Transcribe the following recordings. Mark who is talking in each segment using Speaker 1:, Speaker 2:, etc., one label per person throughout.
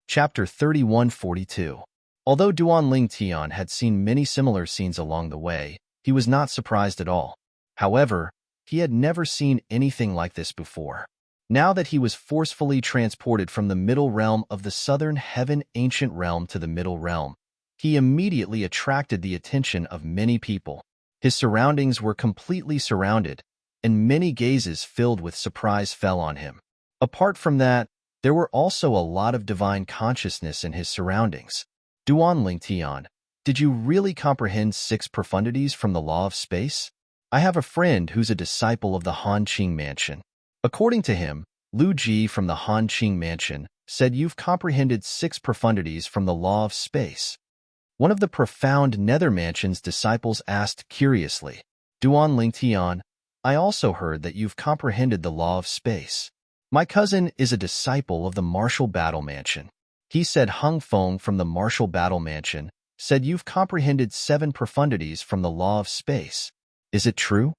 Speaker 1: Chapter 3142. Although Duan Ling Tian had seen many similar scenes along the way, he was not surprised at all. However, he had never seen anything like this before. Now that he was forcefully transported from the middle realm of the southern heaven ancient realm to the middle realm, he immediately attracted the attention of many people. His surroundings were completely surrounded, and many gazes filled with surprise fell on him. Apart from that, there were also a lot of divine consciousness in his surroundings. Duan Ling Tian, did you really comprehend 6 profundities from the law of space? I have a friend who's a disciple of the Han Qing Mansion. According to him, Lu Ji from the Han Qing Mansion said you've comprehended 6 profundities from the law of space. One of the profound Nether Mansion's disciples asked curiously, Duan Ling Tian, I also heard that you've comprehended the law of space. My cousin is a disciple of the Martial Battle Mansion. He said Hung Feng from the Martial Battle Mansion said you've comprehended 7 profundities from the law of space. Is it true?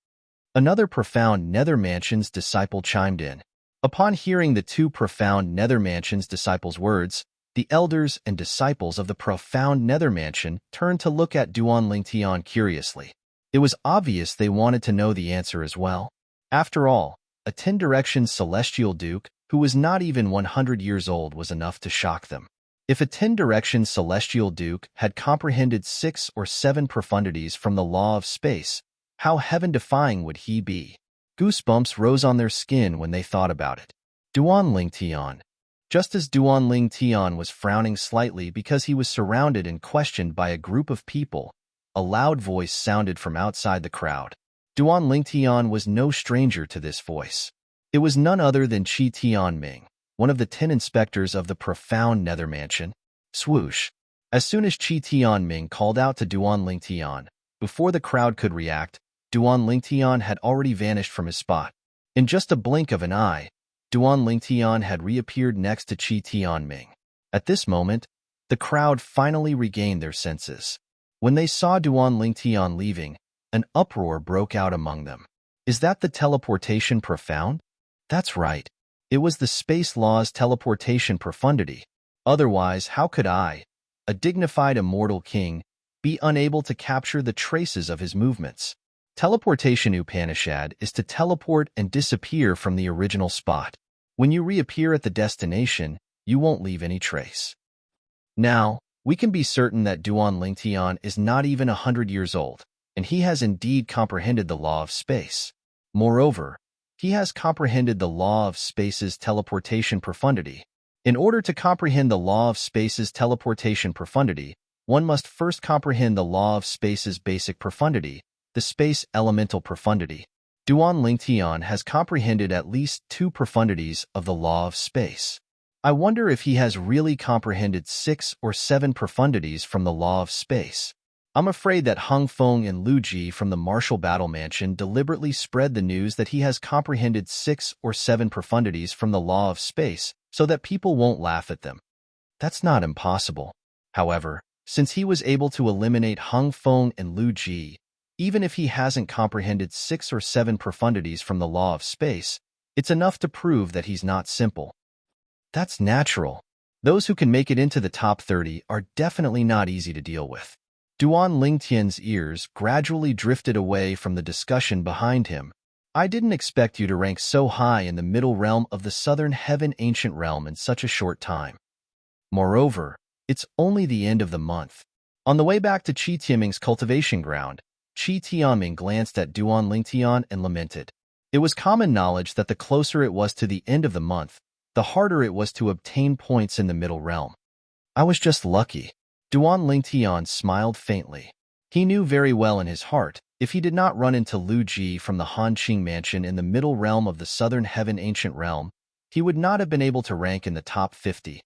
Speaker 1: Another profound Nether Mansion's disciple chimed in. Upon hearing the 2 profound Nether Mansion's disciples' words, the elders and disciples of the profound Nether Mansion turned to look at Duan Ling Tian curiously. It was obvious they wanted to know the answer as well. After all, a 10-direction celestial duke who was not even 100 years old was enough to shock them. If a 10-direction celestial duke had comprehended 6 or 7 profundities from the law of space, how heaven-defying would he be? Goosebumps rose on their skin when they thought about it. Duan Ling Tian. Just as Duan Ling Tian was frowning slightly because he was surrounded and questioned by a group of people, a loud voice sounded from outside the crowd. Duan Ling Tian was no stranger to this voice. It was none other than Qi Tianming, one of the 10 inspectors of the profound Nether Mansion. Swoosh. As soon as Qi Tianming called out to Duan Ling Tian, before the crowd could react, Duan Ling Tian had already vanished from his spot. In just a blink of an eye, Duan Ling Tian had reappeared next to Qi Tianming. At this moment, the crowd finally regained their senses. When they saw Duan Ling Tian leaving, an uproar broke out among them. Is that the teleportation profound? That's right. It was the space law's teleportation profundity. Otherwise, how could I, a dignified immortal king, be unable to capture the traces of his movements? Teleportation Upanishad is to teleport and disappear from the original spot. When you reappear at the destination, you won't leave any trace. Now, we can be certain that Duan Ling Tian is not even 100 years old, and he has indeed comprehended the law of space. Moreover, he has comprehended the law of space's teleportation profundity. In order to comprehend the law of space's teleportation profundity, one must first comprehend the law of space's basic profundity, the space elemental profundity. Duan Ling Tian has comprehended at least 2 profundities of the law of space. I wonder if he has really comprehended 6 or 7 profundities from the law of space. I'm afraid that Hung Feng and Lu Ji from the Martial Battle Mansion deliberately spread the news that he has comprehended 6 or 7 profundities from the law of space so that people won't laugh at them. That's not impossible. However, since he was able to eliminate Hung Feng and Lu Ji, even if he hasn't comprehended 6 or 7 profundities from the law of space, it's enough to prove that he's not simple. That's natural. Those who can make it into the top 30 are definitely not easy to deal with. Duan Ling Tian's ears gradually drifted away from the discussion behind him. I didn't expect you to rank so high in the middle realm of the southern heaven ancient realm in such a short time. Moreover, it's only the end of the month. On the way back to Qi Tianming's cultivation ground, Qi Tianming glanced at Duan Ling Tian and lamented. It was common knowledge that the closer it was to the end of the month, the harder it was to obtain points in the middle realm. I was just lucky. Duan Ling Tian smiled faintly. He knew very well in his heart, if he did not run into Lu Ji from the Han Qing Mansion in the middle realm of the southern heaven ancient realm, he would not have been able to rank in the top 50.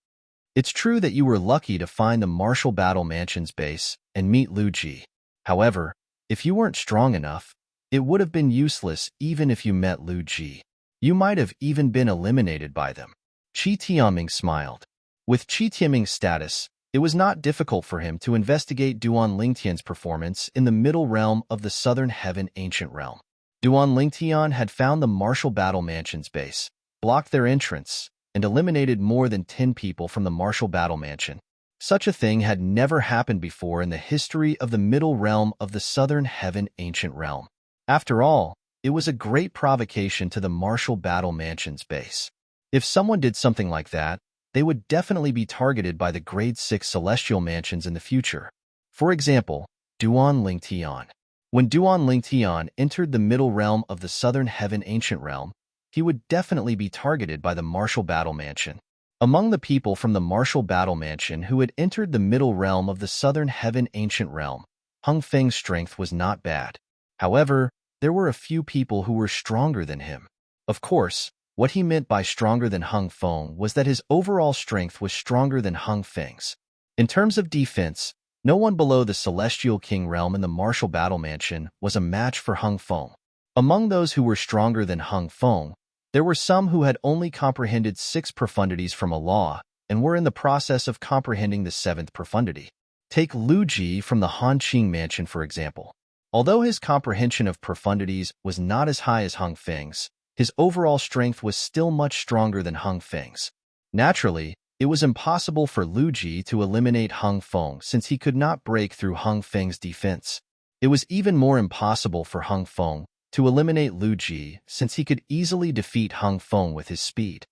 Speaker 1: It's true that you were lucky to find the Martial Battle Mansion's base and meet Lu Ji. However, if you weren't strong enough, it would have been useless even if you met Lu Ji. You might have even been eliminated by them. Qi Tianming smiled. With Qi Tianming's status, it was not difficult for him to investigate Duan Ling Tian's performance in the middle realm of the southern heaven ancient realm. Duan Ling Tian had found the Martial Battle Mansion's base, blocked their entrance, and eliminated more than 10 people from the martial battle mansion. Such a thing had never happened before in the history of the middle realm of the southern heaven ancient realm. After all, it was a great provocation to the martial battle mansion's base. If someone did something like that, they would definitely be targeted by the grade 6 celestial mansions in the future. For example, Duan Ling Tian. When Duan Ling Tian entered the middle realm of the southern heaven ancient realm, he would definitely be targeted by the martial battle mansion. Among the people from the martial battle mansion who had entered the middle realm of the southern heaven ancient realm, Hung Feng's strength was not bad. However, there were a few people who were stronger than him. Of course, what he meant by stronger than Hung Feng was that his overall strength was stronger than Hung Feng's. In terms of defense, no one below the Celestial King realm in the martial battle mansion was a match for Hung Feng. Among those who were stronger than Hung Feng, there were some who had only comprehended 6 profundities from a law and were in the process of comprehending the 7th profundity. Take Lu Ji from the Hanqing mansion, for example. Although his comprehension of profundities was not as high as Hung Feng's, his overall strength was still much stronger than Hung Feng's. Naturally, it was impossible for Lu Ji to eliminate Hung Feng since he could not break through Hung Feng's defense. It was even more impossible for Hung Feng to eliminate Lu Ji since he could easily defeat Hung Feng with his speed.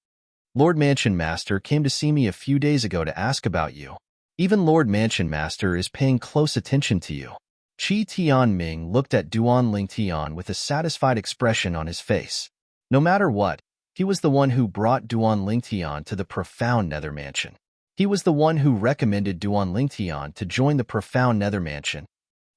Speaker 1: Lord Mansion Master came to see me a few days ago to ask about you. Even Lord Mansion Master is paying close attention to you. Qi Tianming looked at Duan Ling Tian with a satisfied expression on his face. No matter what, he was the one who brought Duan Ling Tian to the profound Nether Mansion. He was the one who recommended Duan Ling Tian to join the profound Nether Mansion.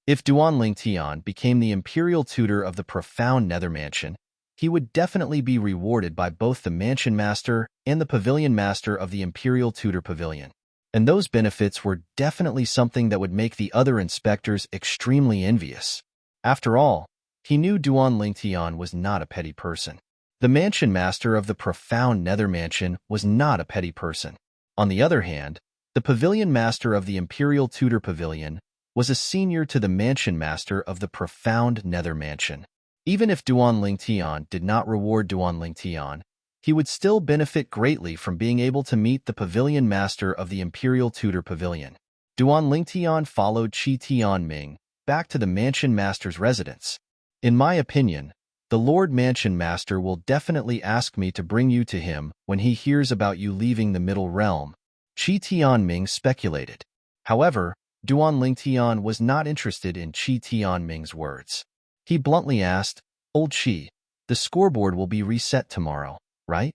Speaker 1: If Duan Ling Tian became the imperial tutor of the profound Nether Mansion, he would definitely be rewarded by both the Mansion Master and the Pavilion Master of the Imperial Tutor Pavilion. And those benefits were definitely something that would make the other inspectors extremely envious. After all, he knew Duan Ling Tian was not a petty person. The Mansion Master of the profound Nether Mansion was not a petty person. On the other hand, the Pavilion Master of the Imperial Tutor Pavilion was a senior to the Mansion Master of the profound Nether Mansion. Even if Duan Ling Tian did not reward Duan Ling Tian, he would still benefit greatly from being able to meet the Pavilion Master of the Imperial Tutor Pavilion. Duan Ling Tian followed Qi Tianming back to the Mansion Master's residence. In my opinion, the Lord Mansion Master will definitely ask me to bring you to him when he hears about you leaving the Middle Realm, Qi Tianming speculated. However, Duan Ling Tian was not interested in Qi Tianming's words. He bluntly asked, "Old Qi, the scoreboard will be reset tomorrow, right?"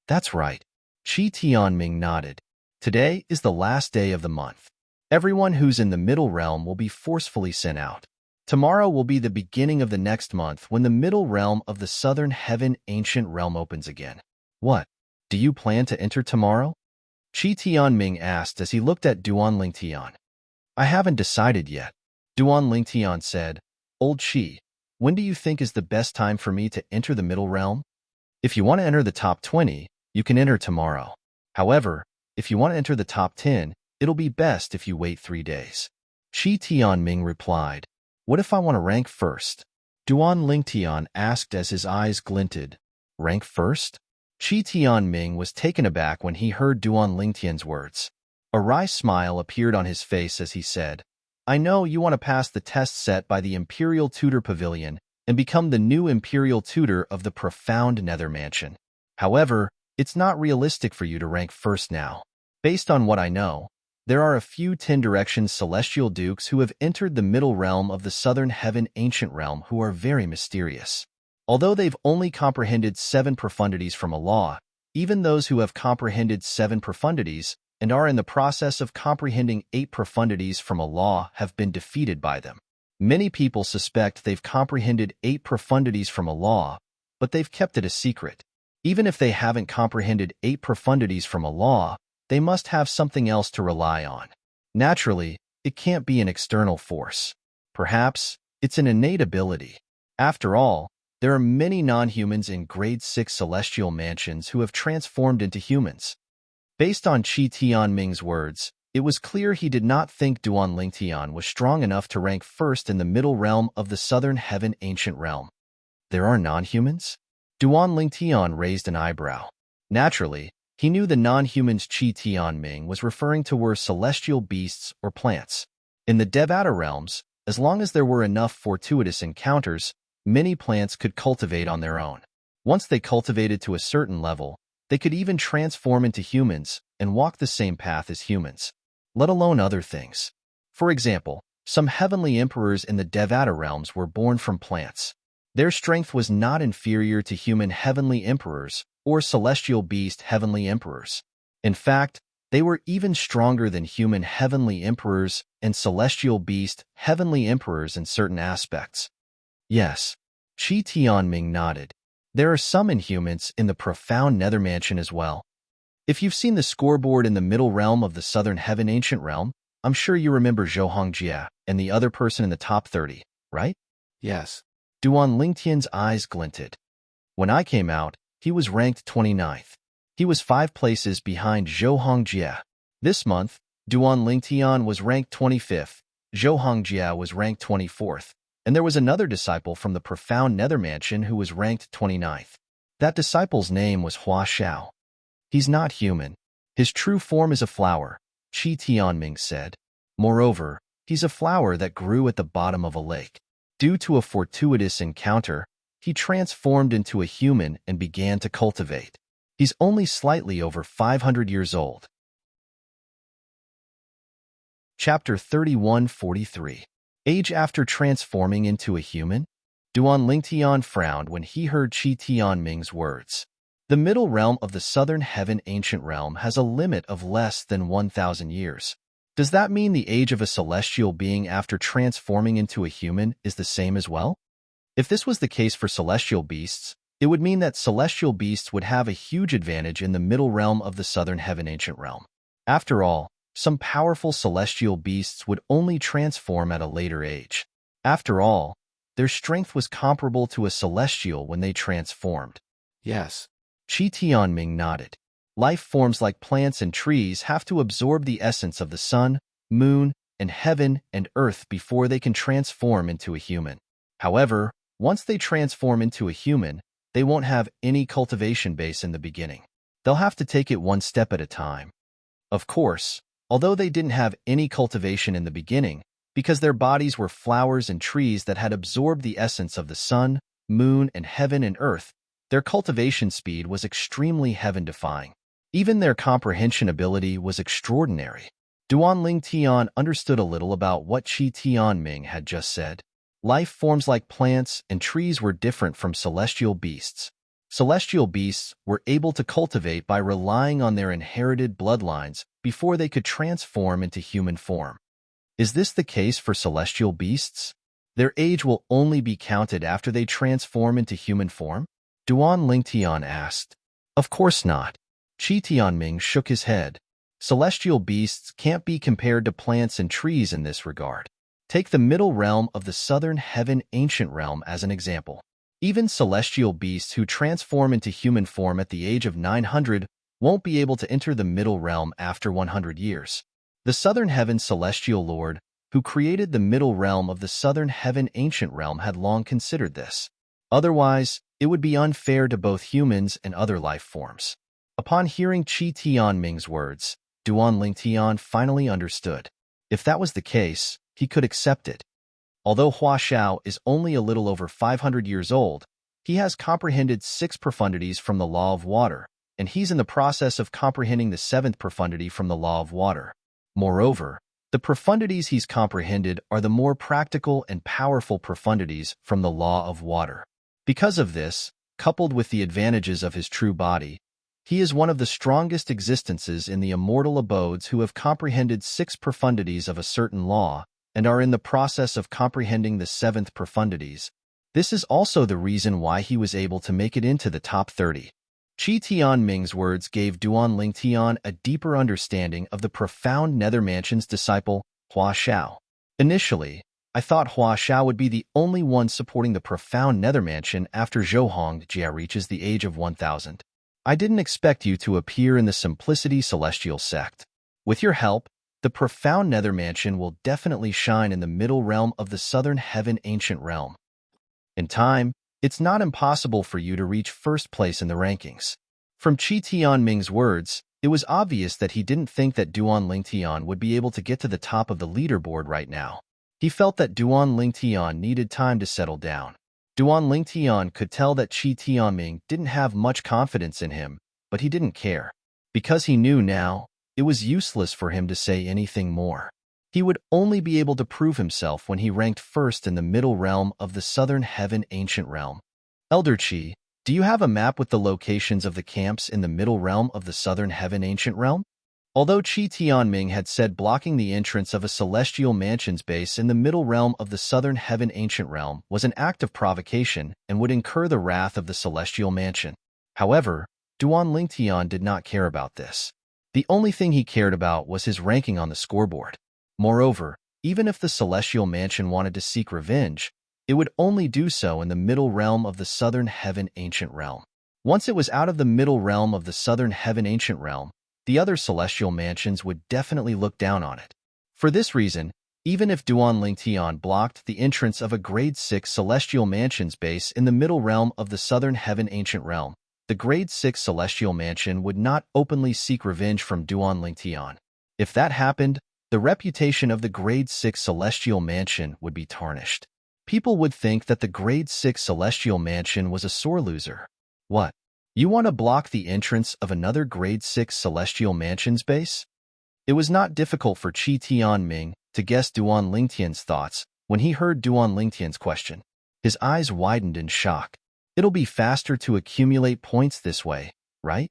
Speaker 1: "That's right." Qi Tianming nodded. "Today is the last day of the month. Everyone who's in the Middle Realm will be forcefully sent out. Tomorrow will be the beginning of the next month when the Middle Realm of the Southern Heaven Ancient Realm opens again." "What? Do you plan to enter tomorrow?" Qi Tianming asked as he looked at Duan Ling Tian. "I haven't decided yet." Duan Ling Tian said, "Old Qi, when do you think is the best time for me to enter the Middle Realm? If you want to enter the top 20, you can enter tomorrow. However, if you want to enter the top 10, it'll be best if you wait 3 days." Qi Tianming replied, "What if I want to rank first?" Duan Ling Tian asked as his eyes glinted. "Rank first?" Qi Tianming was taken aback when he heard Duan Ling Tian's words. A wry smile appeared on his face as he said, "I know you want to pass the test set by the Imperial Tutor Pavilion and become the new Imperial Tutor of the profound Nether Mansion. However, it's not realistic for you to rank first now. Based on what I know, there are a few 10 Directions Celestial Dukes who have entered the Middle Realm of the Southern Heaven Ancient Realm who are very mysterious. Although they've only comprehended 7 profundities from a law, even those who have comprehended 7 profundities and are in the process of comprehending 8 profundities from a law have been defeated by them. Many people suspect they've comprehended 8 profundities from a law, but they've kept it a secret. Even if they haven't comprehended 8 profundities from a law, they must have something else to rely on. Naturally, it can't be an external force. Perhaps it's an innate ability. After all, there are many non-humans in grade 6 celestial mansions who have transformed into humans. Based on Qi Tianming's words, it was clear he did not think Duan Ling Tian was strong enough to rank first in the Middle Realm of the Southern Heaven Ancient Realm. There are non-humans? Duan Ling Tian raised an eyebrow. Naturally, He knew the non-humans Qi Tianming was referring to were celestial beasts or plants. In the Devata realms, as long as there were enough fortuitous encounters, many plants could cultivate on their own. Once they cultivated to a certain level, they could even transform into humans and walk the same path as humans, let alone other things. For example, some heavenly emperors in the Devata realms were born from plants. Their strength was not inferior to human heavenly emperors or celestial beast heavenly emperors. In fact, they were even stronger than human heavenly emperors and celestial beast heavenly emperors in certain aspects. Yes, Qi Tianming nodded. There are some inhumans in the profound nether mansion as well. If you've seen the scoreboard in the middle realm of the southern heaven ancient realm, I'm sure you remember Zhou Hongjie and the other person in the top 30, right?
Speaker 2: Yes.
Speaker 1: Duan Lingtian's eyes glinted. When I came out, he was ranked 29th. He was 5 places behind Zhou Hongjie. This month, Duan Lingtian was ranked 25th, Zhou Hongjie was ranked 24th, and there was another disciple from the profound nether mansion who was ranked 29th. That disciple's name was Hua Xiao. He's not human. His true form is a flower, Qi Tianming said. Moreover, he's a flower that grew at the bottom of a lake. Due to a fortuitous encounter, he transformed into a human and began to cultivate. He's only slightly over 500 years old. Chapter 3143. Age after transforming into a human? Duan Lingtian frowned when he heard Qi Tianming's words. The middle realm of the southern heaven ancient realm has a limit of less than 1,000 years. Does that mean the age of a celestial being after transforming into a human is the same as well? If this was the case for celestial beasts, it would mean that celestial beasts would have a huge advantage in the middle realm of the southern heaven ancient realm. After all, some powerful celestial beasts would only transform at a later age. After all, their strength was comparable to a celestial when they transformed.
Speaker 2: Yes.
Speaker 1: Qi Tianming nodded. Life forms like plants and trees have to absorb the essence of the sun, moon, and heaven and earth before they can transform into a human. However, once they transform into a human, they won't have any cultivation base in the beginning. They'll have to take it one step at a time. Of course, although they didn't have any cultivation in the beginning, because their bodies were flowers and trees that had absorbed the essence of the sun, moon, and heaven and earth, their cultivation speed was extremely heaven-defying. Even their comprehension ability was extraordinary. Duan Lingtian understood a little about what Qi Tianming had just said. Life forms like plants and trees were different from celestial beasts. Celestial beasts were able to cultivate by relying on their inherited bloodlines before they could transform into human form. Is this the case for celestial beasts? Their age will only be counted after they transform into human form? Duan Lingtian asked. Of course not. Qi Tianming shook his head. Celestial beasts can't be compared to plants and trees in this regard. Take the middle realm of the southern heaven ancient realm as an example. Even celestial beasts who transform into human form at the age of 900 won't be able to enter the middle realm after 100 years. The southern heaven celestial lord, who created the middle realm of the southern heaven ancient realm, had long considered this. Otherwise, it would be unfair to both humans and other life forms. Upon hearing Qi Tianming's words, Duan Lingtian finally understood. If that was the case, he could accept it. Although Hua Xiao is only a little over 500 years old, he has comprehended 6 profundities from the law of water, and he's in the process of comprehending the 7th profundity from the law of water. Moreover, the profundities he's comprehended are the more practical and powerful profundities from the law of water. Because of this, coupled with the advantages of his true body, he is one of the strongest existences in the immortal abodes who have comprehended 6 profundities of a certain law and are in the process of comprehending the 7th profundities. This is also the reason why he was able to make it into the top 30. Qi Tianming's words gave Duan Lingtian a deeper understanding of the profound nether mansion's disciple, Hua Xiao. Initially, I thought Hua Xiao would be the only one supporting the profound nether mansion after Zhou Hongjie reaches the age of 1,000. I didn't expect you to appear in the Simplicity Celestial sect. With your help, the profound nether mansion will definitely shine in the middle realm of the southern heaven ancient realm. In time, it's not impossible for you to reach first place in the rankings. From Qi Tianming's words, it was obvious that he didn't think that Duan Lingtian would be able to get to the top of the leaderboard right now. He felt that Duan Lingtian needed time to settle down. Duan Lingtian could tell that Qi Tianming didn't have much confidence in him, but he didn't care. Because he knew now, it was useless for him to say anything more. He would only be able to prove himself when he ranked first in the middle realm of the Southern Heaven Ancient Realm. Elder Qi, do you have a map with the locations of the camps in the middle realm of the Southern Heaven Ancient Realm? Although Qi Tianming had said blocking the entrance of a celestial mansion's base in the middle realm of the Southern Heaven Ancient Realm was an act of provocation and would incur the wrath of the celestial mansion. However, Duan Lingtian did not care about this. The only thing he cared about was his ranking on the scoreboard. Moreover, even if the celestial mansion wanted to seek revenge, it would only do so in the middle realm of the Southern Heaven Ancient Realm. Once it was out of the middle realm of the Southern Heaven Ancient Realm, the other celestial mansions would definitely look down on it. For this reason, even if Duan Lingtian blocked the entrance of a Grade 6 celestial mansion's base in the middle realm of the Southern Heaven Ancient Realm, the Grade 6 celestial mansion would not openly seek revenge from Duan Lingtian. If that happened, the reputation of the Grade 6 celestial mansion would be tarnished. People would think that the Grade 6 celestial mansion was a sore loser. What? You want to block the entrance of another Grade 6 celestial mansion's base? It was not difficult for Qi Tianming to guess Duan Lingtian's thoughts when he heard Duan Lingtian's question. His eyes widened in shock. It'll be faster to accumulate points this way, right?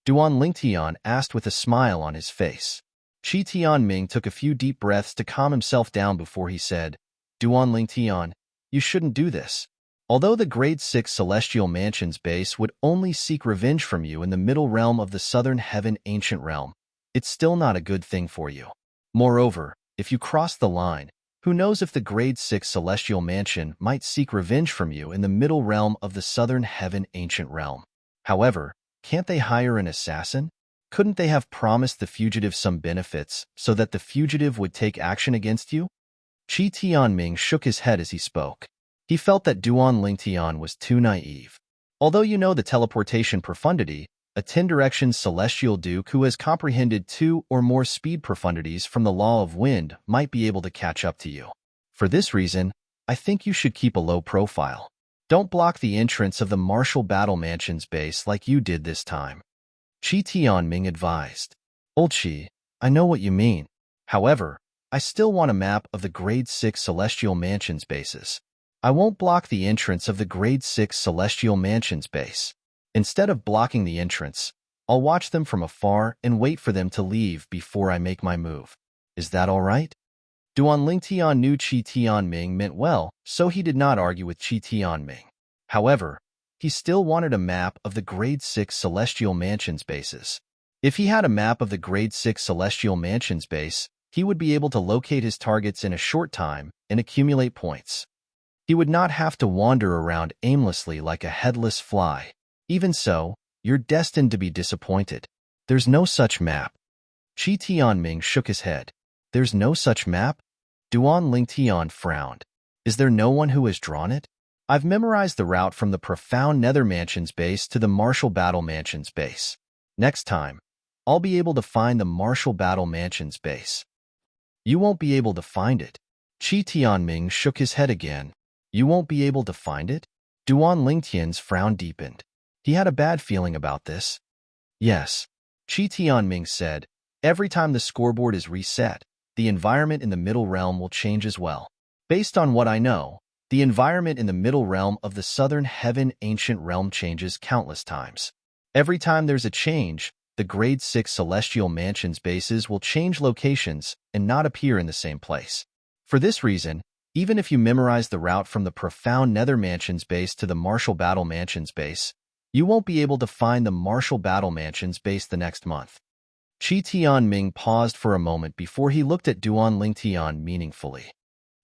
Speaker 1: Duan Lingtian asked with a smile on his face. Qi Tianming took a few deep breaths to calm himself down before he said, Duan Lingtian, you shouldn't do this. Although the Grade 6 Celestial Mansion's base would only seek revenge from you in the middle realm of the Southern Heaven Ancient Realm, it's still not a good thing for you. Moreover, if you cross the line, who knows if the Grade 6 Celestial Mansion might seek revenge from you in the middle realm of the Southern Heaven Ancient Realm. However, can't they hire an assassin? Couldn't they have promised the fugitive some benefits so that the fugitive would take action against you? Qi Tianming shook his head as he spoke. He felt that Duan Lingtian was too naive. Although you know the teleportation profundity, a 10-direction celestial duke who has comprehended 2 or more speed profundities from the law of wind might be able to catch up to you. For this reason, I think you should keep a low profile. Don't block the entrance of the Martial Battle Mansion's base like you did this time. Qi Tianming advised. Old Qi, I know what you mean. However, I still want a map of the Grade 6 Celestial Mansion's bases. I won't block the entrance of the Grade 6 Celestial Mansion's base. Instead of blocking the entrance, I'll watch them from afar and wait for them to leave before I make my move. Is that all right? Duan Lingtian knew Qi Tianming meant well, so he did not argue with Qi Tianming. However, he still wanted a map of the Grade 6 Celestial Mansion's bases. If he had a map of the Grade 6 Celestial Mansion's base, he would be able to locate his targets in a short time and accumulate points. He would not have to wander around aimlessly like a headless fly. Even so, you're destined to be disappointed. There's no such map. Qi Tianming shook his head. There's no such map? Duan Lingtian frowned. Is there no one who has drawn it? I've memorized the route from the Profound Nether Mansion's base to the Martial Battle Mansion's base. Next time, I'll be able to find the Martial Battle Mansion's base. You won't be able to find it. Qi Tianming shook his head again. You won't be able to find it? Duan Lingtian's frown deepened. He had a bad feeling about this. Yes, Qi Tianming said, every time the scoreboard is reset, the environment in the middle realm will change as well. Based on what I know, the environment in the middle realm of the Southern Heaven Ancient Realm changes countless times. Every time there's a change, the Grade 6 Celestial Mansion's bases will change locations and not appear in the same place. For this reason, even if you memorize the route from the Profound Nether Mansion's base to the Martial Battle Mansion's base, you won't be able to find the Martial Battle Mansion's base the next month. Qi Tianming paused for a moment before he looked at Duan Lingtian meaningfully.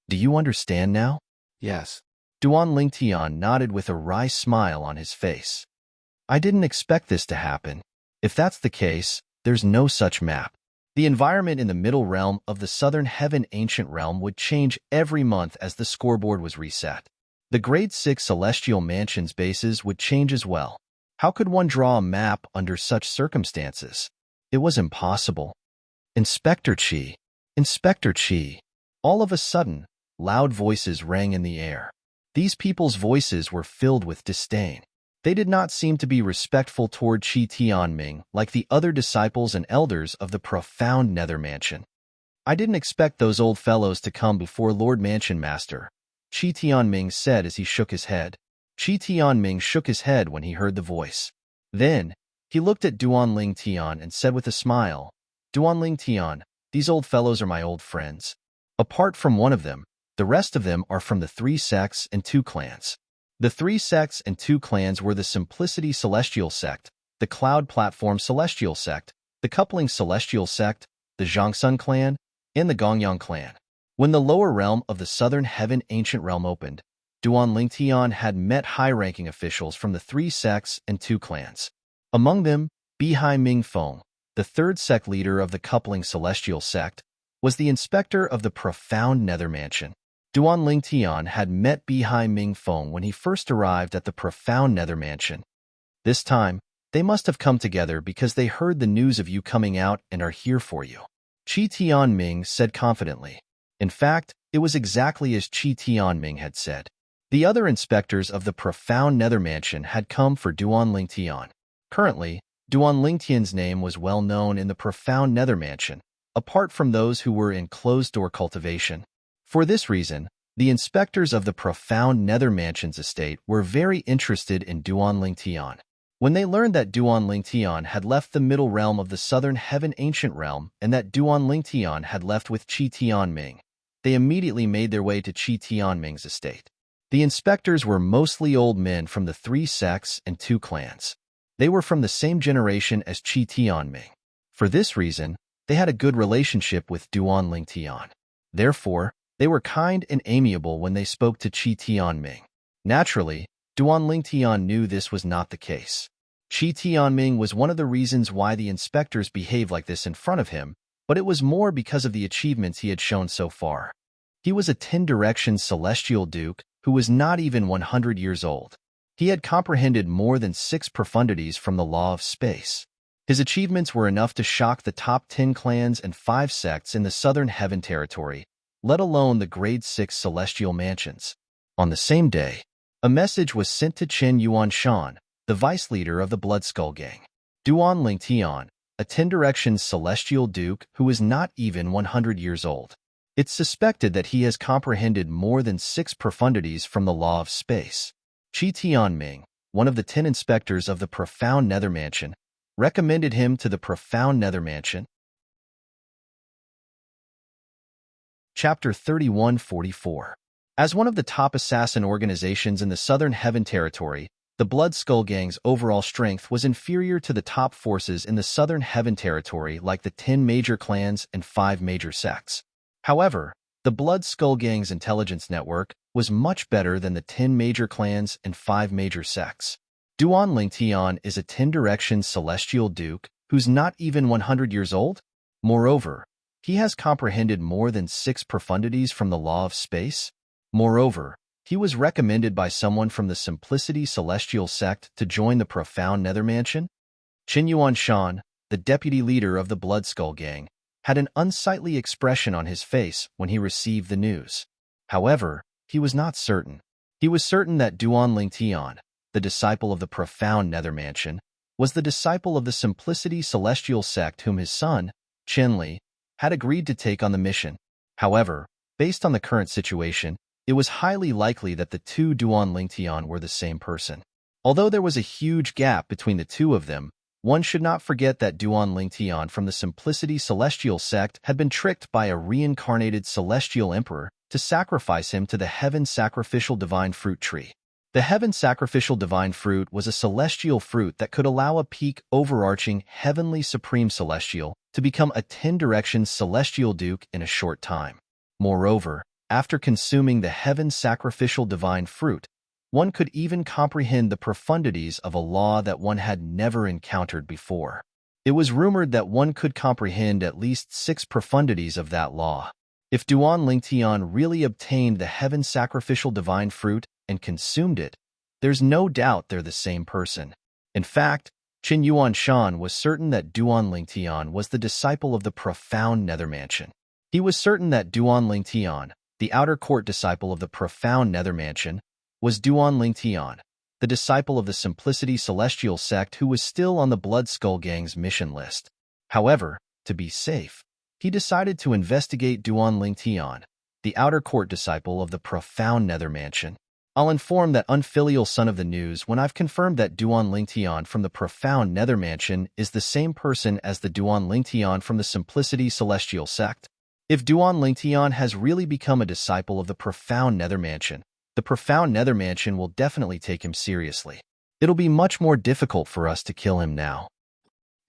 Speaker 1: Do you understand now?
Speaker 2: Yes.
Speaker 1: Duan Lingtian nodded with a wry smile on his face. I didn't expect this to happen. If that's the case, there's no such map. The environment in the middle realm of the Southern Heaven Ancient Realm would change every month as the scoreboard was reset. The Grade 6 Celestial Mansion's bases would change as well. How could one draw a map under such circumstances? It was impossible. Inspector Chi! Inspector Chi! All of a sudden, loud voices rang in the air. These people's voices were filled with disdain. They did not seem to be respectful toward Qi Tianming like the other disciples and elders of the profound Nether Mansion. I didn't expect those old fellows to come before Lord Mansion Master, Qi Tianming said as he shook his head. Qi Tianming shook his head when he heard the voice. Then, he looked at Duanling Tian and said with a smile, Duanling Tian, these old fellows are my old friends. Apart from one of them, the rest of them are from the 3 sects and 2 clans. The 3 sects and 2 clans were the Simplicity Celestial Sect, the Cloud Platform Celestial Sect, the Coupling Celestial Sect, the Zhangsun Clan, and the Gongyang Clan. When the lower realm of the Southern Heaven Ancient Realm opened, Duanling Tian had met high-ranking officials from the 3 sects and 2 clans. Among them, Bihai Mingfeng, the 3rd sect leader of the Coupling Celestial Sect, was the inspector of the profound Nether Mansion. Duanling Tian had met Bihai Mingfeng when he first arrived at the profound Nether Mansion. This time, they must have come together because they heard the news of you coming out and are here for you. Qi Tianming said confidently. In fact, it was exactly as Qi Tianming had said. The other inspectors of the profound Nether Mansion had come for Duanling Tian. Currently, Duanling Tian's name was well known in the profound Nether Mansion, apart from those who were in closed-door cultivation. For this reason, the inspectors of the profound Nether Mansion's estate were very interested in Duanling Tian. When they learned that Duanling Tian had left the middle realm of the Southern Heaven Ancient Realm and that Duanling Tian had left with Qi Tianming, they immediately made their way to Qi Tianming's estate. The inspectors were mostly old men from the 3 sects and 2 clans. They were from the same generation as Qi Tianming. For this reason, they had a good relationship with Duanling Tian. Therefore, they were kind and amiable when they spoke to Qi Tianming. Naturally, Duanling Tian knew this was not the case. Qi Tianming was one of the reasons why the inspectors behaved like this in front of him, but it was more because of the achievements he had shown so far. He was a 10-direction celestial duke who was not even 100 years old. He had comprehended more than 6 profundities from the law of space. His achievements were enough to shock the top 10 clans and 5 sects in the Southern Heaven territory, let alone the Grade 6 celestial mansions. On the same day, a message was sent to Chen Yuanshan, the vice leader of the Blood Skull Gang. Duanling Tian, a 10-direction celestial duke who is not even 100 years old. It's suspected that he has comprehended more than 6 profundities from the law of space. Qi Tianming, one of the 10 inspectors of the profound Nether Mansion, recommended him to the profound Nether Mansion. Chapter 3144. As one of the top assassin organizations in the Southern Heaven Territory, the Blood Skull Gang's overall strength was inferior to the top forces in the Southern Heaven Territory like the 10 major clans and 5 major sects. However, the Blood Skull Gang's intelligence network was much better than the 10 major clans and 5 major sects. Duanling Tian is a 10-direction celestial duke who's not even 100 years old. Moreover, he has comprehended more than 6 profundities from the law of space. Moreover, he was recommended by someone from the Simplicity Celestial Sect to join the profound Nether Mansion. Chen Yuanshan, the deputy leader of the Blood Skull Gang, had an unsightly expression on his face when he received the news. However, he was not certain. He was certain that Duanling Tian, the disciple of the profound Nether Mansion, was the disciple of the Simplicity Celestial Sect whom his son, Chen Li, had agreed to take on the mission. However, based on the current situation, it was highly likely that the 2 Duanling Tian were the same person. Although there was a huge gap between the 2 of them, one should not forget that Duanling Tian from the Simplicity Celestial Sect had been tricked by a reincarnated celestial emperor to sacrifice him to the Heaven Sacrificial Divine Fruit tree. The Heaven Sacrificial Divine Fruit was a celestial fruit that could allow a peak overarching Heavenly Supreme Celestial to become a 10-direction celestial duke in a short time. Moreover, after consuming the Heaven Sacrificial Divine Fruit, one could even comprehend the profundities of a law that one had never encountered before. It was rumored that one could comprehend at least 6 profundities of that law. If Duanling Tian really obtained the Heaven Sacrificial Divine Fruit and consumed it, there's no doubt they're the same person. In fact, Qin Yuan Shan was certain that Duan Lingtian was the disciple of the profound Nether Mansion. He was certain that Duan Lingtian, the outer court disciple of the profound Nether Mansion, was Duan Lingtian, the disciple of the Simplicity Celestial sect who was still on the Blood Skull Gang's mission list. However, to be safe, he decided to investigate Duan Lingtian, the outer court disciple of the profound Nether Mansion. I'll inform that unfilial son of the news when I've confirmed that Duan Lingtian from the profound Nether Mansion is the same person as the Duan Lingtian from the Simplicity Celestial sect. If Duan Lingtian has really become a disciple of the profound Nether Mansion, the profound Nether Mansion will definitely take him seriously. It'll be much more difficult for us to kill him now.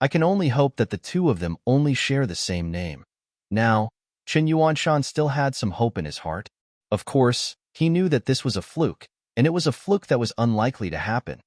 Speaker 1: I can only hope that the two of them only share the same name. Now, Qin Yuanshan still had some hope in his heart. Of course, he knew that this was a fluke, and it was a fluke that was unlikely to happen.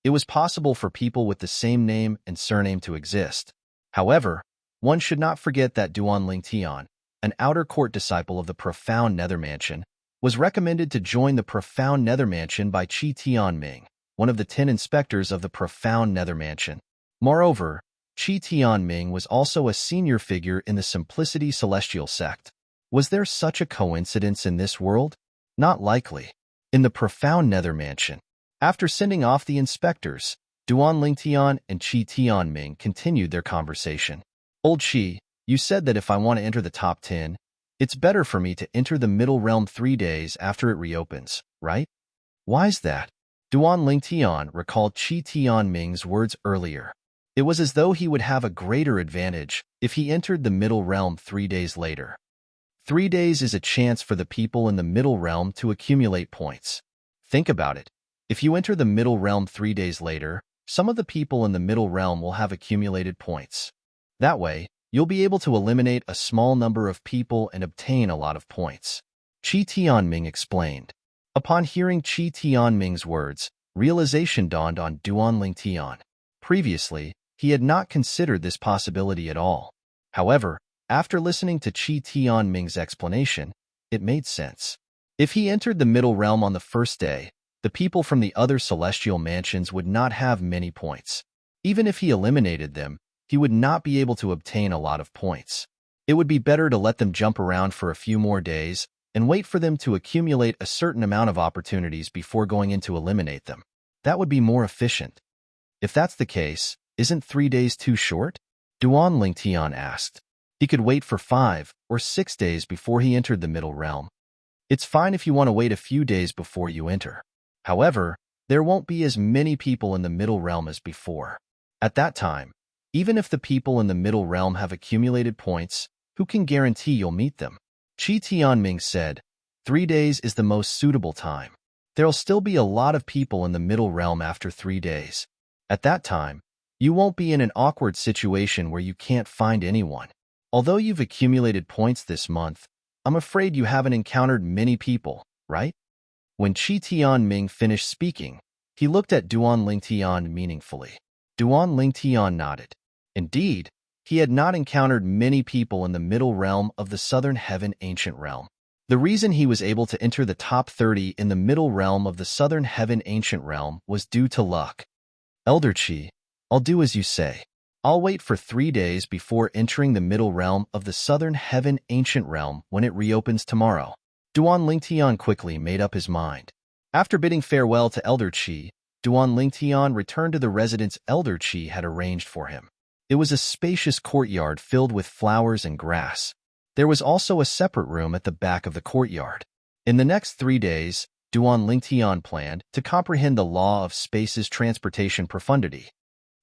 Speaker 1: It was possible for people with the same name and surname to exist. However, one should not forget that Duan Lingtian, an outer court disciple of the profound Nether Mansion, was recommended to join the profound Nether Mansion by Qi Tianming, one of the 10 inspectors of the profound Nether Mansion. Moreover, Qi Tianming was also a senior figure in the Simplicity Celestial sect. Was there such a coincidence in this world? Not likely. In the profound Nether Mansion, after sending off the inspectors, Duan Lingtian and Qi Tianming continued their conversation. Old Qi, you said that if I want to enter the top 10, it's better for me to enter the middle realm 3 days after it reopens, right? Why's that? Duan Lingtian recalled Qi Tianming's words earlier. It was as though he would have a greater advantage if he entered the middle realm 3 days later. 3 days is a chance for the people in the middle realm to accumulate points. Think about it. If you enter the middle realm 3 days later, some of the people in the middle realm will have accumulated points. That way, you'll be able to eliminate a small number of people and obtain a lot of points. Qi Tianming explained. Upon hearing Qi Tianming's words, realization dawned on Duan Lingtian. Previously, he had not considered this possibility at all. However, after listening to Qi Tianming's explanation, it made sense. If he entered the middle realm on the first day, the people from the other celestial mansions would not have many points. Even if he eliminated them, he would not be able to obtain a lot of points. It would be better to let them jump around for a few more days and wait for them to accumulate a certain amount of opportunities before going in to eliminate them. That would be more efficient. If that's the case, isn't 3 days too short? Duan Lingtian asked. He could wait for 5 or 6 days before he entered the middle realm. It's fine if you want to wait a few days before you enter. However, there won't be as many people in the middle realm as before. At that time, even if the people in the middle realm have accumulated points, who can guarantee you'll meet them? Qi Tianming said, 3 days is the most suitable time. There'll still be a lot of people in the middle realm after 3 days. At that time, you won't be in an awkward situation where you can't find anyone. Although you've accumulated points this month, I'm afraid you haven't encountered many people, right? When Qi Tianming finished speaking, he looked at Duan Lingtian meaningfully. Duan Lingtian nodded. Indeed, he had not encountered many people in the middle realm of the Southern Heaven Ancient Realm. The reason he was able to enter the top 30 in the middle realm of the Southern Heaven Ancient Realm was due to luck. Elder Qi, I'll do as you say. I'll wait for 3 days before entering the middle realm of the Southern Heaven Ancient Realm when it reopens tomorrow. Duan Lingtian quickly made up his mind. After bidding farewell to Elder Qi, Duan Lingtian returned to the residence Elder Qi had arranged for him. It was a spacious courtyard filled with flowers and grass. There was also a separate room at the back of the courtyard. In the next 3 days, Duan Lingtian planned to comprehend the law of space's transportation profundity.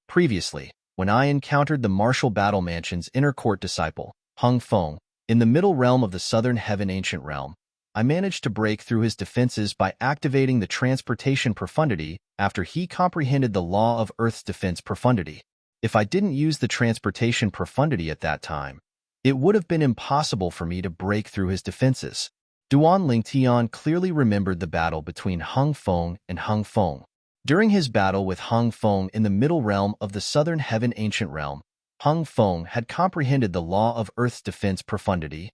Speaker 1: Previously, when I encountered the Martial Battle Mansion's inner court disciple, Hung Feng, in the middle realm of the Southern Heaven Ancient Realm, I managed to break through his defenses by activating the transportation profundity after he comprehended the law of Earth's defense profundity. If I didn't use the transportation profundity at that time, it would have been impossible for me to break through his defenses. Duan Lingtian clearly remembered the battle between Hung Feng and Hung Feng. During his battle with Hung Feng in the middle realm of the Southern Heaven Ancient Realm, Hung Feng had comprehended the law of Earth's defense profundity.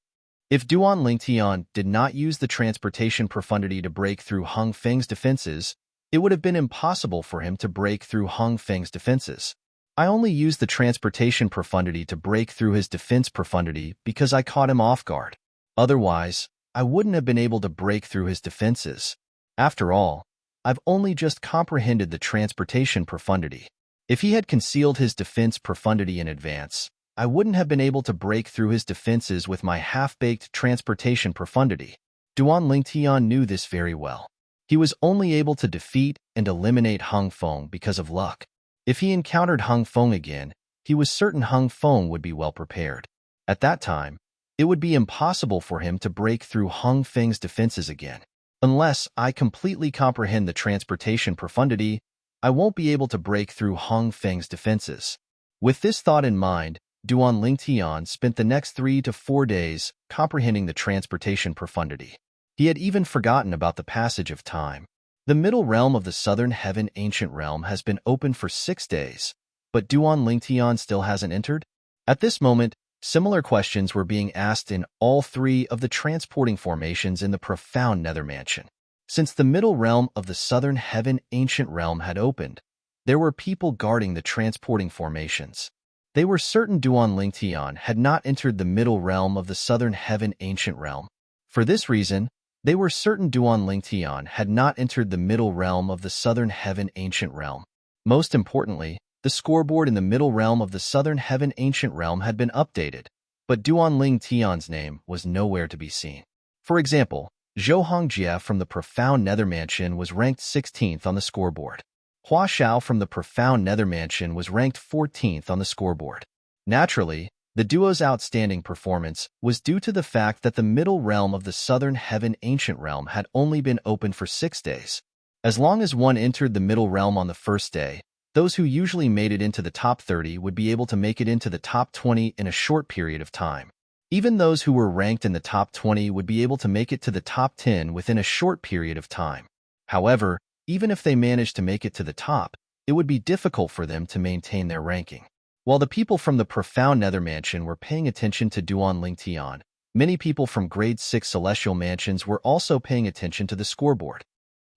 Speaker 1: If Duan Lingtian did not use the transportation profundity to break through Hung Feng's defenses, it would have been impossible for him to break through Hung Feng's defenses. I only used the transportation profundity to break through his defense profundity because I caught him off guard. Otherwise, I wouldn't have been able to break through his defenses. After all, I've only just comprehended the transportation profundity. If he had concealed his defense profundity in advance, I wouldn't have been able to break through his defenses with my half-baked transportation profundity. Duan Lingtian knew this very well. He was only able to defeat and eliminate Hung Feng because of luck. If he encountered Hung Feng again, he was certain Hung Feng would be well prepared. At that time, it would be impossible for him to break through Hung Feng's defenses again. Unless I completely comprehend the transportation profundity, I won't be able to break through Hung Feng's defenses. With this thought in mind, Duan Lingtian spent the next 3 to 4 days comprehending the transportation profundity. He had even forgotten about the passage of time. The middle realm of the southern heaven ancient realm has been open for 6 days, but Duan Lingtian still hasn't entered? At this moment, similar questions were being asked in all 3 of the transporting formations in the profound nether mansion. Since the middle realm of the southern heaven ancient realm had opened, there were people guarding the transporting formations. They were certain Duan Lingtian had not entered the middle realm of the southern heaven ancient realm. For this reason, they were certain Duan Lingtian had not entered the middle realm of the southern heaven ancient realm. Most importantly, the scoreboard in the middle realm of the southern heaven ancient realm had been updated, but Duan Lingtian's name was nowhere to be seen. For example, Zhou Hongjie from the profound nether mansion was ranked 16th on the scoreboard. Hua Xiao from the profound nether mansion was ranked 14th on the scoreboard. Naturally, the duo's outstanding performance was due to the fact that the middle realm of the southern heaven ancient realm had only been open for 6 days. As long as one entered the middle realm on the first day, those who usually made it into the top 30 would be able to make it into the top 20 in a short period of time. Even those who were ranked in the top 20 would be able to make it to the top 10 within a short period of time. However, even if they managed to make it to the top, it would be difficult for them to maintain their ranking. While the people from the profound nether mansion were paying attention to Duan Lingtian, many people from grade 6 celestial mansions were also paying attention to the scoreboard.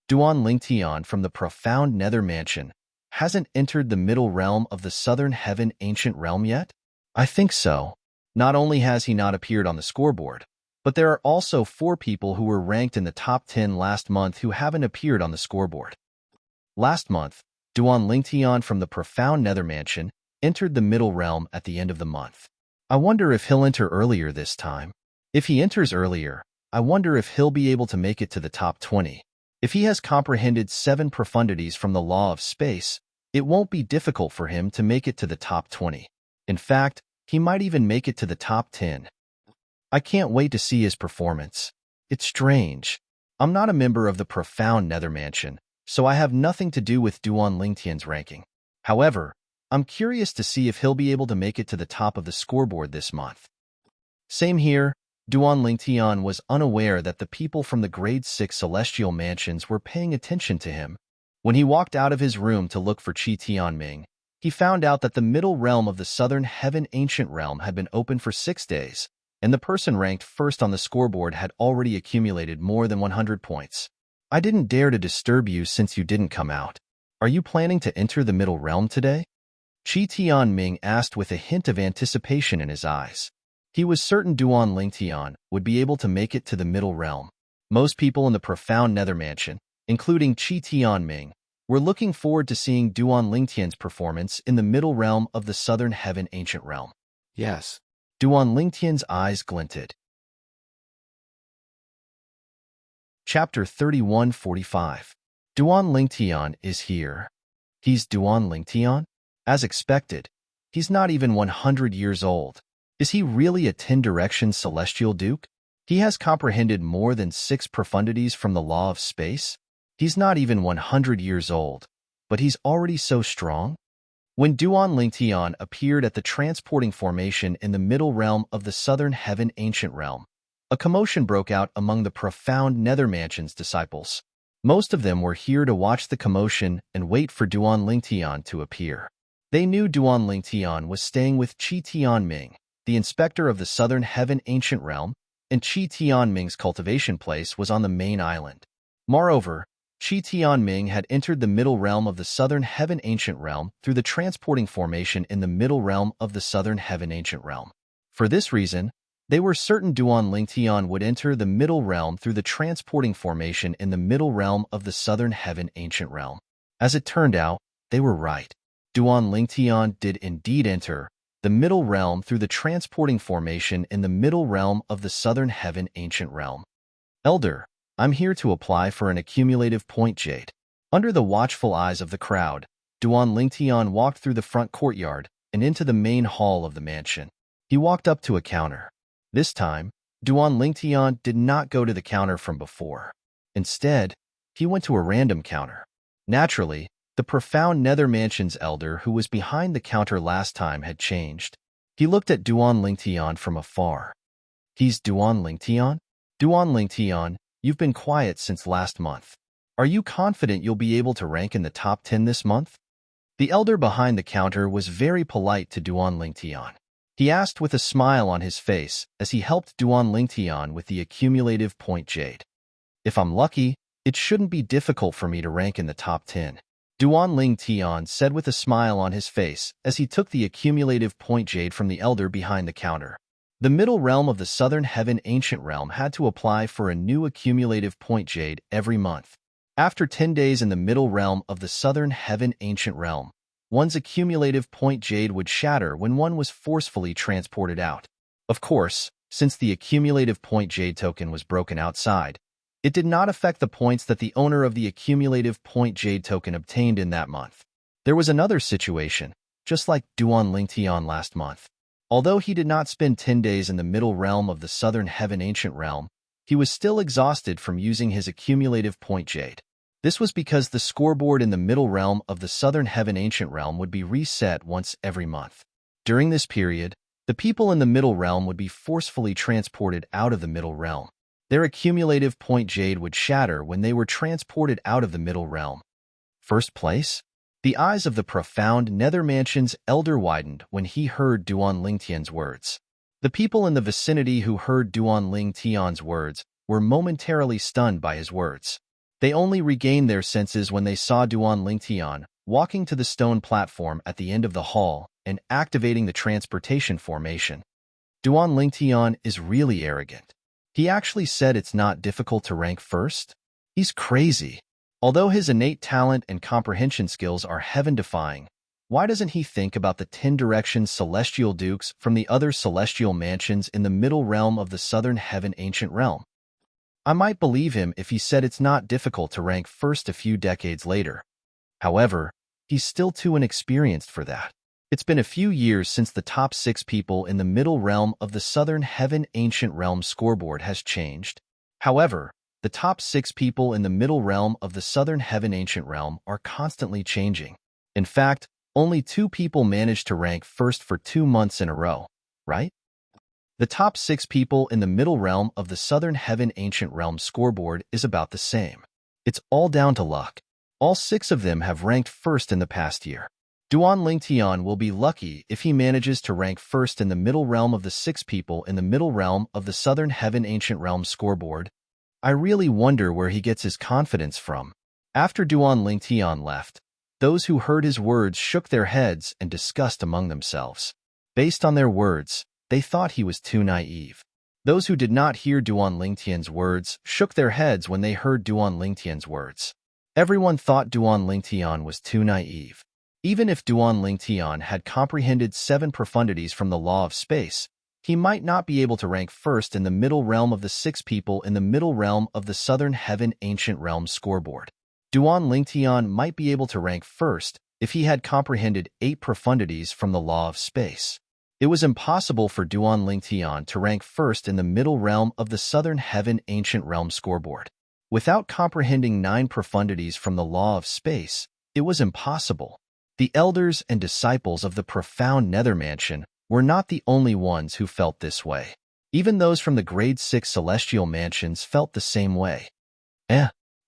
Speaker 1: Duan Lingtian from the profound nether mansion hasn't entered the middle realm of the southern heaven ancient realm yet? I think so. Not only has he not appeared on the scoreboard, but there are also 4 people who were ranked in the top 10 last month who haven't appeared on the scoreboard. Last month, Duan Lingtian from the profound nether mansion entered the middle realm at the end of the month. I wonder if he'll enter earlier this time. If he enters earlier, I wonder if he'll be able to make it to the top 20. If he has comprehended 7 profundities from the law of space, it won't be difficult for him to make it to the top 20. In fact, he might even make it to the top 10. I can't wait to see his performance. It's strange. I'm not a member of the profound nether mansion, so I have nothing to do with Duan Lingtian's ranking. However, I'm curious to see if he'll be able to make it to the top of the scoreboard this month. Same here, Duan Lingtian was unaware that the people from the grade 6 celestial mansions were paying attention to him. When he walked out of his room to look for Qi Tianming, he found out that the middle realm of the southern heaven ancient realm had been open for 6 days, and the person ranked first on the scoreboard had already accumulated more than 100 points. I didn't dare to disturb you since you didn't come out. Are you planning to enter the middle realm today? Qi Tianming asked with a hint of anticipation in his eyes. He was certain Duan Lingtian would be able to make it to the middle realm. Most people in the profound nether mansion, including Qi Tianming, were looking forward to seeing Duan Lingtian's performance in the middle realm of the southern heaven ancient realm.
Speaker 2: Yes.
Speaker 1: Duan Lingtian's eyes glinted. Chapter 3145. Duan Lingtian is here. He's Duan Lingtian? As expected, he's not even 100 years old. Is he really a 10-direction celestial duke? He has comprehended more than 6 profundities from the law of space. He's not even 100 years old, but he's already so strong. When Duan Lingtian appeared at the transporting formation in the middle realm of the southern heaven ancient realm, a commotion broke out among the profound nether mansion's disciples. Most of them were here to watch the commotion and wait for Duan Lingtian to appear. They knew Duan Lingtian was staying with Qi Tianming, the inspector of the southern heaven ancient realm, and Qi Tianming's cultivation place was on the main island. Moreover, Qi Tianming had entered the middle realm of the southern heaven ancient realm through the transporting formation in the middle realm of the southern heaven ancient realm. For this reason, they were certain Duan Lingtian would enter the middle realm through the transporting formation in the middle realm of the southern heaven ancient realm. As it turned out, they were right. Duan Lingtian did indeed enter the middle realm through the transporting formation in the middle realm of the southern heaven ancient realm. Elder, I'm here to apply for an accumulative point jade. Under the watchful eyes of the crowd, Duan Lingtian walked through the front courtyard and into the main hall of the mansion. He walked up to a counter. This time, Duan Lingtian did not go to the counter from before. Instead, he went to a random counter. Naturally, the profound Nether Mansion's elder who was behind the counter last time had changed. He looked at Duan Lingtian from afar. He's Duan Lingtian? Duan Lingtian, you've been quiet since last month. Are you confident you'll be able to rank in the top 10 this month? The elder behind the counter was very polite to Duan Lingtian. He asked with a smile on his face as he helped Duan Lingtian with the accumulative point jade. If I'm lucky, it shouldn't be difficult for me to rank in the top 10. Duan Lingtian said with a smile on his face as he took the accumulative point jade from the elder behind the counter. The middle realm of the southern heaven ancient realm had to apply for a new accumulative point jade every month. After 10 days in the middle realm of the southern heaven ancient realm, one's accumulative point jade would shatter when one was forcefully transported out. Of course, since the accumulative point jade token was broken outside, it did not affect the points that the owner of the accumulative point jade token obtained in that month. There was another situation, just like Duan Lingtian last month. Although he did not spend 10 days in the middle realm of the southern heaven ancient realm, he was still exhausted from using his accumulative point jade. This was because the scoreboard in the middle realm of the southern heaven ancient realm would be reset once every month. During this period, the people in the middle realm would be forcefully transported out of the middle realm. Their accumulative point jade would shatter when they were transported out of the middle realm. First place? The eyes of the profound Nether Mansion's elder widened when he heard Duan Lingtian's words. The people in the vicinity who heard Duan Lingtian's words were momentarily stunned by his words. They only regained their senses when they saw Duan Lingtian walking to the stone platform at the end of the hall and activating the transportation formation. Duan Lingtian is really arrogant. He actually said it's not difficult to rank first? He's crazy. Although his innate talent and comprehension skills are heaven-defying, why doesn't he think about the 10 directions celestial dukes from the other celestial mansions in the middle realm of the southern heaven ancient realm? I might believe him if he said it's not difficult to rank first a few decades later. However, he's still too inexperienced for that. It's been a few years since the top 6 people in the middle realm of the southern heaven ancient realm scoreboard has changed. However, the top 6 people in the middle realm of the southern heaven ancient realm are constantly changing. In fact, only 2 people managed to rank first for 2 months in a row, right? The top 6 people in the middle realm of the southern heaven ancient realm scoreboard is about the same. It's all down to luck. All 6 of them have ranked first in the past year. Duan Lingtian will be lucky if he manages to rank first in the middle realm of the 6 people in the middle realm of the southern heaven ancient realm scoreboard. I really wonder where he gets his confidence from. After Duan Lingtian left, those who heard his words shook their heads and discussed among themselves. Based on their words, they thought he was too naive. Those who did not hear Duan Lingtian's words shook their heads when they heard Duan Lingtian's words. Everyone thought Duan Lingtian was too naive. Even if Duan Lingtian had comprehended 7 profundities from the law of space, he might not be able to rank first in the middle realm of the 6 people in the middle realm of the southern heaven ancient realm scoreboard. Duan Lingtian might be able to rank first if he had comprehended 8 profundities from the law of space. It was impossible for Duan Lingtian to rank first in the middle realm of the southern heaven ancient realm scoreboard. Without comprehending 9 profundities from the law of space, it was impossible. The elders and disciples of the profound Nether Mansion were not the only ones who felt this way. Even those from the grade 6 celestial mansions felt the same way.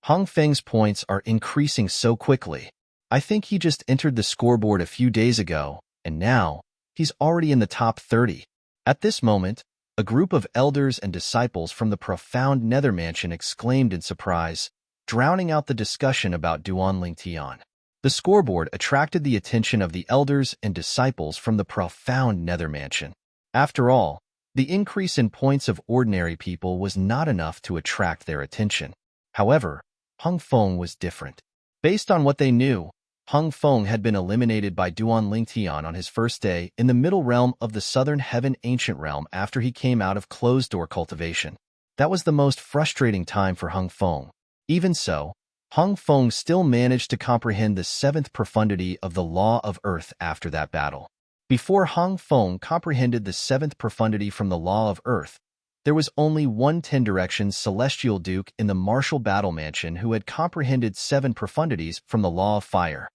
Speaker 1: Hong Feng's points are increasing so quickly. I think he just entered the scoreboard a few days ago, and now, he's already in the top 30. At this moment, a group of elders and disciples from the profound Nether Mansion exclaimed in surprise, drowning out the discussion about Duanling Tian. The scoreboard attracted the attention of the elders and disciples from the profound nether mansion. After all, the increase in points of ordinary people was not enough to attract their attention. However, Hung Feng was different. Based on what they knew, Hung Feng had been eliminated by Duanling Tian on his first day in the middle realm of the Southern Heaven Ancient Realm after he came out of closed-door cultivation. That was the most frustrating time for Hung Feng. Even so, Hung Feng still managed to comprehend the seventh profundity of the Law of Earth after that battle. Before Hung Feng comprehended the seventh profundity from the Law of Earth, there was only one 10-direction celestial duke in the martial battle mansion who had comprehended 7 profundities from the Law of Fire.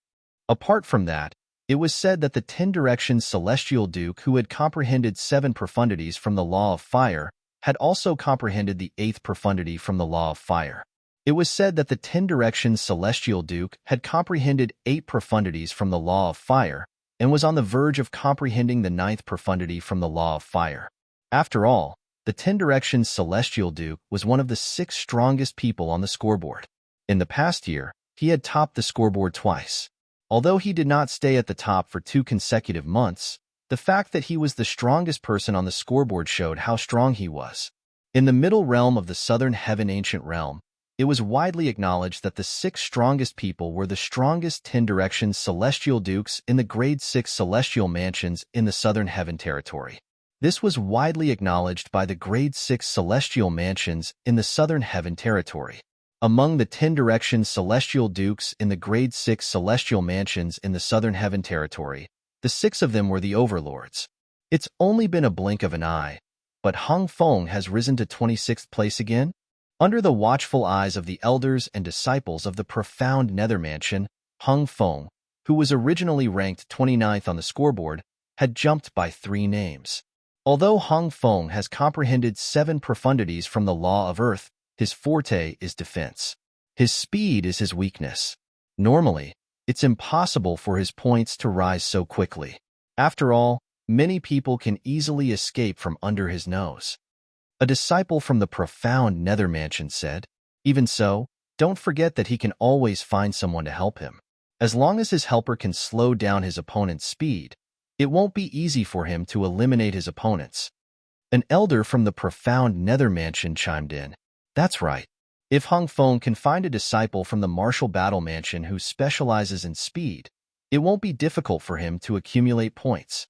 Speaker 1: Apart from that, it was said that the 10-direction celestial duke who had comprehended 7 profundities from the Law of Fire had also comprehended the 8th profundity from the Law of Fire. It was said that the 10-direction celestial duke had comprehended 8 profundities from the Law of Fire and was on the verge of comprehending the 9th profundity from the Law of Fire. After all, the 10-direction celestial duke was one of the 6 strongest people on the scoreboard. In the past year, he had topped the scoreboard twice. Although he did not stay at the top for 2 consecutive months, the fact that he was the strongest person on the scoreboard showed how strong he was. In the middle realm of the Southern Heaven Ancient Realm, it was widely acknowledged that the 6 strongest people were the strongest 10-direction celestial dukes in the Grade 6 celestial mansions in the Southern Heaven Territory. This was widely acknowledged by the Grade 6 celestial mansions in the Southern Heaven Territory. Among the 10-direction celestial dukes in the Grade 6 celestial mansions in the Southern Heaven Territory, the 6 of them were the overlords. It's only been a blink of an eye, but Hung Feng has risen to 26th place again? Under the watchful eyes of the elders and disciples of the profound nether mansion, Hung Feng, who was originally ranked 29th on the scoreboard, had jumped by 3 names. Although Hung Feng has comprehended 7 profundities from the Law of Earth, his forte is defense. His speed is his weakness. Normally, it's impossible for his points to rise so quickly. After all, many people can easily escape from under his nose. A disciple from the profound nether mansion said, "Even so, don't forget that he can always find someone to help him. As long as his helper can slow down his opponent's speed, it won't be easy for him to eliminate his opponents." An elder from the profound nether mansion chimed in, "That's right. If Hung Feng can find a disciple from the martial battle mansion who specializes in speed, it won't be difficult for him to accumulate points."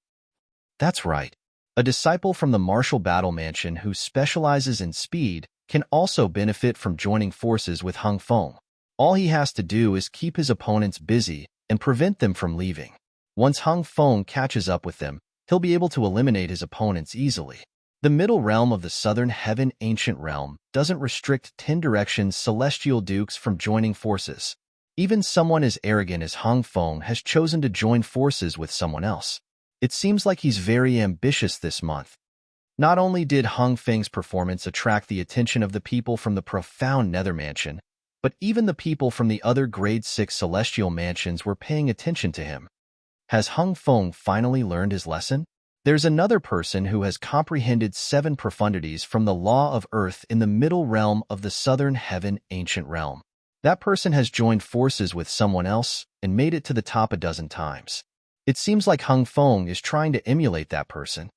Speaker 1: That's right. A disciple from the martial battle mansion who specializes in speed can also benefit from joining forces with Hung Feng. All he has to do is keep his opponents busy and prevent them from leaving. Once Hung Feng catches up with them, he'll be able to eliminate his opponents easily. The middle realm of the Southern Heaven Ancient Realm doesn't restrict 10-direction celestial dukes from joining forces. Even someone as arrogant as Hung Feng has chosen to join forces with someone else. It seems like he's very ambitious this month. Not only did Hung Feng's performance attract the attention of the people from the profound nether mansion, but even the people from the other Grade 6 celestial mansions were paying attention to him. Has Hung Feng finally learned his lesson? There's another person who has comprehended 7 profundities from the Law of Earth in the middle realm of the Southern Heaven Ancient Realm. That person has joined forces with someone else and made it to the top a dozen times. It seems like Hung Feng is trying to emulate that person.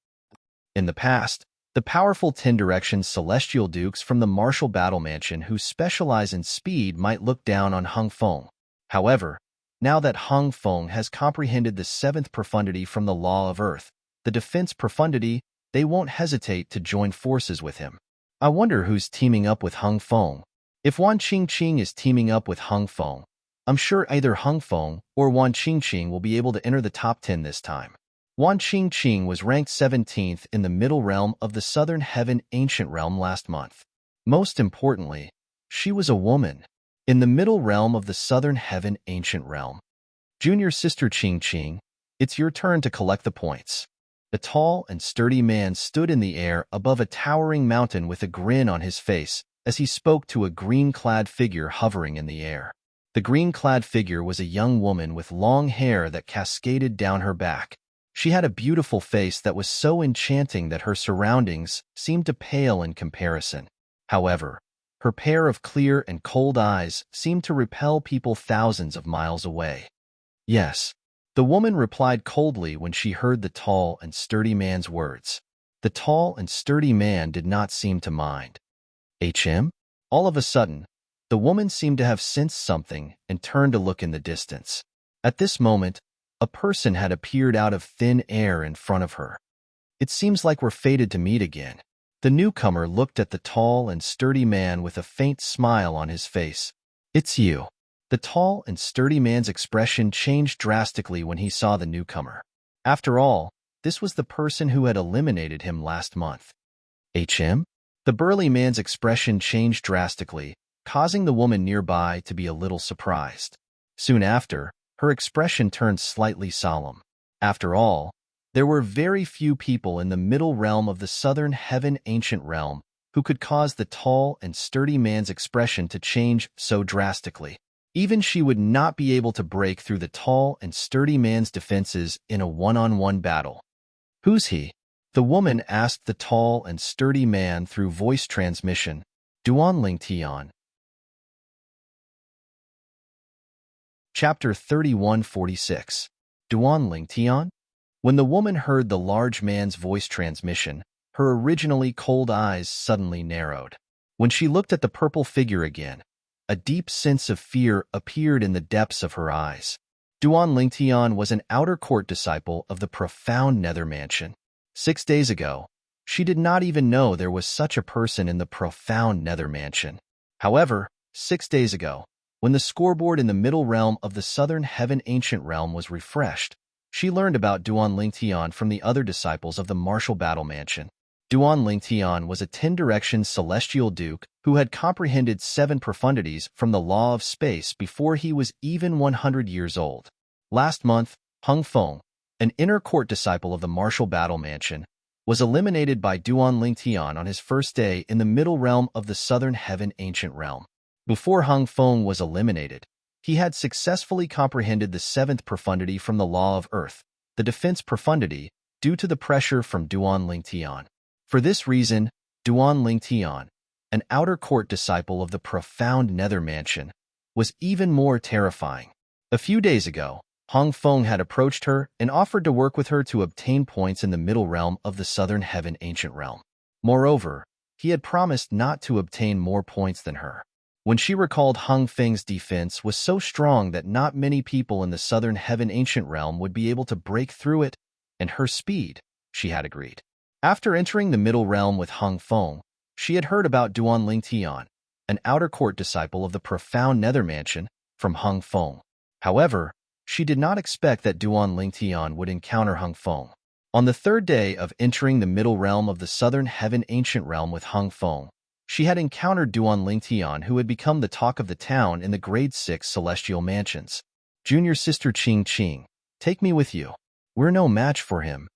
Speaker 1: In the past, the powerful 10-direction celestial dukes from the martial battle mansion who specialize in speed might look down on Hung Feng. However, now that Hung Feng has comprehended the 7th profundity from the Law of Earth, the defense profundity, they won't hesitate to join forces with him. I wonder who's teaming up with Hung Feng. If Wan Qingqing is teaming up with Hung Feng, I'm sure either Hung Feng or Wan Qingqing will be able to enter the top 10 this time. Wan Qingqing was ranked 17th in the middle realm of the Southern Heaven Ancient Realm last month. Most importantly, she was a woman. In the middle realm of the Southern Heaven Ancient Realm, junior sister Qingqing, it's your turn to collect the points. A tall and sturdy man stood in the air above a towering mountain with a grin on his face as he spoke to a green-clad figure hovering in the air. The green-clad figure was a young woman with long hair that cascaded down her back. She had a beautiful face that was so enchanting that her surroundings seemed to pale in comparison. However, Her pair of clear and cold eyes seemed to repel people thousands of miles away. Yes, the woman replied coldly when she heard the tall and sturdy man's words. The tall and sturdy man did not seem to mind. "Him?" All of a sudden, the woman seemed to have sensed something and turned to look in the distance. At this moment, a person had appeared out of thin air in front of her. "It seems like we're fated to meet again." The newcomer looked at the tall and sturdy man with a faint smile on his face. "It's you." The tall and sturdy man's expression changed drastically when he saw the newcomer. After all, this was the person who had eliminated him last month. "Him?" The burly man's expression changed drastically, causing the woman nearby to be a little surprised. Soon after, her expression turned slightly solemn. After all, there were very few people in the middle realm of the southern heaven ancient realm who could cause the tall and sturdy man's expression to change so drastically. Even she would not be able to break through the tall and sturdy man's defenses in a one-on-one battle. "Who's he?" The woman asked the tall and sturdy man through voice transmission. "Duanling Tian." Chapter 3146. Duanling Tian? When the woman heard the large man's voice transmission, her originally cold eyes suddenly narrowed. When she looked at the purple figure again, a deep sense of fear appeared in the depths of her eyes. Duanling Tian was an outer court disciple of the profound Nether Mansion. 6 days ago, she did not even know there was such a person in the profound Nether Mansion. However, 6 days ago, when the scoreboard in the middle realm of the southern heaven ancient realm was refreshed, she learned about Duanling Tian from the other disciples of the martial battle mansion. Duanling Tian was a 10-direction celestial duke who had comprehended 7 profundities from the law of space before he was even 100 years old. Last month, Hung Feng, an inner court disciple of the martial battle mansion, was eliminated by Duanling Tian on his first day in the middle realm of the southern heaven ancient realm. Before Hung Feng was eliminated, he had successfully comprehended the 7th profundity from the law of earth, the defense profundity, due to the pressure from Duanling Tian. For this reason, Duanling Tian, an outer court disciple of the profound Nether Mansion, was even more terrifying. A few days ago, Hung Feng had approached her and offered to work with her to obtain points in the middle realm of the southern heaven ancient realm. Moreover, he had promised not to obtain more points than her. When she recalled Hung Feng's defense was so strong that not many people in the southern heaven ancient realm would be able to break through it, and her speed, she had agreed. After entering the middle realm with Hung Feng, she had heard about Duanling Tian, an outer court disciple of the profound Nether Mansion, from Hung Feng. However, she did not expect that Duanling Tian would encounter Hung Feng. On the 3rd day of entering the middle realm of the southern heaven ancient realm with Hung Feng, she had encountered Duanling Tian, who had become the talk of the town in the grade 6 celestial mansions. "Junior sister Qing Qing, take me with you. We're no match for him."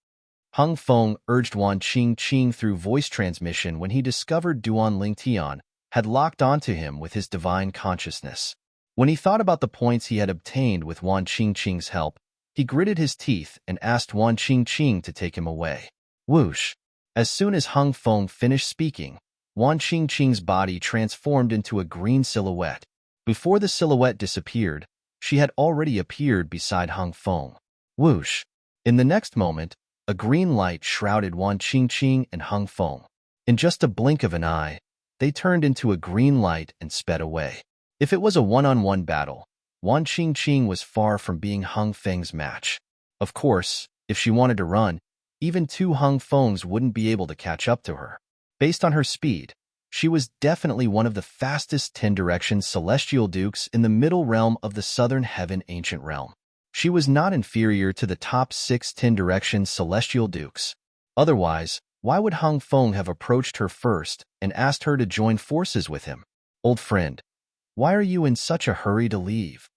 Speaker 1: Hung Feng urged Wan Qing Qing through voice transmission when he discovered Duanling Tian had locked onto him with his divine consciousness. When he thought about the points he had obtained with Wan Qing Qing's help, he gritted his teeth and asked Wan Qing Qing to take him away. Whoosh! As soon as Hung Feng finished speaking, Wan Qing Qing's body transformed into a green silhouette. Before the silhouette disappeared, she had already appeared beside Hung Feng. Whoosh! In the next moment, a green light shrouded Wan Qing Qing and Hung Feng. In just a blink of an eye, they turned into a green light and sped away. If it was a one-on-one battle, Wan Qing Qing was far from being Hung Feng's match. Of course, if she wanted to run, even 2 Hung Fengs wouldn't be able to catch up to her. Based on her speed, she was definitely one of the fastest 10-direction celestial dukes in the middle realm of the southern heaven ancient realm. She was not inferior to the top 6 10-direction celestial dukes. Otherwise, why would Hung Feng have approached her first and asked her to join forces with him? "Old friend, why are you in such a hurry to leave?"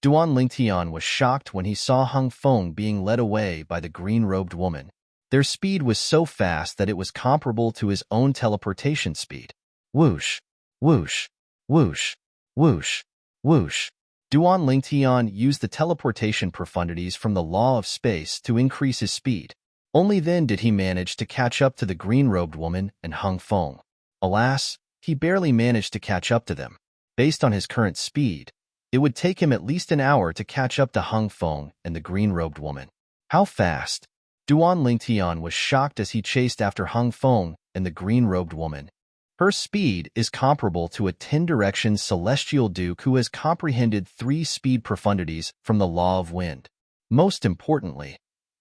Speaker 1: Duanling Tian was shocked when he saw Hung Feng being led away by the green-robed woman. Their speed was so fast that it was comparable to his own teleportation speed. Whoosh, whoosh, whoosh, whoosh, whoosh. Duanling Tian used the teleportation profundities from the law of space to increase his speed. Only then did he manage to catch up to the green-robed woman and Hung Feng. Alas, he barely managed to catch up to them. Based on his current speed, it would take him at least an hour to catch up to Hung Feng and the green-robed woman. How fast? Duan Lingtian was shocked as he chased after Hung Feng and the green-robed woman. Her speed is comparable to a 10-direction celestial duke who has comprehended 3 speed profundities from the law of wind. Most importantly,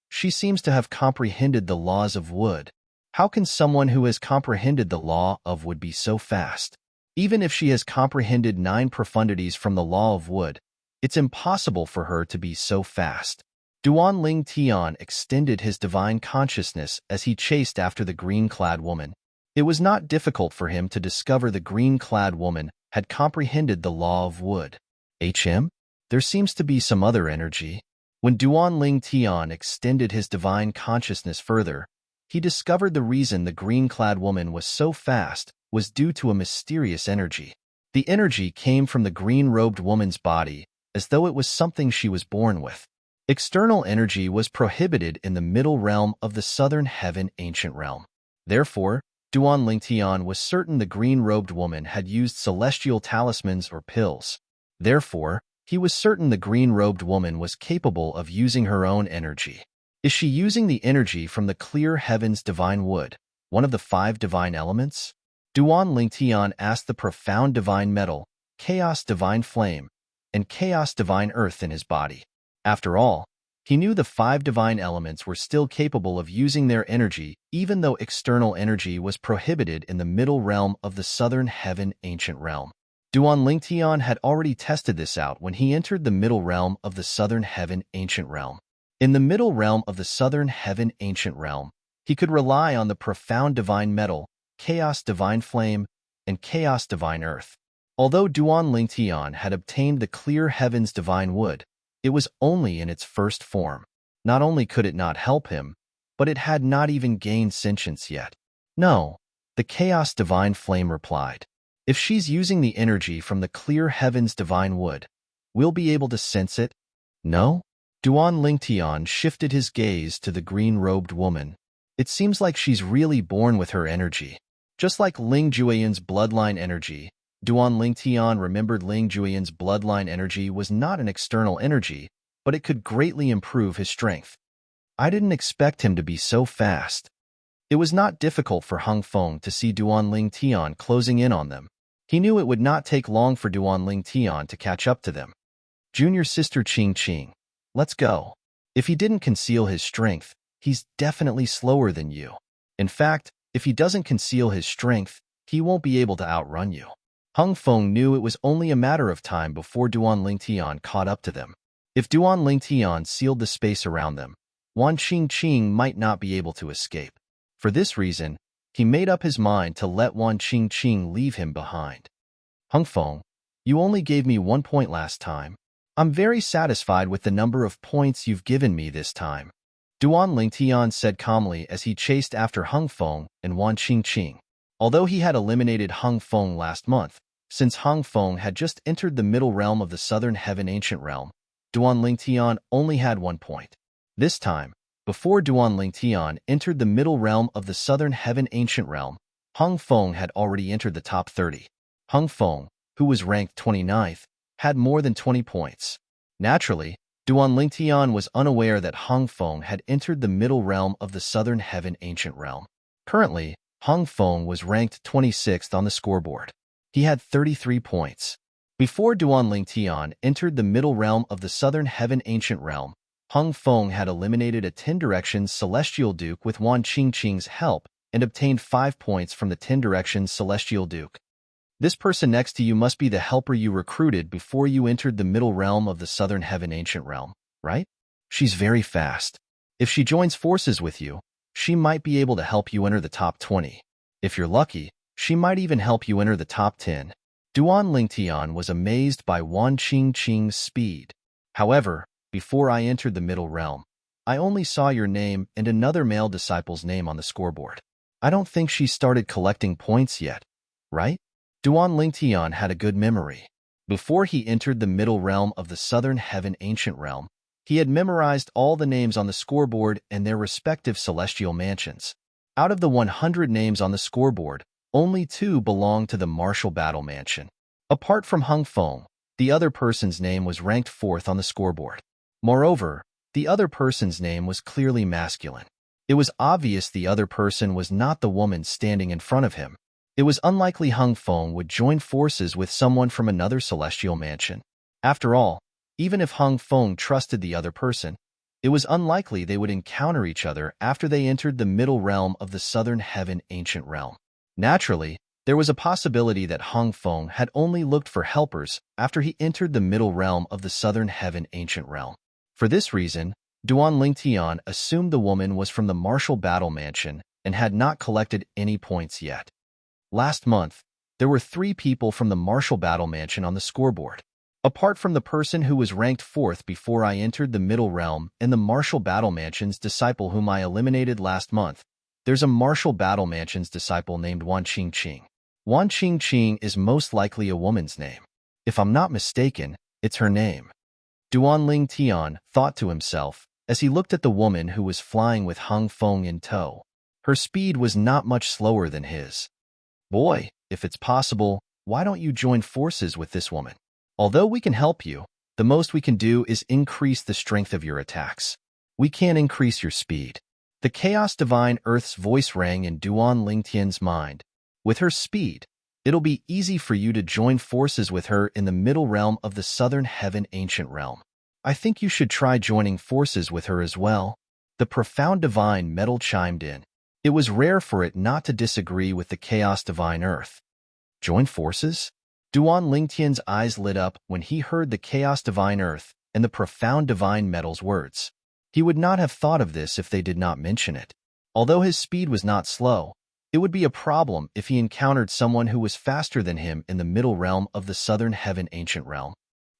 Speaker 1: she seems to have comprehended the laws of wood. How can someone who has comprehended the law of wood be so fast? Even if she has comprehended 9 profundities from the law of wood, it's impossible for her to be so fast. Duan Ling Tian extended his divine consciousness as he chased after the green-clad woman. It was not difficult for him to discover the green-clad woman had comprehended the law of wood. There seems to be some other energy. When Duan Ling Tian extended his divine consciousness further, he discovered the reason the green-clad woman was so fast was due to a mysterious energy. The energy came from the green-robed woman's body, as though it was something she was born with. External energy was prohibited in the middle realm of the southern heaven ancient realm. Therefore, Duan Lingtian was certain the green-robed woman had used celestial talismans or pills. Therefore, he was certain the green-robed woman was capable of using her own energy. Is she using the energy from the clear heaven's divine wood, one of the 5 divine elements? Duan Lingtian asked the profound divine metal, chaos divine flame, and chaos divine earth in his body. After all, he knew the 5 divine elements were still capable of using their energy even though external energy was prohibited in the middle realm of the southern heaven ancient realm. Duan Lingtian had already tested this out when he entered the middle realm of the southern heaven ancient realm. In the middle realm of the southern heaven ancient realm, he could rely on the profound divine metal, chaos divine flame, and chaos divine earth. Although Duan Lingtian had obtained the clear heaven's divine wood, it was only in its first form. Not only could it not help him, but it had not even gained sentience yet. No, the chaos divine flame replied. If she's using the energy from the clear heaven's divine wood, we'll be able to sense it? No? Duan Lingtian shifted his gaze to the green-robed woman. It seems like she's really born with her energy. Just like Ling Jueyan's bloodline energy, Duan Lingtian remembered Ling Jueyan's bloodline energy was not an external energy, but it could greatly improve his strength. I didn't expect him to be so fast. It was not difficult for Hung Feng to see Duan Lingtian closing in on them. He knew it would not take long for Duan Lingtian to catch up to them. Junior sister Qing, let's go. If he didn't conceal his strength, he's definitely slower than you. In fact, if he doesn't conceal his strength, he won't be able to outrun you. Hung Feng knew it was only a matter of time before Duan Lingtian caught up to them. If Duan Lingtian sealed the space around them, Wan Qing might not be able to escape. For this reason, he made up his mind to let Wan Qing leave him behind. Hung Feng, you only gave me 1 point last time. I'm very satisfied with the number of points you've given me this time. Duan Lingtian said calmly as he chased after Hung Feng and Wan Qing. Although he had eliminated Hung Feng last month, since Hung Feng had just entered the middle realm of the southern heaven ancient realm, Duan Lingtian only had 1 point. This time, before Duan Lingtian entered the middle realm of the southern heaven ancient realm, Hung Feng had already entered the top 30. Hung Feng, who was ranked 29th, had more than 20 points. Naturally, Duan Lingtian was unaware that Hung Feng had entered the middle realm of the southern heaven ancient realm. Currently, Hung Feng was ranked 26th on the scoreboard. He had 33 points. Before Duan Lingtian entered the middle realm of the southern heaven ancient realm, Hung Feng had eliminated a 10-direction celestial duke with Wan Qing's help and obtained 5 points from the 10-direction celestial duke. This person next to you must be the helper you recruited before you entered the middle realm of the southern heaven ancient realm, right? She's very fast. If she joins forces with you, she might be able to help you enter the top 20. If you're lucky, she might even help you enter the top 10. Duan Lingtian was amazed by Wan Qing's speed. However, before I entered the middle realm, I only saw your name and another male disciple's name on the scoreboard. I don't think she started collecting points yet, right? Duan Lingtian had a good memory. Before he entered the middle realm of the southern heaven ancient realm, he had memorized all the names on the scoreboard and their respective celestial mansions. Out of the 100 names on the scoreboard, Only 2 belonged to the Martial Battle Mansion. Apart from Hung Feng, the other person's name was ranked 4th on the scoreboard. Moreover, the other person's name was clearly masculine. It was obvious the other person was not the woman standing in front of him. It was unlikely Hung Feng would join forces with someone from another celestial mansion. After all, even if Hung Feng trusted the other person, it was unlikely they would encounter each other after they entered the middle realm of the southern heaven ancient realm. Naturally, there was a possibility that Hung Feng had only looked for helpers after he entered the middle realm of the southern heaven ancient realm. For this reason, Duan Lingtian assumed the woman was from the Martial Battle Mansion and had not collected any points yet. Last month, there were 3 people from the Martial Battle Mansion on the scoreboard. Apart from the person who was ranked 4th before I entered the Middle Realm and the Martial Battle Mansion's disciple whom I eliminated last month, there's a Martial Battle Mansion's disciple named Wan Qingqing. Wan Qingqing is most likely a woman's name. If I'm not mistaken, it's her name. Duan Lingtian thought to himself as he looked at the woman who was flying with Hung Feng in tow. Her speed was not much slower than his. Boy, if it's possible, why don't you join forces with this woman? Although we can help you, the most we can do is increase the strength of your attacks. We can't increase your speed. The Chaos Divine Earth's voice rang in Duan Lingtian's mind. With her speed, it'll be easy for you to join forces with her in the middle realm of the Southern Heaven Ancient Realm. I think you should try joining forces with her as well. The profound divine metal chimed in. It was rare for it not to disagree with the Chaos Divine Earth. Join forces? Duan Lingtian's eyes lit up when he heard the Chaos Divine Earth and the profound divine metal's words. He would not have thought of this if they did not mention it. Although his speed was not slow, it would be a problem if he encountered someone who was faster than him in the middle realm of the Southern Heaven Ancient Realm,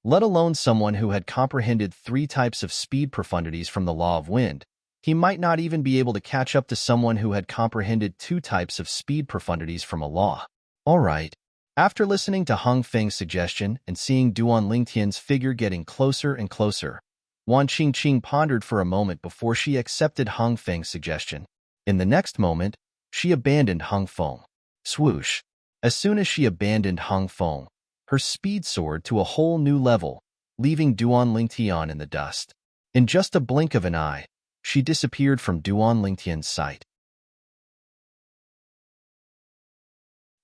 Speaker 1: let alone someone who had comprehended 3 types of speed profundities from the Law of Wind. He might not even be able to catch up to someone who had comprehended 2 types of speed profundities from a law. All right. After listening to Hung Feng's suggestion and seeing Duan Lingtian's figure getting closer and closer, Wan Qingqing pondered for a moment before she accepted Hung Feng's suggestion. In the next moment, she abandoned Hung Feng. Swoosh! As soon as she abandoned Hung Feng, her speed soared to a whole new level, leaving Duan Lingtian in the dust. In just a blink of an eye, she disappeared from Duan Lingtian's sight.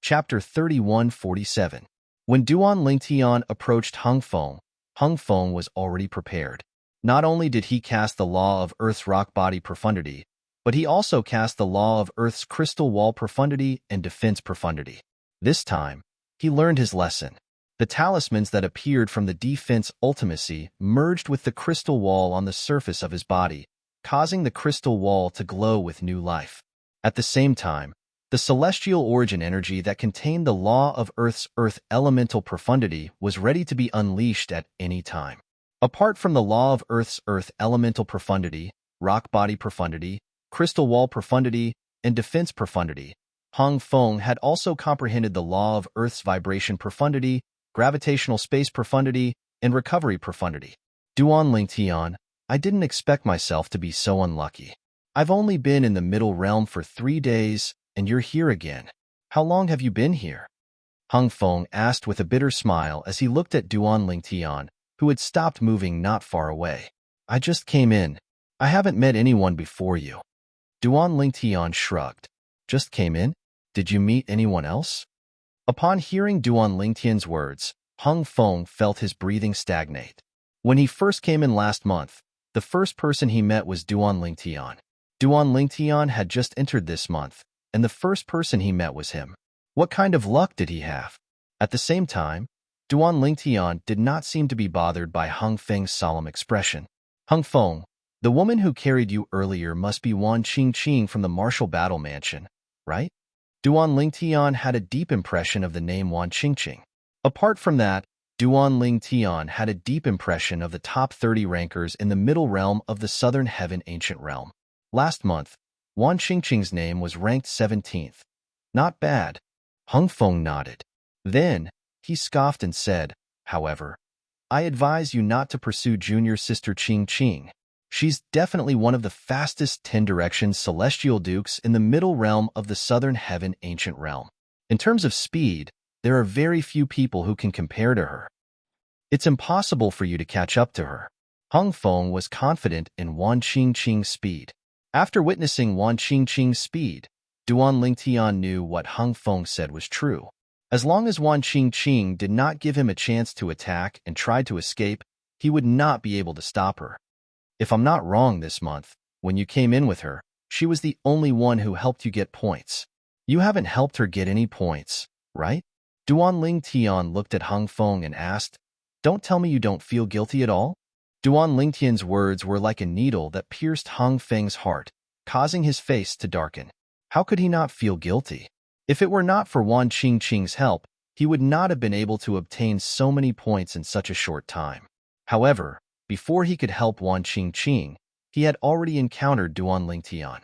Speaker 1: Chapter 3147. When Duan Lingtian approached Hung Feng was already prepared. Not only did he cast the Law of Earth's rock body profundity, but he also cast the Law of Earth's crystal wall profundity and defense profundity. This time, he learned his lesson. The talismans that appeared from the defense ultimacy merged with the crystal wall on the surface of his body, causing the crystal wall to glow with new life. At the same time, the celestial origin energy that contained the Law of Earth's earth elemental profundity was ready to be unleashed at any time. Apart from the Law of Earth's earth elemental profundity, rock body profundity, crystal wall profundity, and defense profundity, Hung Feng had also comprehended the Law of Earth's vibration profundity, gravitational space profundity, and recovery profundity. Duan Lingtian, I didn't expect myself to be so unlucky. I've only been in the middle realm for 3 days, and you're here again. How long have you been here? Hung Feng asked with a bitter smile as he looked at Duan Lingtian, who had stopped moving not far away. I just came in. I haven't met anyone before you. Duan Lingtian shrugged. Just came in? Did you meet anyone else? Upon hearing Duan Lingtian's words, Hung Feng felt his breathing stagnate. When he first came in last month, the first person he met was Duan Lingtian. Duan Lingtian had just entered this month, and the first person he met was him. What kind of luck did he have? At the same time, Duan Lingtian did not seem to be bothered by Hung Feng's solemn expression. Hung Feng, the woman who carried you earlier must be Wan Qingqing from the Martial Battle Mansion, right? Duan Lingtian had a deep impression of the name Wan Qingqing. Apart from that, Duan Lingtian had a deep impression of the top 30 rankers in the middle realm of the Southern Heaven Ancient Realm. Last month, Wan Qingqing's name was ranked 17th. Not bad. Hung Feng nodded. Then, he scoffed and said, however, I advise you not to pursue junior sister Qingqing. She's definitely one of the fastest 10 direction celestial dukes in the middle realm of the Southern Heaven Ancient Realm. In terms of speed, there are very few people who can compare to her. It's impossible for you to catch up to her. Hung Feng was confident in Wan Qingqing's speed. After witnessing Wan Qingqing's speed, Duan Lingtian knew what Hung Feng said was true. As long as Wan Qingqing did not give him a chance to attack and tried to escape, he would not be able to stop her. If I'm not wrong this month, when you came in with her, she was the only one who helped you get points. You haven't helped her get any points, right? Duan Lingtian looked at Hung Feng and asked, "Don't tell me you don't feel guilty at all?" Duan Lingtian's words were like a needle that pierced Hung Feng's heart, causing his face to darken. How could he not feel guilty? If it were not for Wan Qingqing's help, he would not have been able to obtain so many points in such a short time. However, before he could help Wan Qingqing, he had already encountered Duan Lingtian.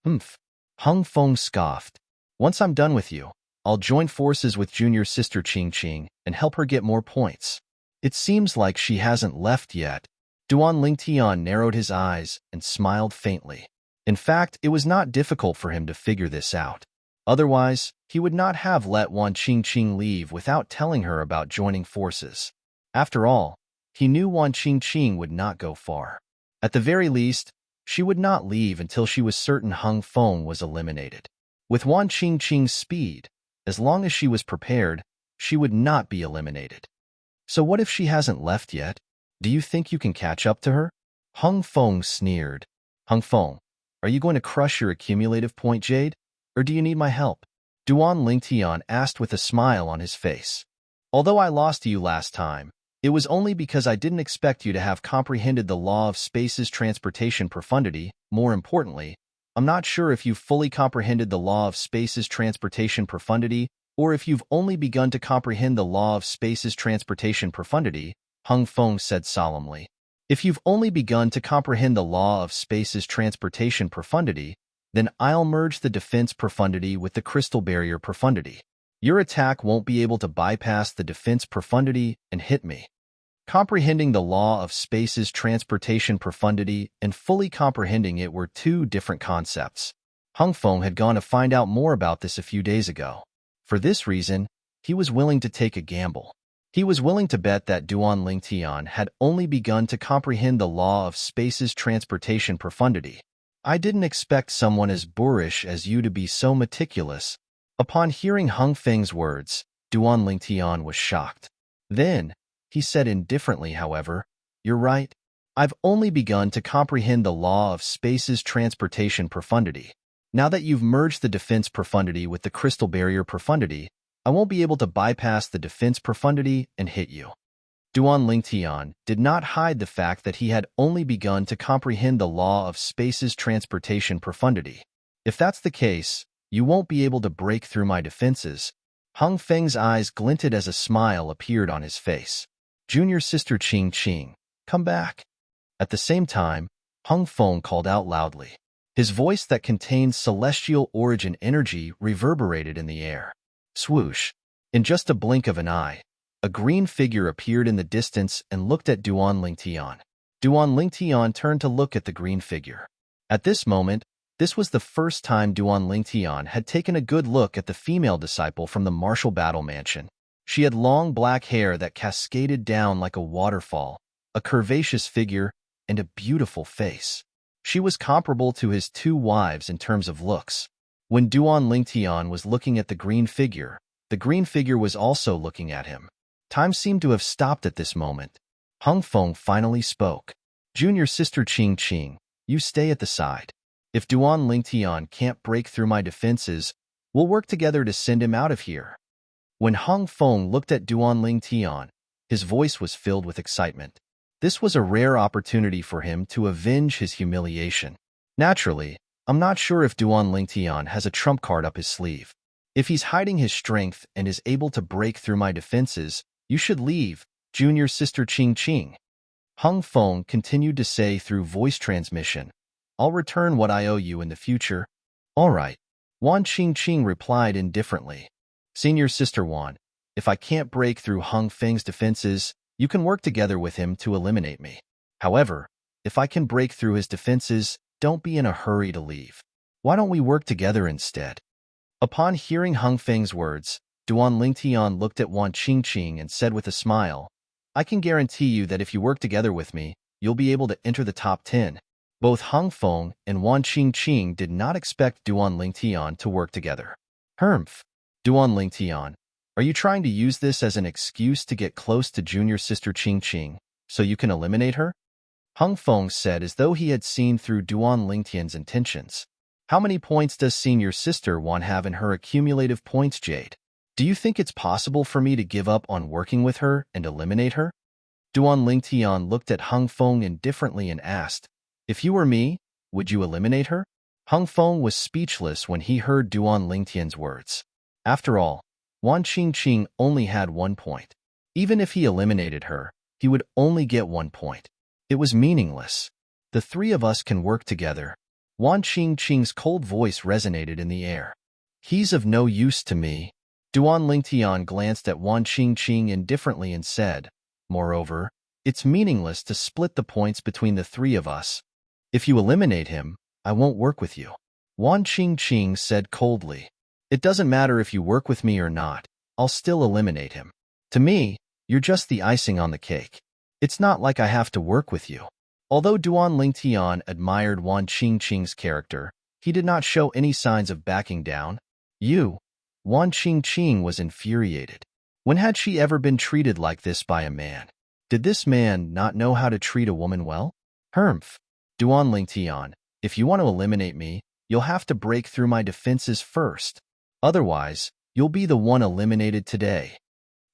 Speaker 1: Humph. Hung Feng scoffed. "Once I'm done with you, I'll join forces with junior sister Qingqing and help her get more points." It seems like she hasn't left yet. Duan Lingtian narrowed his eyes and smiled faintly. In fact, it was not difficult for him to figure this out. Otherwise, he would not have let Wan Qingqing leave without telling her about joining forces. After all, he knew Wan Qingqing would not go far. At the very least, she would not leave until she was certain Hung Feng was eliminated. With Wan Qingqing's speed, as long as she was prepared, she would not be eliminated. So what if she hasn't left yet? Do you think you can catch up to her? Hung Feng sneered. Hung Feng, are you going to crush your accumulative point jade? Or do you need my help? Duan Lingtian asked with a smile on his face. Although I lost to you last time, it was only because I didn't expect you to have comprehended the law of space's transportation profundity. More importantly, I'm not sure if you've fully comprehended the law of space's transportation profundity or if you've only begun to comprehend the law of space's transportation profundity, Hung Feng said solemnly. If you've only begun to comprehend the law of space's transportation profundity, then I'll merge the defense profundity with the crystal barrier profundity. Your attack won't be able to bypass the defense profundity and hit me. Comprehending the law of space's transportation profundity and fully comprehending it were two different concepts. Hung Feng had gone to find out more about this a few days ago. For this reason, he was willing to take a gamble. He was willing to bet that Duan Lingtian had only begun to comprehend the law of space's transportation profundity. I didn't expect someone as boorish as you to be so meticulous. Upon hearing Hung Feng's words, Duan Lingtian was shocked. Then, he said indifferently, however, "You're right. I've only begun to comprehend the law of space's transportation profundity. Now that you've merged the defense profundity with the crystal barrier profundity, I won't be able to bypass the defense profundity and hit you." Duan Lingtian did not hide the fact that he had only begun to comprehend the law of space's transportation profundity. If that's the case, you won't be able to break through my defenses. Hung Feng's eyes glinted as a smile appeared on his face. "Junior sister Qingqing, come back." At the same time, Hung Feng called out loudly. His voice that contained celestial origin energy reverberated in the air. Swoosh! In just a blink of an eye, a green figure appeared in the distance and looked at Duan Lingtian. Duan Lingtian turned to look at the green figure. At this moment, this was the first time Duan Lingtian had taken a good look at the female disciple from the martial battle mansion. She had long black hair that cascaded down like a waterfall, a curvaceous figure, and a beautiful face. She was comparable to his two wives in terms of looks. When Duan Lingtian was looking at the green figure was also looking at him. Time seemed to have stopped at this moment. Hung Feng finally spoke. "Junior sister Qingqing, you stay at the side. If Duan Lingtian can't break through my defenses, we'll work together to send him out of here." When Hung Feng looked at Duan Lingtian, his voice was filled with excitement. This was a rare opportunity for him to avenge his humiliation. Naturally, I'm not sure if Duan Lingtian has a trump card up his sleeve. If he's hiding his strength and is able to break through my defenses, you should leave, junior sister Qingqing. Hung Feng continued to say through voice transmission, "I'll return what I owe you in the future." "All right," Wan Qingqing replied indifferently. "Senior sister Wan, if I can't break through Hung Feng's defenses, you can work together with him to eliminate me. However, if I can break through his defenses, don't be in a hurry to leave. Why don't we work together instead?" Upon hearing Hung Feng's words, Duan Lingtian looked at Wan Qingqing and said with a smile, I can guarantee you that if you work together with me, you'll be able to enter the top 10. Both Hung Feng and Wan Qingqing did not expect Duan Lingtian to work together. Humph. Duan Lingtian, are you trying to use this as an excuse to get close to junior sister Qingqing, so you can eliminate her? Hung Feng said as though he had seen through Duan Lingtian's intentions. How many points does senior sister Wan have in her accumulative points, Jade? Do you think it's possible for me to give up on working with her and eliminate her? Duan Lingtian looked at Hung Feng indifferently and asked, if you were me, would you eliminate her? Hung Feng was speechless when he heard Duan Lingtian's words. After all, Wan Qingqing only had 1 point. Even if he eliminated her, he would only get 1 point. It was meaningless. The three of us can work together. Wan Qingqing's cold voice resonated in the air. He's of no use to me. Duan Lingtian glanced at Wan Qingqing indifferently and said, moreover, it's meaningless to split the points between the three of us. If you eliminate him, I won't work with you. Wan Qingqing said coldly. It doesn't matter if you work with me or not, I'll still eliminate him. To me, you're just the icing on the cake. It's not like I have to work with you. Although Duan Lingtian admired Wan Qingqing's character, he did not show any signs of backing down. Wan Qingqing was infuriated. When had she ever been treated like this by a man? Did this man not know how to treat a woman well? Humph. Duan Lingtian, if you want to eliminate me, you'll have to break through my defenses first. Otherwise, you'll be the one eliminated today.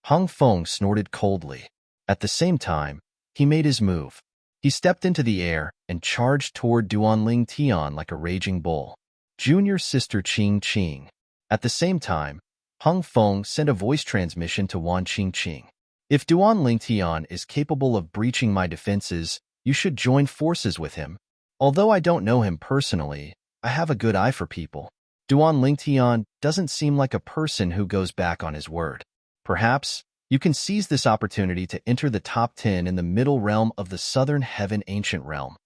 Speaker 1: Hung Feng snorted coldly. At the same time, he made his move. He stepped into the air and charged toward Duan Lingtian like a raging bull. Junior sister Qingqing. At the same time, Hung Feng sent a voice transmission to Wan Qingqing. If Duan Lingtian is capable of breaching my defenses, you should join forces with him. Although I don't know him personally, I have a good eye for people. Duan Lingtian doesn't seem like a person who goes back on his word. Perhaps you can seize this opportunity to enter the top 10 in the middle realm of the Southern Heaven Ancient Realm.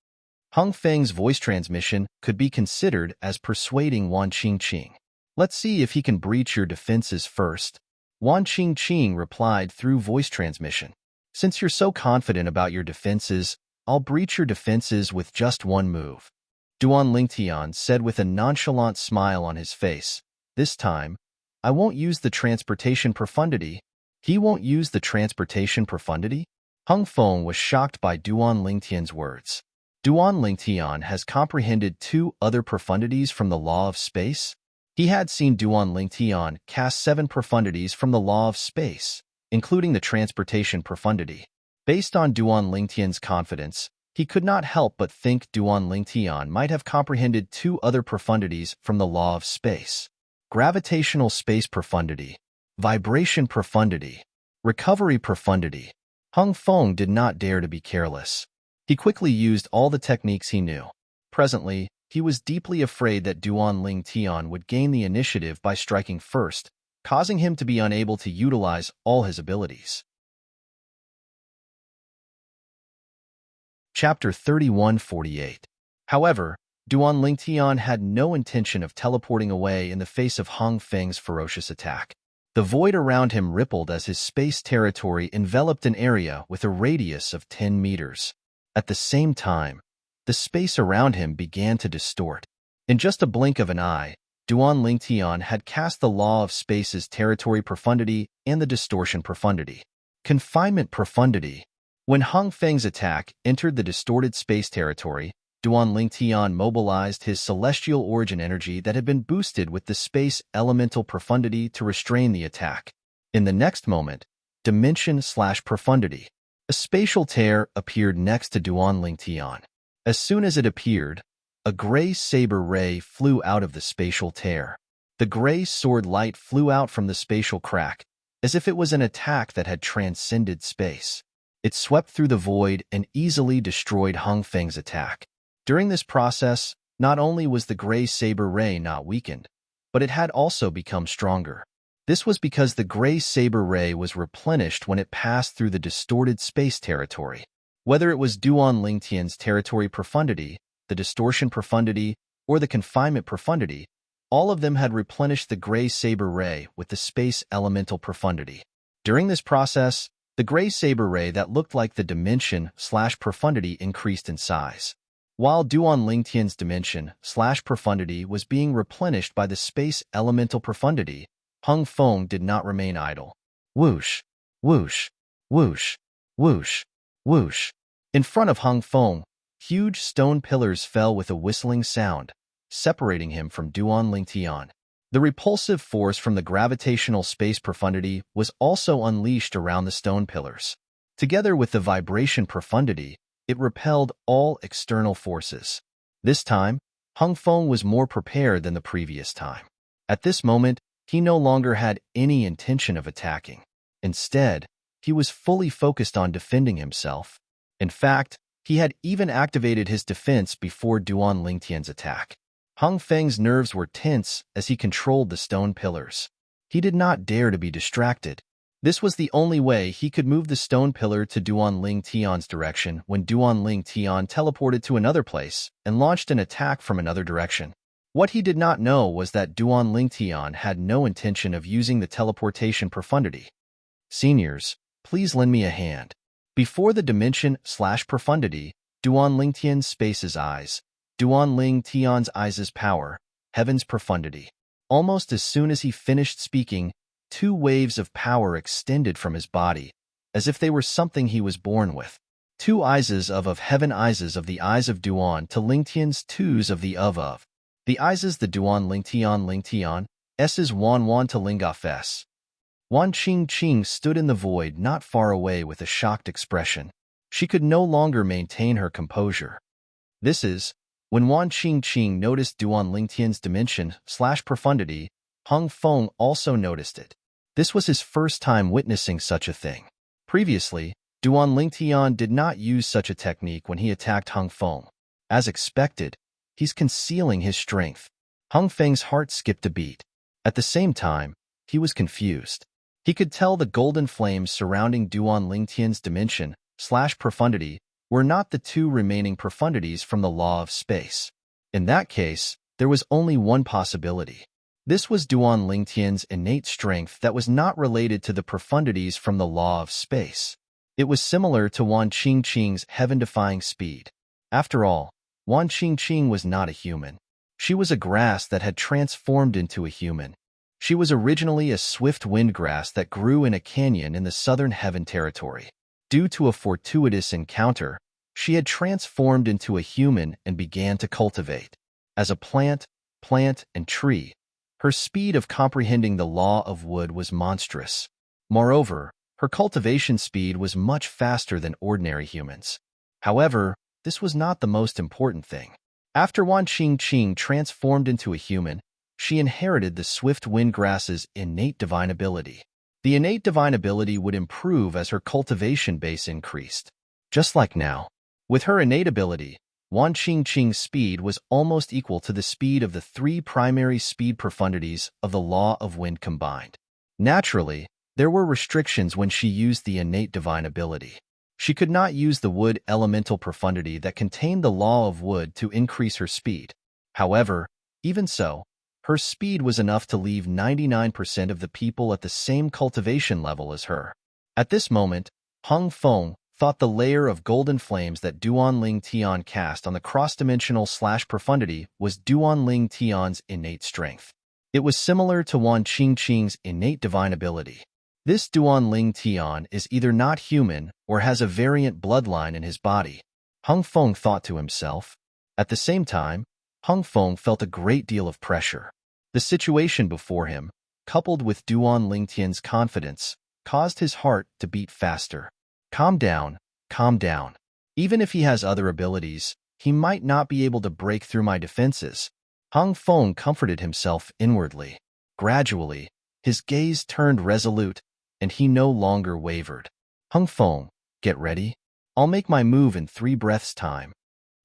Speaker 1: Hung Feng's voice transmission could be considered as persuading Wan Qingqing. Let's see if he can breach your defenses first. Wan Qingqing replied through voice transmission. Since you're so confident about your defenses, I'll breach your defenses with just one move. Duan Lingtian said with a nonchalant smile on his face. This time, I won't use the transportation profundity. He won't use the transportation profundity? Hung Feng was shocked by Duan Lingtian's words. Duan Lingtian has comprehended 2 other profundities from the law of space. He had seen Duan Lingtian cast 7 profundities from the law of space, including the transportation profundity. Based on Duan Lingtian's confidence, he could not help but think Duan Lingtian might have comprehended 2 other profundities from the law of space. Gravitational space profundity, vibration profundity, recovery profundity. Hung Feng did not dare to be careless. He quickly used all the techniques he knew. Presently, he was deeply afraid that Duan Lingtian would gain the initiative by striking first, causing him to be unable to utilize all his abilities. Chapter 3148. However, Duan Lingtian had no intention of teleporting away in the face of Hung Feng's ferocious attack. The void around him rippled as his space territory enveloped an area with a radius of 10 meters. At the same time, the space around him began to distort. In just a blink of an eye, Duan Lingtian had cast the law of space's territory profundity and the distortion profundity. Confinement profundity. When Hung Feng's attack entered the distorted space territory, Duan Lingtian mobilized his celestial origin energy that had been boosted with the space elemental profundity to restrain the attack. In the next moment, dimension/profundity. A spatial tear appeared next to Duan Lingtian. As soon as it appeared, a gray saber ray flew out of the spatial tear. The gray sword light flew out from the spatial crack, as if it was an attack that had transcended space. It swept through the void and easily destroyed Hung Feng's attack. During this process, not only was the gray saber ray not weakened, but it had also become stronger. This was because the gray saber ray was replenished when it passed through the distorted space territory. Whether it was Duan Lingtian's territory profundity, the distortion profundity, or the confinement profundity, All of them had replenished the gray saber ray with the space elemental profundity. During this process, the gray saber ray that looked like the dimension/profundity increased in size. While Duan Lingtian's dimension/profundity was being replenished by the space elemental profundity, Hung Feng did not remain idle. Whoosh, whoosh, whoosh, whoosh, whoosh. In front of Hung Feng, huge stone pillars fell with a whistling sound, separating him from Duan Lingtian. The repulsive force from the gravitational space profundity was also unleashed around the stone pillars. Together with the vibration profundity, it repelled all external forces. This time, Hung Feng was more prepared than the previous time. At this moment, he no longer had any intention of attacking. Instead, he was fully focused on defending himself. In fact, he had even activated his defense before Duan Lingtian's attack. Hung Feng's nerves were tense as he controlled the stone pillars. He did not dare to be distracted. This was the only way he could move the stone pillar to Duan Lingtian's direction when Duan Lingtian teleported to another place and launched an attack from another direction. What he did not know was that Duan Lingtian had no intention of using the teleportation profundity. Seniors, please lend me a hand. Before the dimension/profundity, Duan Lingtian's space's eyes, Duan Lingtian's eyes' power, heaven's profundity. Almost as soon as he finished speaking, 2 waves of power extended from his body, as if they were something he was born with. 2 eyes of heaven, eyes of the eyes of Duan to Lingtian's 2s of the of. The eyes the Duan Lingtian, S's Wan to Lingaf S. Wan Qing stood in the void not far away with a shocked expression. She could no longer maintain her composure. This is, when Wan Qing noticed Duan Lingtian's dimension/profundity, Hung Feng also noticed it. This was his first time witnessing such a thing. Previously, Duan Lingtian did not use such a technique when he attacked Hung Feng. As expected, he's concealing his strength. Hung Feng's heart skipped a beat. At the same time, he was confused. He could tell the golden flames surrounding Duan Lingtian's dimension/profundity were not the 2 remaining profundities from the law of space. In that case, there was only one possibility. This was Duan Lingtian's innate strength that was not related to the profundities from the law of space. It was similar to Wan Qing's heaven-defying speed. After all, Wan Qing was not a human. She was a grass that had transformed into a human. She was originally a swift wind grass that grew in a canyon in the southern heaven territory. Due to a fortuitous encounter, she had transformed into a human and began to cultivate. As a plant, and tree, her speed of comprehending the law of wood was monstrous. Moreover, her cultivation speed was much faster than ordinary humans. However, this was not the most important thing. After Wan Qing transformed into a human, she inherited the swift wind grass's innate divine ability. The innate divine ability would improve as her cultivation base increased. Just like now, with her innate ability, Wan Qing's speed was almost equal to the speed of the 3 primary speed profundities of the law of wind combined. Naturally, there were restrictions when she used the innate divine ability. She could not use the wood elemental profundity that contained the law of wood to increase her speed. However, even so, her speed was enough to leave 99% of the people at the same cultivation level as her. At this moment, Hung Feng thought the layer of golden flames that Duan Lingtian cast on the cross-dimensional/profundity was Duan Lingtian's innate strength. It was similar to Wan Qing's innate divine ability. This Duan Lingtian is either not human or has a variant bloodline in his body, Hung Feng thought to himself. At the same time, Hung Feng felt a great deal of pressure. The situation before him, coupled with Duan Lingtian's confidence, caused his heart to beat faster. Calm down, calm down. Even if he has other abilities, he might not be able to break through my defenses. Hung Feng comforted himself inwardly. Gradually, his gaze turned resolute, and he no longer wavered. Hung Feng, get ready. I'll make my move in 3 breaths' time.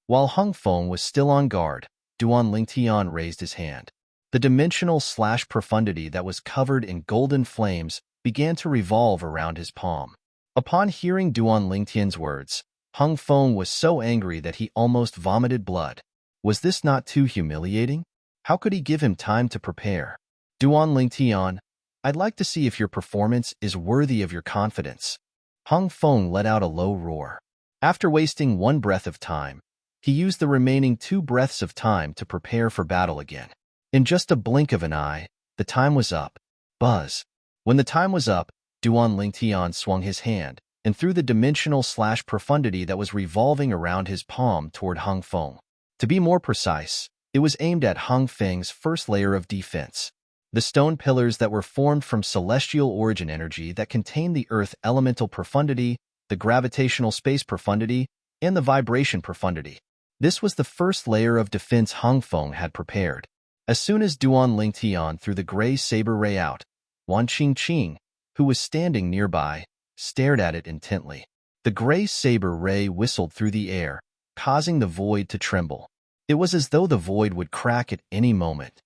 Speaker 1: While Hung Feng was still on guard, Duan Lingtian raised his hand. The dimensional/profundity that was covered in golden flames began to revolve around his palm. Upon hearing Duan Lingtian's words, Hung Feng was so angry that he almost vomited blood. Was this not too humiliating? How could he give him time to prepare? Duan Ling Tian, I'd like to see if your performance is worthy of your confidence. Hung Feng let out a low roar. After wasting one breath of time, he used the remaining 2 breaths of time to prepare for battle again. In just a blink of an eye, the time was up. Buzz. When the time was up, Duan Ling Tian swung his hand and threw the dimensional/profundity that was revolving around his palm toward Hung Feng. To be more precise, it was aimed at Hung Feng's first layer of defense. The stone pillars that were formed from celestial origin energy that contained the earth elemental profundity, the gravitational space profundity, and the vibration profundity. This was the first layer of defense Hung Feng had prepared. As soon as Duan Ling Tian threw the gray saber ray out, Wan Qingqing, who was standing nearby, stared at it intently. The gray saber ray whistled through the air, causing the void to tremble. It was as though the void would crack at any moment.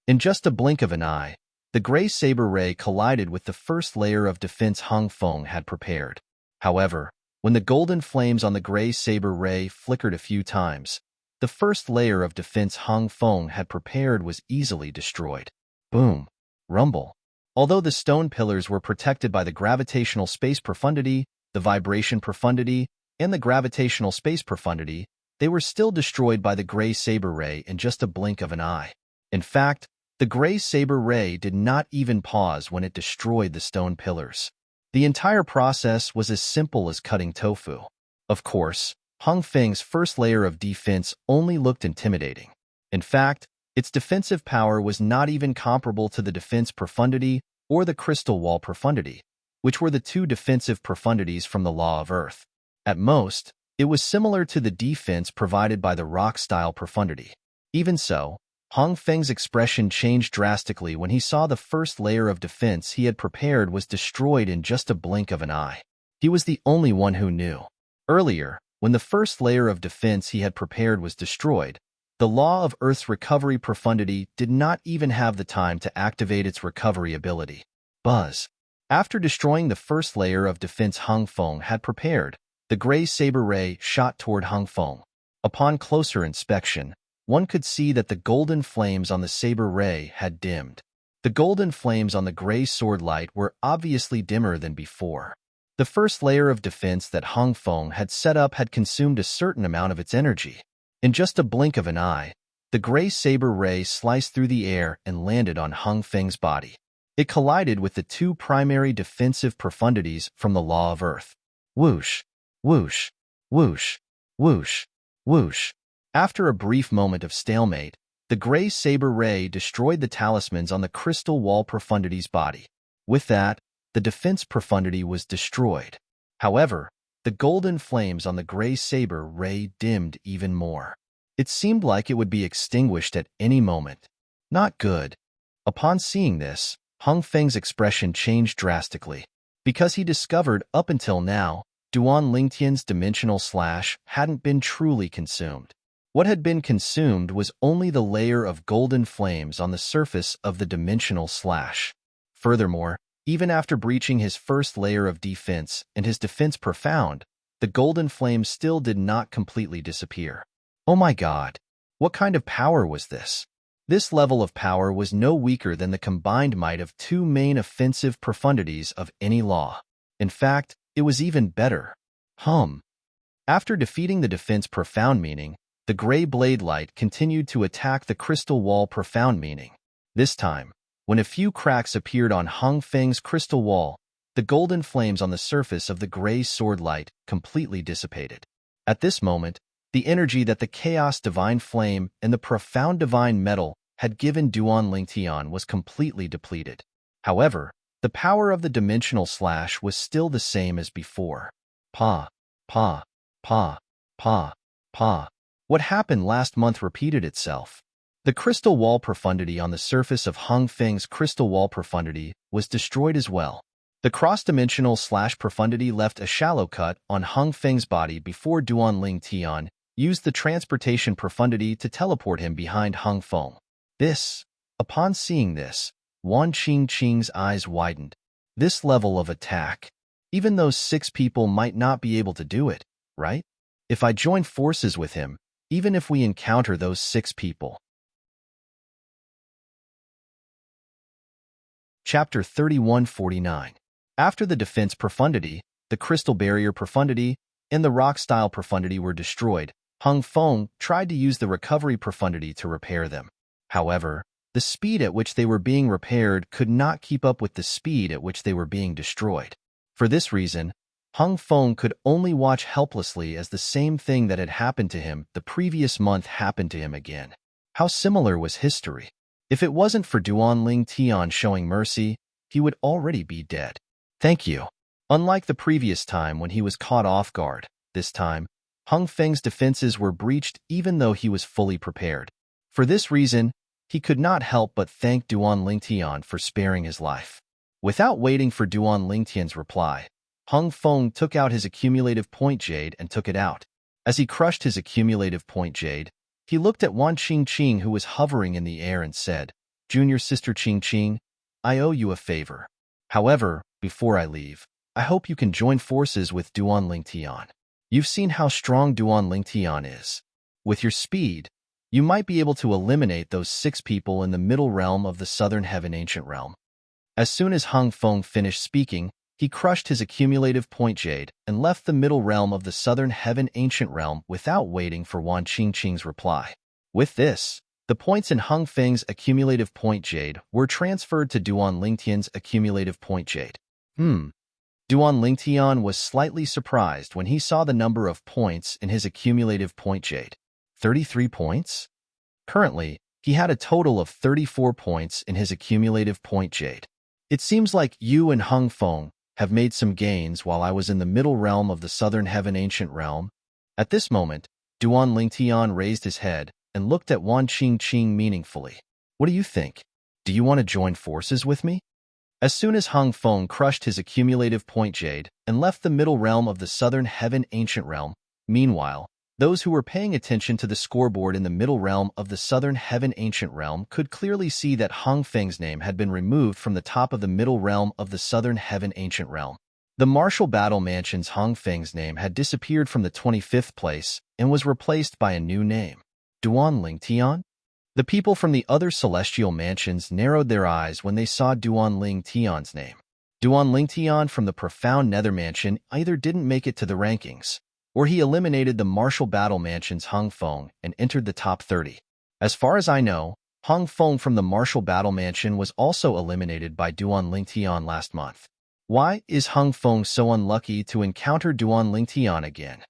Speaker 1: In just a blink of an eye, the gray saber ray collided with the first layer of defense Hung Feng had prepared. However, when the golden flames on the gray saber ray flickered a few times, the first layer of defense Hung Feng had prepared was easily destroyed. Boom. Rumble. Although the stone pillars were protected by the gravitational space profundity, the vibration profundity, and the gravitational space profundity, they were still destroyed by the gray saber ray in just a blink of an eye. In fact, the gray saber ray did not even pause when it destroyed the stone pillars. The entire process was as simple as cutting tofu. Of course, Hung Feng's first layer of defense only looked intimidating. In fact, its defensive power was not even comparable to the defense profundity or the crystal wall profundity, which were the 2 defensive profundities from the law of earth. At most, it was similar to the defense provided by the rock-style profundity. Even so, Hung Feng's expression changed drastically when he saw the first layer of defense he had prepared was destroyed in just a blink of an eye. He was the only one who knew. Earlier, when the first layer of defense he had prepared was destroyed, the law of Earth's recovery profundity did not even have the time to activate its recovery ability. Buzz. After destroying the first layer of defense Hung Feng had prepared, the gray saber ray shot toward Hung Feng. Upon closer inspection, one could see that the golden flames on the saber ray had dimmed. The golden flames on the gray sword light were obviously dimmer than before. The first layer of defense that Hung Feng had set up had consumed a certain amount of its energy. In just a blink of an eye, the gray saber ray sliced through the air and landed on Hung Feng's body. It collided with the 2 primary defensive profundities from the law of earth. Whoosh, whoosh, whoosh, whoosh, whoosh. After a brief moment of stalemate, the gray saber ray destroyed the talismans on the crystal wall profundity's body. With that, the defense profundity was destroyed. However, the golden flames on the gray saber ray dimmed even more. It seemed like it would be extinguished at any moment. Not good. Upon seeing this, Hung Feng's expression changed drastically. Because he discovered up until now, Duan Lingtian's dimensional slash hadn't been truly consumed. What had been consumed was only the layer of golden flames on the surface of the dimensional slash. Furthermore, even after breaching his first layer of defense and his defense profound, the golden flames still did not completely disappear. Oh my God! What kind of power was this? This level of power was no weaker than the combined might of 2 main offensive profundities of any law. In fact, it was even better. After defeating the defense profound meaning, the gray blade light continued to attack the crystal wall profound meaning. This time, when a few cracks appeared on Hung Feng's crystal wall, the golden flames on the surface of the gray sword light completely dissipated. At this moment, the energy that the chaos divine flame and the profound divine metal had given Duan Lingtian was completely depleted. However, the power of the dimensional slash was still the same as before. Pa, pa, pa, pa, pa. What happened last month repeated itself. The crystal wall profundity on the surface of Hung Feng's crystal wall profundity was destroyed as well. The cross-dimensional slash profundity left a shallow cut on Hung Feng's body before Duan Lingtian used the transportation profundity to teleport him behind Hung Feng. Upon seeing this, Wan Qingqing's eyes widened. This level of attack. Even those 6 people might not be able to do it, right? If I join forces with him, even if we encounter those 6 people, Chapter 3149. After the defense profundity, the crystal barrier profundity, and the rock-style profundity were destroyed, Hung Feng tried to use the recovery profundity to repair them. However, the speed at which they were being repaired could not keep up with the speed at which they were being destroyed. For this reason, Hung Feng could only watch helplessly as the same thing that had happened to him the previous month happened to him again. How similar was history? If it wasn't for Duanling Tian showing mercy, he would already be dead. Thank you. Unlike the previous time when he was caught off guard, this time, Hung Feng's defenses were breached even though he was fully prepared. For this reason, he could not help but thank Duanling Tian for sparing his life. Without waiting for Duanling Tian's reply, Hung Feng took out his accumulative point jade and took it out. As he crushed his accumulative point jade, he looked at Wan Qingqing, who was hovering in the air, and said, "Junior sister Qingqing, I owe you a favor. However, before I leave, I hope you can join forces with Duanling Tian. You've seen how strong Duanling Tian is. With your speed, you might be able to eliminate those 6 people in the middle realm of the Southern Heaven Ancient Realm." As soon as Hung Feng finished speaking, he crushed his accumulative point jade and left the middle realm of the Southern Heaven Ancient Realm without waiting for Wan Qingqing's reply. With this, the points in Hung Feng's accumulative point jade were transferred to Duanling Tian's accumulative point jade. Duanling Tian was slightly surprised when he saw the number of points in his accumulative point jade. 33 points? Currently, he had a total of 34 points in his accumulative point jade. It seems like you and Hung Feng have made some gains while I was in the middle realm of the Southern Heaven Ancient Realm. At this moment, Duanling Tian raised his head and looked at Wan Qingqing meaningfully. What do you think? Do you want to join forces with me? As soon as Hung Feng crushed his accumulative point jade and left the middle realm of the Southern Heaven Ancient Realm, meanwhile, those who were paying attention to the scoreboard in the middle realm of the Southern Heaven Ancient Realm could clearly see that Hung Feng's name had been removed from the top of the middle realm of the Southern Heaven Ancient Realm. The Martial Battle Mansion's Hung Feng's name had disappeared from the 25th place and was replaced by a new name, Duanling Tian. The people from the other celestial mansions narrowed their eyes when they saw Duanling Tian's name. Duanling Tian from the Profound Nether Mansion either didn't make it to the rankings, or he eliminated the Martial Battle Mansion's Hung Feng and entered the top 30. As far as I know, Hung Feng from the Martial Battle Mansion was also eliminated by Duanling Tian last month. Why is Hung Feng so unlucky to encounter Duanling Tian again?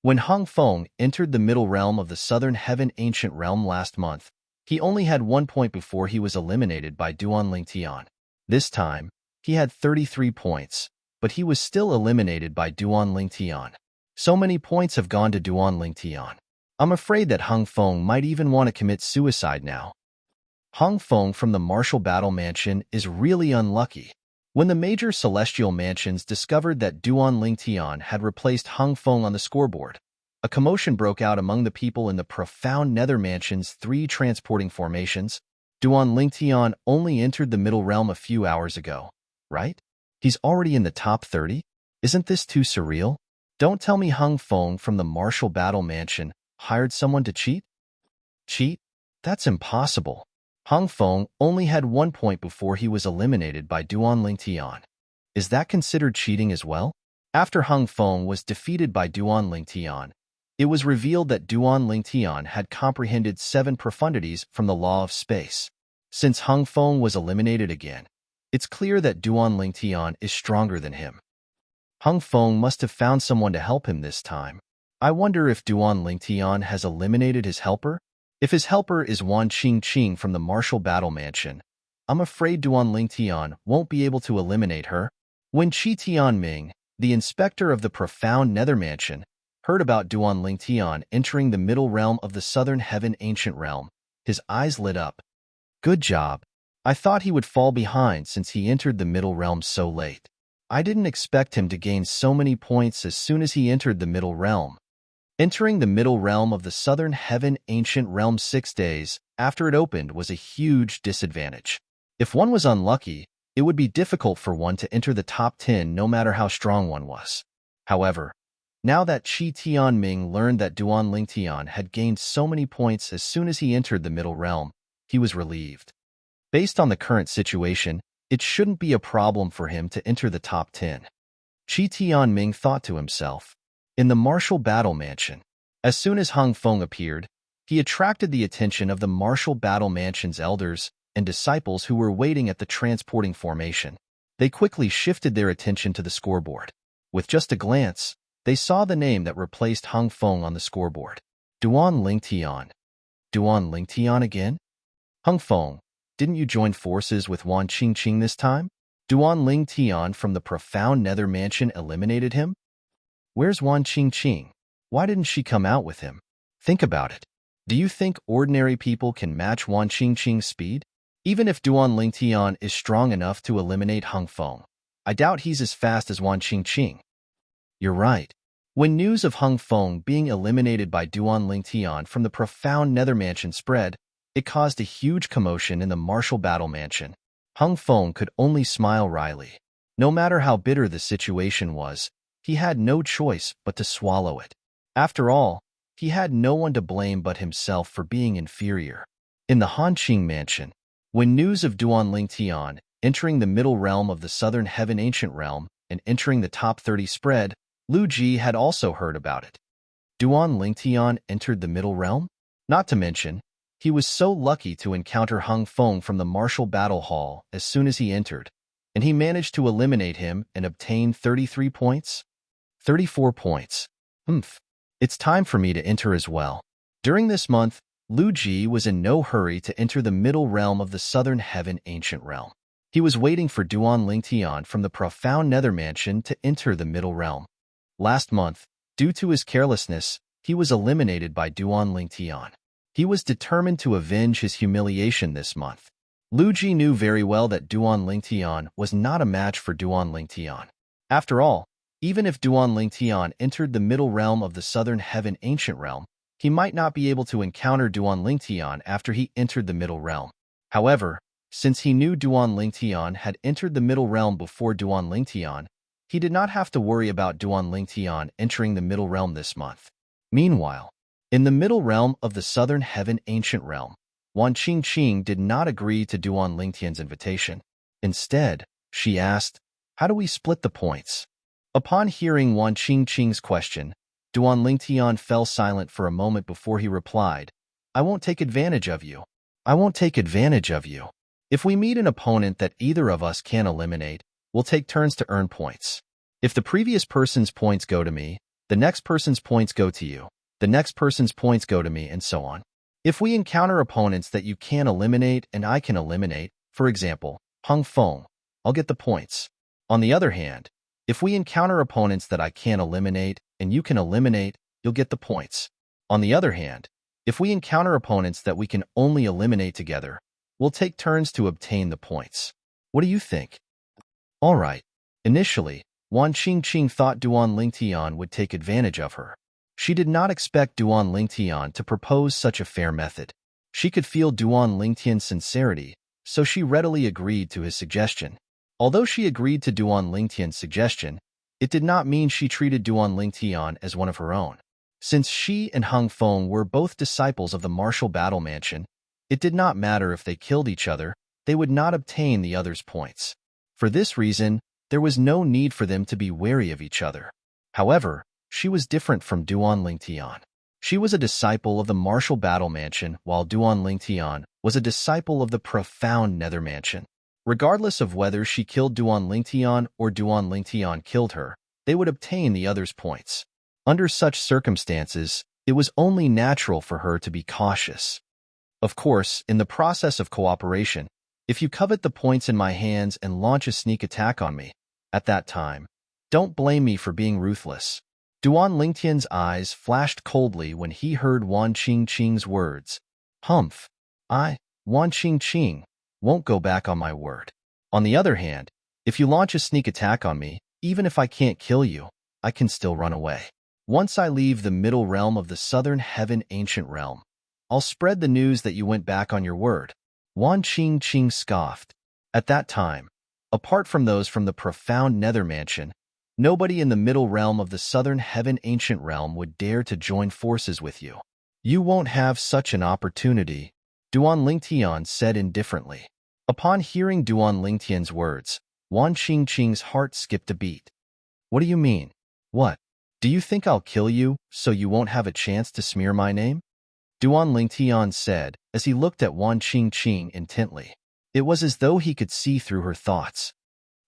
Speaker 1: When Hung Feng entered the middle realm of the Southern Heaven Ancient Realm last month, he only had 1 point before he was eliminated by Duanling Tian. This time, he had 33 points, but he was still eliminated by Duanling Tian. So many points have gone to Duanling Tian. I'm afraid that Hung Feng might even want to commit suicide now. Hung Feng from the Martial Battle Mansion is really unlucky. When the major celestial mansions discovered that Duanling Tian had replaced Hung Feng on the scoreboard, a commotion broke out among the people in the Profound Nether Mansion's 3 transporting formations. Duanling Tian only entered the middle realm a few hours ago, right? He's already in the top 30? Isn't this too surreal? Don't tell me Hung Feng from the Martial Battle Mansion hired someone to cheat? Cheat? That's impossible. Hung Feng only had 1 point before he was eliminated by Duanling Tian. Is that considered cheating as well? After Hung Feng was defeated by Duanling Tian, it was revealed that Duanling Tian had comprehended 7 profundities from the law of space. Since Hung Feng was eliminated again, it's clear that Duanling Tian is stronger than him. Hung Feng must have found someone to help him this time. I wonder if Duanling Tian has eliminated his helper? If his helper is Wan Qingqing from the Martial Battle Mansion, I'm afraid Duanling Tian won't be able to eliminate her. When Qi Tianming, the inspector of the Profound Nether Mansion, heard about Duanling Tian entering the middle realm of the Southern Heaven Ancient Realm, his eyes lit up. Good job. I thought he would fall behind since he entered the middle realm so late. I didn't expect him to gain so many points as soon as he entered the middle realm. Entering the middle realm of the Southern Heaven Ancient Realm 6 days after it opened was a huge disadvantage. If one was unlucky, it would be difficult for one to enter the top 10 no matter how strong one was. However, now that Qi Tianming learned that Duanling Tian had gained so many points as soon as he entered the middle realm, he was relieved. Based on the current situation, it shouldn't be a problem for him to enter the top 10. Qi Tianming thought to himself. In the martial battle mansion, as soon as Hung Feng appeared, he attracted the attention of the martial battle mansion's elders and disciples who were waiting at the transporting formation. They quickly shifted their attention to the scoreboard. With just a glance, they saw the name that replaced Hung Feng on the scoreboard. Duan Lingtian. Duan Lingtian again? Hung Feng, didn't you join forces with Wan Qingqing this time? Duan Lingtian from the profound nether mansion eliminated him? Where's Wan Qingqing? Why didn't she come out with him? Think about it. Do you think ordinary people can match Wan Qingqing's speed? Even if Duan Lingtian is strong enough to eliminate Hung Feng, I doubt he's as fast as Wan Qingqing. You're right. When news of Hung Feng being eliminated by Duan Lingtian from the profound nether mansion spread, it caused a huge commotion in the martial battle mansion. Hung Feng could only smile wryly. No matter how bitter the situation was, he had no choice but to swallow it. After all, he had no one to blame but himself for being inferior. In the Hanqing mansion, when news of Duan Lingtian entering the middle realm of the southern heaven ancient realm and entering the top 30 spread, Lu Ji had also heard about it. Duan Lingtian entered the middle realm? Not to mention, he was so lucky to encounter Hung Feng from the martial battle hall as soon as he entered, and he managed to eliminate him and obtain 33 points? 34 points. It's time for me to enter as well. During this month, Lu Ji was in no hurry to enter the middle realm of the southern heaven ancient realm. He was waiting for Duan Lingtian from the profound nether mansion to enter the middle realm. Last month, due to his carelessness, he was eliminated by Duan Lingtian. He was determined to avenge his humiliation this month. Lu Ji knew very well that Duan Lingtian was not a match for Duan Lingtian. After all, even if Duan Lingtian entered the middle realm of the southern heaven ancient realm, he might not be able to encounter Duan Lingtian after he entered the middle realm. However, since he knew Duan Lingtian had entered the middle realm before Duan Lingtian, he did not have to worry about Duan Lingtian entering the middle realm this month. Meanwhile, in the middle realm of the southern heaven ancient realm, Wan Qingqing did not agree to Duan Lingtian's invitation. Instead, she asked, "How do we split the points?" Upon hearing Wan Qingqing's question, Duan Lingtian fell silent for a moment before he replied, "I won't take advantage of you. I won't take advantage of you. If we meet an opponent that either of us can eliminate, we'll take turns to earn points. If the previous person's points go to me, the next person's points go to you, the next person's points go to me, and so on. If we encounter opponents that you can eliminate and I can eliminate, for example, Hung Feng, I'll get the points. On the other hand, if we encounter opponents that I can eliminate and you can eliminate, you'll get the points. On the other hand, if we encounter opponents that we can only eliminate together, we'll take turns to obtain the points. What do you think?" All right. Initially, Wan Qingqing thought Duan Lingtian would take advantage of her. She did not expect Duan Lingtian to propose such a fair method. She could feel Duan Lingtian's sincerity, so she readily agreed to his suggestion. Although she agreed to Duan Lingtian's suggestion, it did not mean she treated Duan Lingtian as one of her own. Since she and Hung Feng were both disciples of the martial battle mansion, it did not matter if they killed each other, they would not obtain the other's points. For this reason, there was no need for them to be wary of each other. However, she was different from Duan Lingtian. She was a disciple of the martial battle mansion, while Duan Lingtian was a disciple of the profound nether mansion. Regardless of whether she killed Duan Lingtian or Duan Lingtian killed her, they would obtain the other's points. Under such circumstances, it was only natural for her to be cautious. Of course, in the process of cooperation, if you covet the points in my hands and launch a sneak attack on me, at that time, don't blame me for being ruthless. Duan Lingtian's eyes flashed coldly when he heard Wan Qingqing's words. Humph. Wan Qingqing, won't go back on my word. On the other hand, if you launch a sneak attack on me, even if I can't kill you, I can still run away. Once I leave the middle realm of the southern heaven ancient realm, I'll spread the news that you went back on your word. Wan Qingqing scoffed. At that time, apart from those from the profound nether mansion, nobody in the middle realm of the southern heaven ancient realm would dare to join forces with you. You won't have such an opportunity, Duan Lingtian said indifferently. Upon hearing Duan Lingtian's words, Wan Qingqing's heart skipped a beat. What do you mean? What? Do you think I'll kill you so you won't have a chance to smear my name? Duan Lingtian said as he looked at Wan Qingqing intently. It was as though he could see through her thoughts.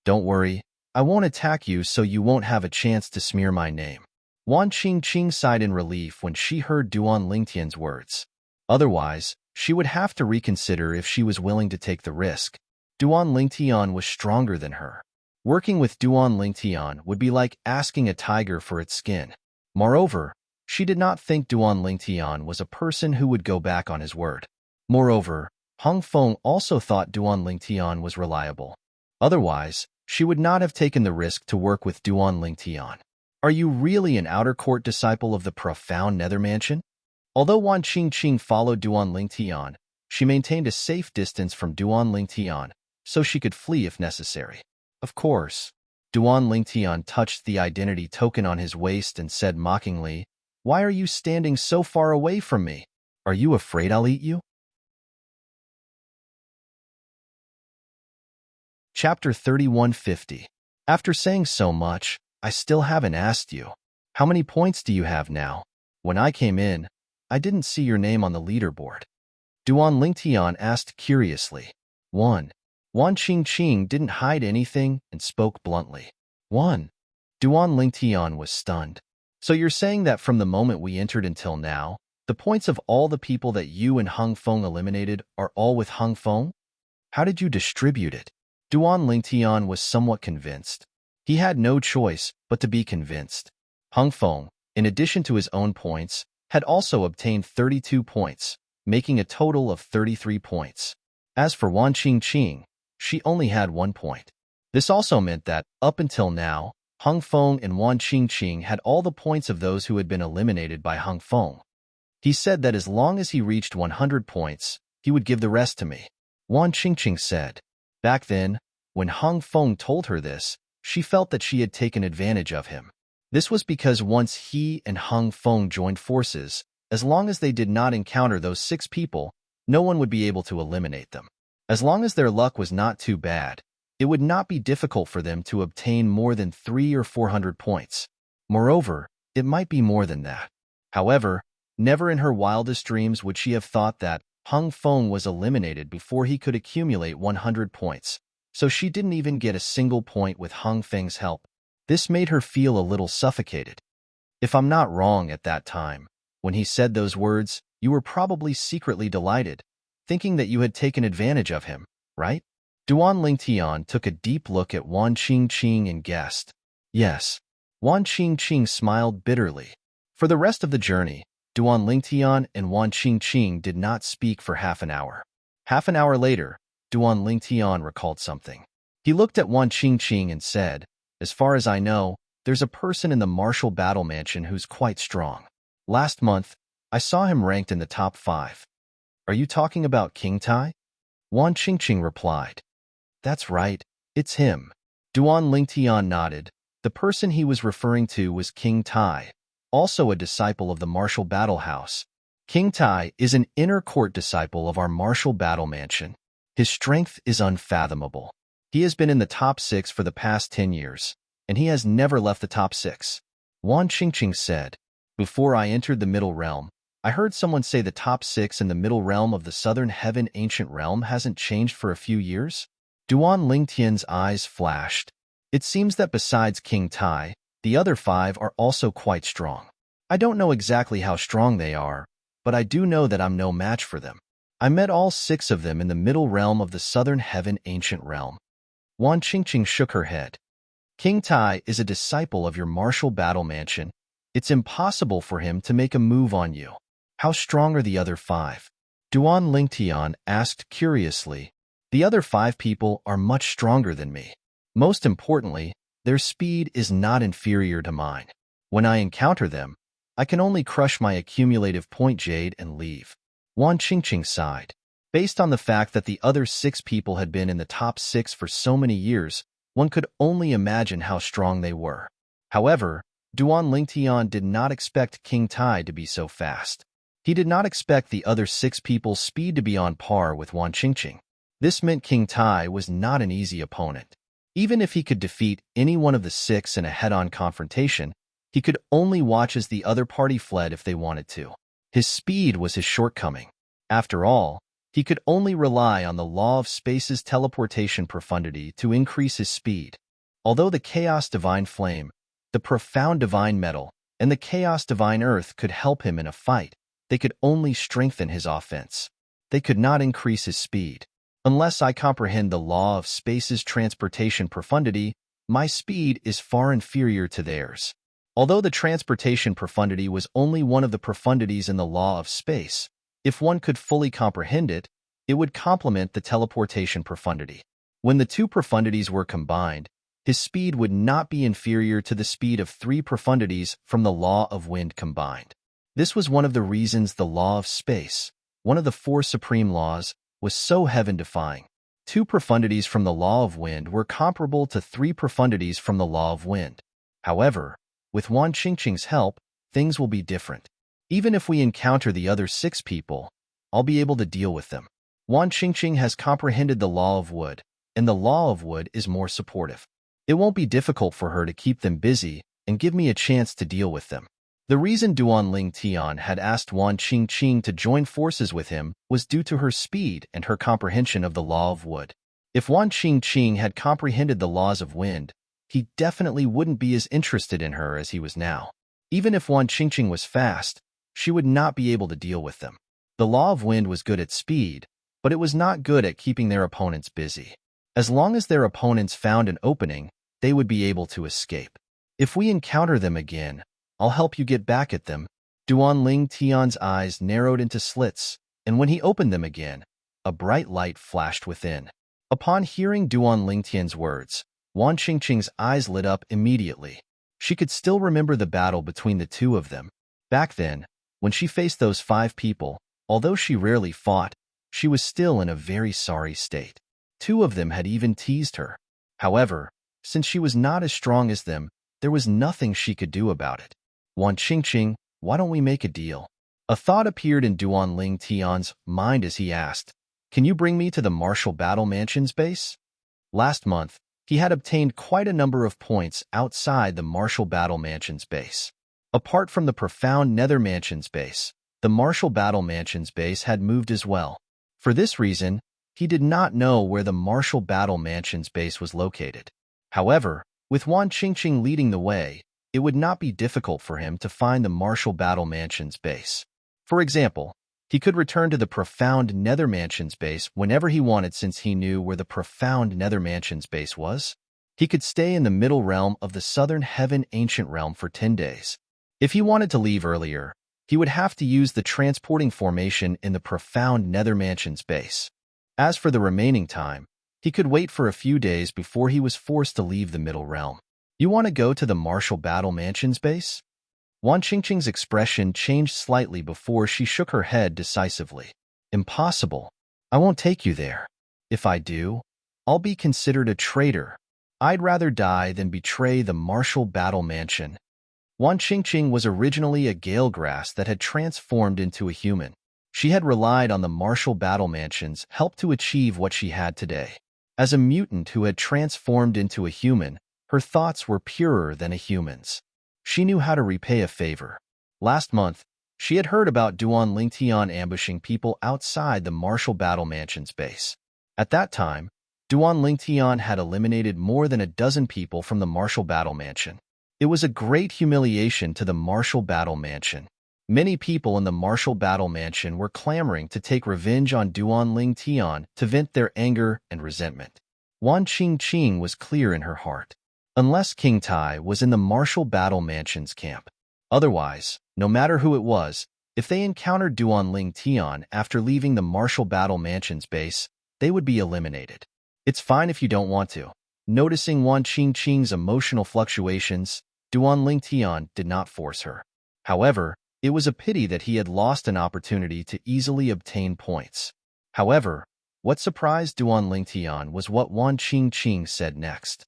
Speaker 1: Don't worry, I won't attack you so you won't have a chance to smear my name. Wan Qingqing sighed in relief when she heard Duan Lingtian's words. Otherwise, she would have to reconsider if she was willing to take the risk. Duan Lingtian was stronger than her. Working with Duan Lingtian would be like asking a tiger for its skin. Moreover, she did not think Duan Lingtian was a person who would go back on his word. Moreover, Hung Feng also thought Duan Lingtian was reliable. Otherwise, she would not have taken the risk to work with Duan Lingtian. Are you really an outer court disciple of the profound Nether Mansion? Although Wan Qingqing followed Duan Lingtian, she maintained a safe distance from Duan Lingtian so she could flee if necessary. Of course. Duan Lingtian touched the identity token on his waist and said mockingly, "Why are you standing so far away from me? Are you afraid I'll eat you?" Chapter 3150. After saying so much, I still haven't asked you. How many points do you have now? When I came in, I didn't see your name on the leaderboard. Duan Lingtian asked curiously. 1. Wan Qingqing didn't hide anything and spoke bluntly. 1. Duan Lingtian was stunned. So you're saying that from the moment we entered until now, the points of all the people that you and Hung Feng eliminated are all with Hung Feng? How did you distribute it? Duan Lingtian was somewhat convinced. He had no choice but to be convinced. Hung Feng, in addition to his own points, had also obtained 32 points, making a total of 33 points. As for Wan Qingqing, she only had 1 point. This also meant that, up until now, Hung Feng and Wan Qingqing had all the points of those who had been eliminated by Hung Feng. He said that as long as he reached 100 points, he would give the rest to me. Wan Qingqing said. Back then, when Hung Feng told her this, she felt that she had taken advantage of him. This was because once he and Hung Feng joined forces, as long as they did not encounter those 6 people, no one would be able to eliminate them. As long as their luck was not too bad, it would not be difficult for them to obtain more than 300 or 400 points. Moreover, it might be more than that. However, never in her wildest dreams would she have thought that Hung Feng was eliminated before he could accumulate 100 points, so she didn't even get a single point with Hung Feng's help. This made her feel a little suffocated. If I'm not wrong, at that time, when he said those words, you were probably secretly delighted, thinking that you had taken advantage of him, right? Duan Lingtian took a deep look at Wan Qingqing and guessed. Yes. Wan Qingqing smiled bitterly. For the rest of the journey, Duan Lingtian and Wan Qingqing did not speak for half an hour. Half an hour later, Duan Lingtian recalled something. He looked at Wan Qingqing and said, as far as I know, there's a person in the Martial Battle Mansion who's quite strong. Last month, I saw him ranked in the top 5. Are you talking about King Tai? Wan Qingqing replied. That's right, it's him. Duan Lingtian nodded. The person he was referring to was King Tai, also a disciple of the Martial Battle House. King Tai is an inner court disciple of our Martial Battle Mansion. His strength is unfathomable. He has been in the top 6 for the past 10 years, and he has never left the top 6. Wan Qingqing said. Before I entered the Middle Realm, I heard someone say the top 6 in the Middle Realm of the Southern Heaven Ancient Realm hasn't changed for a few years. Duan Lingtian's eyes flashed. It seems that besides King Tai, the other 5 are also quite strong. I don't know exactly how strong they are, but I do know that I'm no match for them. I met all 6 of them in the Middle Realm of the Southern Heaven Ancient Realm. Wan Qingqing shook her head. King Tai is a disciple of your Martial Battle Mansion. It's impossible for him to make a move on you. How strong are the other 5? Duan Lingtian asked curiously. The other 5 people are much stronger than me. Most importantly, their speed is not inferior to mine. When I encounter them, I can only crush my accumulative point jade and leave. Wan Qingqing sighed. Based on the fact that the other 6 people had been in the top 6 for so many years, one could only imagine how strong they were. However, Duan Lingtian did not expect King Tai to be so fast. He did not expect the other 6 people's speed to be on par with Wan Qingqing. This meant King Tai was not an easy opponent. Even if he could defeat any one of the six in a head-on confrontation, he could only watch as the other party fled if they wanted to. His speed was his shortcoming. After all, he could only rely on the law of space's teleportation profundity to increase his speed. Although the Chaos Divine Flame, the Profound Divine Metal, and the Chaos Divine Earth could help him in a fight, they could only strengthen his offense. They could not increase his speed. Unless I comprehend the law of space's transportation profundity, my speed is far inferior to theirs. Although the transportation profundity was only one of the profundities in the law of space, if one could fully comprehend it, it would complement the teleportation profundity. When the two profundities were combined, his speed would not be inferior to the speed of three profundities from the law of wind combined. This was one of the reasons the law of space, one of the four supreme laws, was so heaven-defying. Two profundities from the law of wind were comparable to three profundities from the law of wind. However, with Wan Qingqing's help, things will be different. Even if we encounter the other six people, I'll be able to deal with them. Wan Qingqing has comprehended the law of wood, and the law of wood is more supportive. It won't be difficult for her to keep them busy and give me a chance to deal with them. The reason Duanling Tian had asked Wan Qingqing to join forces with him was due to her speed and her comprehension of the law of wood. If Wan Qingqing had comprehended the laws of wind, he definitely wouldn't be as interested in her as he was now. Even if Wan Qingqing was fast, she would not be able to deal with them. The law of wind was good at speed, but it was not good at keeping their opponents busy. As long as their opponents found an opening, they would be able to escape. If we encounter them again, I'll help you get back at them. Duanling Tian's eyes narrowed into slits, and when he opened them again, a bright light flashed within. Upon hearing Duanling Tian's words, Wan Qingqing's eyes lit up immediately. She could still remember the battle between the two of them. Back then, when she faced those 5 people, although she rarely fought, she was still in a very sorry state. 2 of them had even teased her. However, since she was not as strong as them, there was nothing she could do about it. Wan Qingqing, why don't we make a deal? A thought appeared in Duanling Tian's mind as he asked, "Can you bring me to the Martial Battle Mansion's base?" Last month, he had obtained quite a number of points outside the Martial Battle Mansion's base. Apart from the Profound Nether Mansion's base, the Martial Battle Mansion's base had moved as well. For this reason, he did not know where the Martial Battle Mansion's base was located. However, with Wan Qingqing leading the way, it would not be difficult for him to find the Martial Battle Mansion's base. For example, he could return to the Profound Nether Mansion's base whenever he wanted since he knew where the Profound Nether Mansion's base was. He could stay in the middle realm of the Southern Heaven Ancient Realm for 10 days. If he wanted to leave earlier, he would have to use the transporting formation in the Profound Nether Mansion's base. As for the remaining time, he could wait for a few days before he was forced to leave the middle realm. You want to go to the Martial Battle Mansion's base? Wan Qingqing's expression changed slightly before she shook her head decisively. Impossible. I won't take you there. If I do, I'll be considered a traitor. I'd rather die than betray the Martial Battle Mansion. Wan Qingqing was originally a gale grass that had transformed into a human. She had relied on the Martial Battle Mansion's help to achieve what she had today. As a mutant who had transformed into a human, her thoughts were purer than a human's. She knew how to repay a favor. Last month, she had heard about Duanling Tian ambushing people outside the Martial Battle Mansion's base. At that time, Duanling Tian had eliminated more than a dozen people from the Martial Battle Mansion. It was a great humiliation to the Martial Battle Mansion. Many people in the Martial Battle Mansion were clamoring to take revenge on Duanling Tian to vent their anger and resentment. Wan Qingqing was clear in her heart. Unless King Tai was in the Martial Battle Mansion's camp. Otherwise, no matter who it was, if they encountered Duanling Tian after leaving the Martial Battle Mansion's base, they would be eliminated. It's fine if you don't want to. Noticing Wan Qingqing's emotional fluctuations, Duanling Tian did not force her. However, it was a pity that he had lost an opportunity to easily obtain points. However, what surprised Duanling Tian was what Wan Qingqing said next.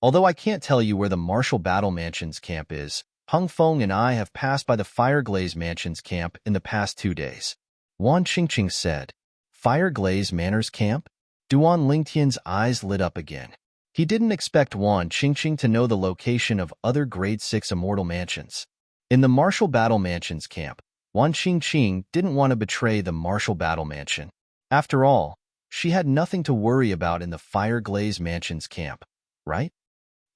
Speaker 1: Although I can't tell you where the Martial Battle Mansion's camp is, Hung Feng and I have passed by the Fireglaze Mansion's camp in the past 2 days. Wan Qingqing said, Fireglaze Manor's camp? Duan Lingtian's eyes lit up again. He didn't expect Wan Qingqing to know the location of other Grade 6 immortal mansions. In the Martial Battle Mansion's camp, Wan Qingqing didn't want to betray the Martial Battle Mansion. After all, she had nothing to worry about in the Fire Glaze Mansion's camp, right?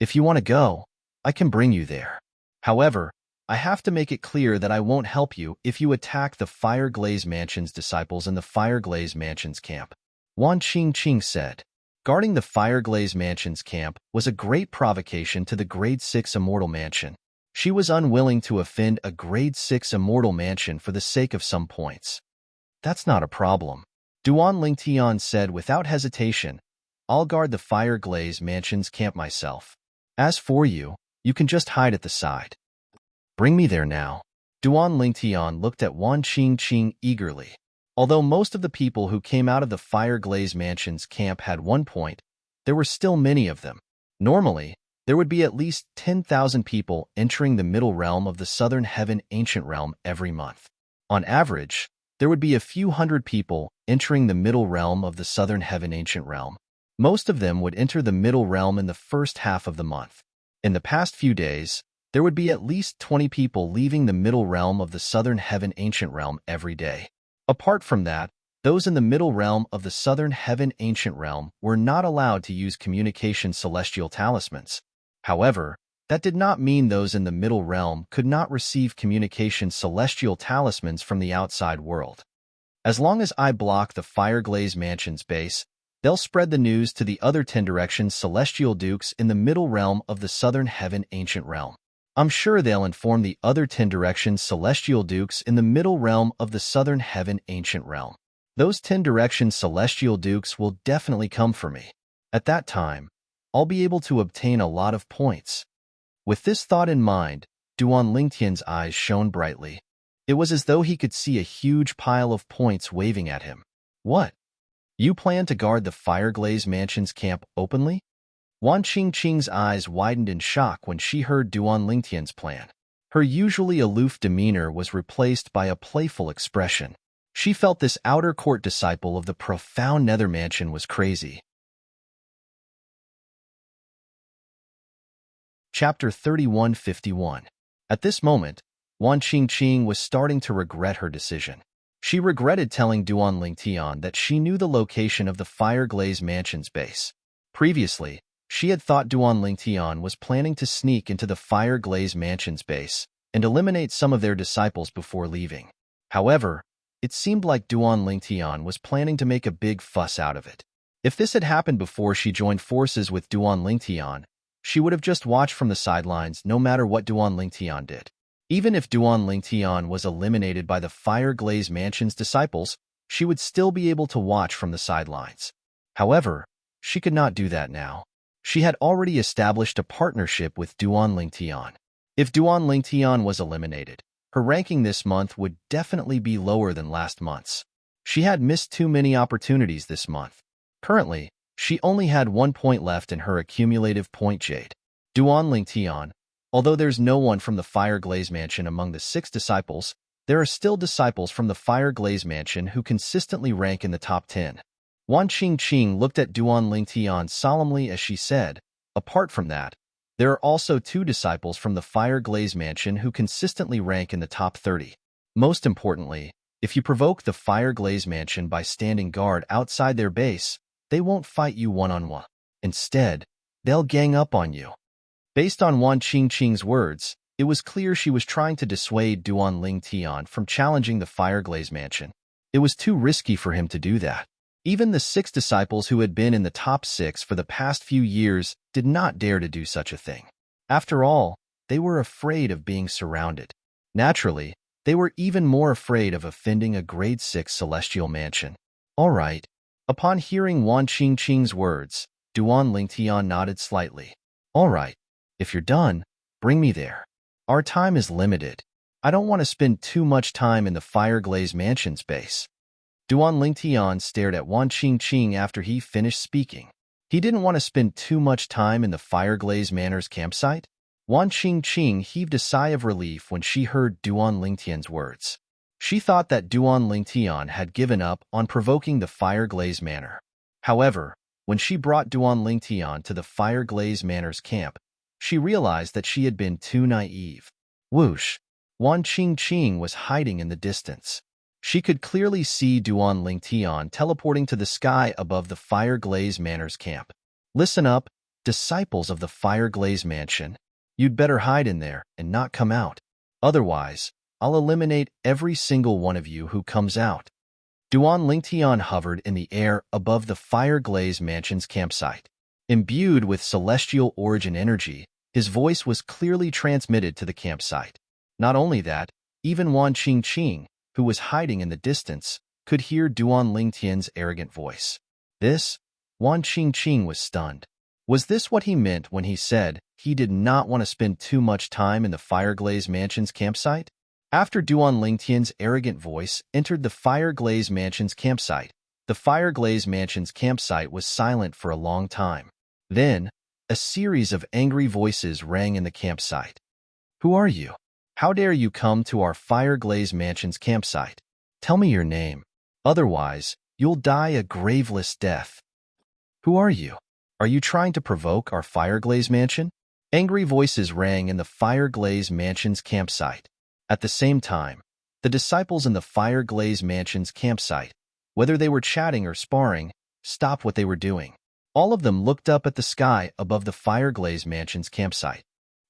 Speaker 1: If you want to go, I can bring you there. However, I have to make it clear that I won't help you if you attack the Fire Glaze Mansion's disciples in the Fire Glaze Mansion's camp, Wan Qingqing said. Guarding the Fire Glaze Mansion's camp was a great provocation to the Grade 6 Immortal Mansion. She was unwilling to offend a Grade 6 Immortal Mansion for the sake of some points. That's not a problem, Duan Lingtian said without hesitation. I'll guard the Fire Glaze Mansion's camp myself. As for you, you can just hide at the side. Bring me there now. Duan Lingtian looked at Wan Qingqing eagerly. Although most of the people who came out of the Fire Glaze Mansion's camp had 1 point, there were still many of them. Normally, there would be at least 10,000 people entering the middle realm of the Southern Heaven Ancient Realm every month. On average, there would be a few hundred people entering the middle realm of the Southern Heaven Ancient Realm. Most of them would enter the middle realm in the first half of the month. In the past few days, there would be at least 20 people leaving the middle realm of the Southern Heaven Ancient Realm every day. Apart from that, those in the middle realm of the Southern Heaven Ancient Realm were not allowed to use communication celestial talismans. However, that did not mean those in the middle realm could not receive communication celestial talismans from the outside world. As long as I block the Fire Glaze Mansion's base, they'll spread the news to the other 10 directions celestial dukes in the middle realm of the Southern Heaven Ancient Realm. I'm sure they'll inform the other 10 directions celestial dukes in the middle realm of the Southern Heaven Ancient Realm. Those 10 directions celestial dukes will definitely come for me. At that time, I'll be able to obtain a lot of points. With this thought in mind, Duan Lingtian's eyes shone brightly. It was as though he could see a huge pile of points waving at him. What? You plan to guard the Fire Glaze Mansion's camp openly? Wan Qingqing's eyes widened in shock when she heard Duan Lingtian's plan. Her usually aloof demeanor was replaced by a playful expression. She felt this outer court disciple of the profound Nether Mansion was crazy. Chapter 3151. At this moment, Wan Qingqing was starting to regret her decision. She regretted telling Duan Lingtian that she knew the location of the Fire Glaze Mansion's base. Previously, she had thought Duan Lingtian was planning to sneak into the Fire Glaze Mansion's base and eliminate some of their disciples before leaving. However, it seemed like Duan Lingtian was planning to make a big fuss out of it. If this had happened before she joined forces with Duan Lingtian, she would have just watched from the sidelines no matter what Duan Lingtian did. Even if Duan Lingtian was eliminated by the Fire Glaze Mansion's disciples, she would still be able to watch from the sidelines. However, she could not do that now. She had already established a partnership with Duan Lingtian. If Duan Lingtian was eliminated, her ranking this month would definitely be lower than last month's. She had missed too many opportunities this month. Currently, she only had 1 point left in her accumulative point jade. Duan Lingtian, although there's no one from the Fire Glaze Mansion among the 6 disciples, there are still disciples from the Fire Glaze Mansion who consistently rank in the top 10. Wan Qingqing looked at Duan Lingtian solemnly as she said, apart from that, there are also 2 disciples from the Fire Glaze Mansion who consistently rank in the top 30. Most importantly, if you provoke the Fire Glaze Mansion by standing guard outside their base, they won't fight you one-on-one. Instead, they'll gang up on you. Based on Wan Qingqing's words, it was clear she was trying to dissuade Duan Lingtian from challenging the Fire Glaze Mansion. It was too risky for him to do that. Even the 6 disciples who had been in the top 6 for the past few years did not dare to do such a thing. After all, they were afraid of being surrounded. Naturally, they were even more afraid of offending a Grade 6 celestial mansion. All right. Upon hearing Wan Qingqing's words, Duan Lingtian nodded slightly. All right. If you're done, bring me there. Our time is limited. I don't want to spend too much time in the Fire Glaze Mansion's base. Duan Lingtian stared at Wan Qingqing after he finished speaking. He didn't want to spend too much time in the Fire Glaze Manor's campsite. Wan Qingqing heaved a sigh of relief when she heard Duan Lingtian's words. She thought that Duan Lingtian had given up on provoking the Fire Glaze Manor. However, when she brought Duan Lingtian to the Fire Glaze Manor's camp, she realized that she had been too naive. Whoosh! Wan Qingqing was hiding in the distance. She could clearly see Duan Lingtian teleporting to the sky above the Fire Glaze Manor's camp. Listen up, disciples of the Fire Glaze Mansion. You'd better hide in there and not come out. Otherwise, I'll eliminate every single one of you who comes out. Duan Lingtian hovered in the air above the Fire Glaze Mansion's campsite. Imbued with celestial origin energy, his voice was clearly transmitted to the campsite. Not only that, even Wan Qingqing, who was hiding in the distance, could hear Duan Lingtian's arrogant voice. Wan Qingqing was stunned. Was this what he meant when he said he did not want to spend too much time in the Fire Glaze Mansion's campsite? After Duan Lingtian's arrogant voice entered the Fire Glaze Mansion's campsite, the Fire Glaze Mansion's campsite was silent for a long time. Then, a series of angry voices rang in the campsite. Who are you? How dare you come to our Fire Glaze Mansion's campsite? Tell me your name. Otherwise, you'll die a graveless death. Who are you? Are you trying to provoke our Fire Glaze Mansion? Angry voices rang in the Fire Glaze Mansion's campsite. At the same time, the disciples in the Fire Glaze Mansion's campsite, whether they were chatting or sparring, stopped what they were doing. All of them looked up at the sky above the Fire Glaze Mansion's campsite.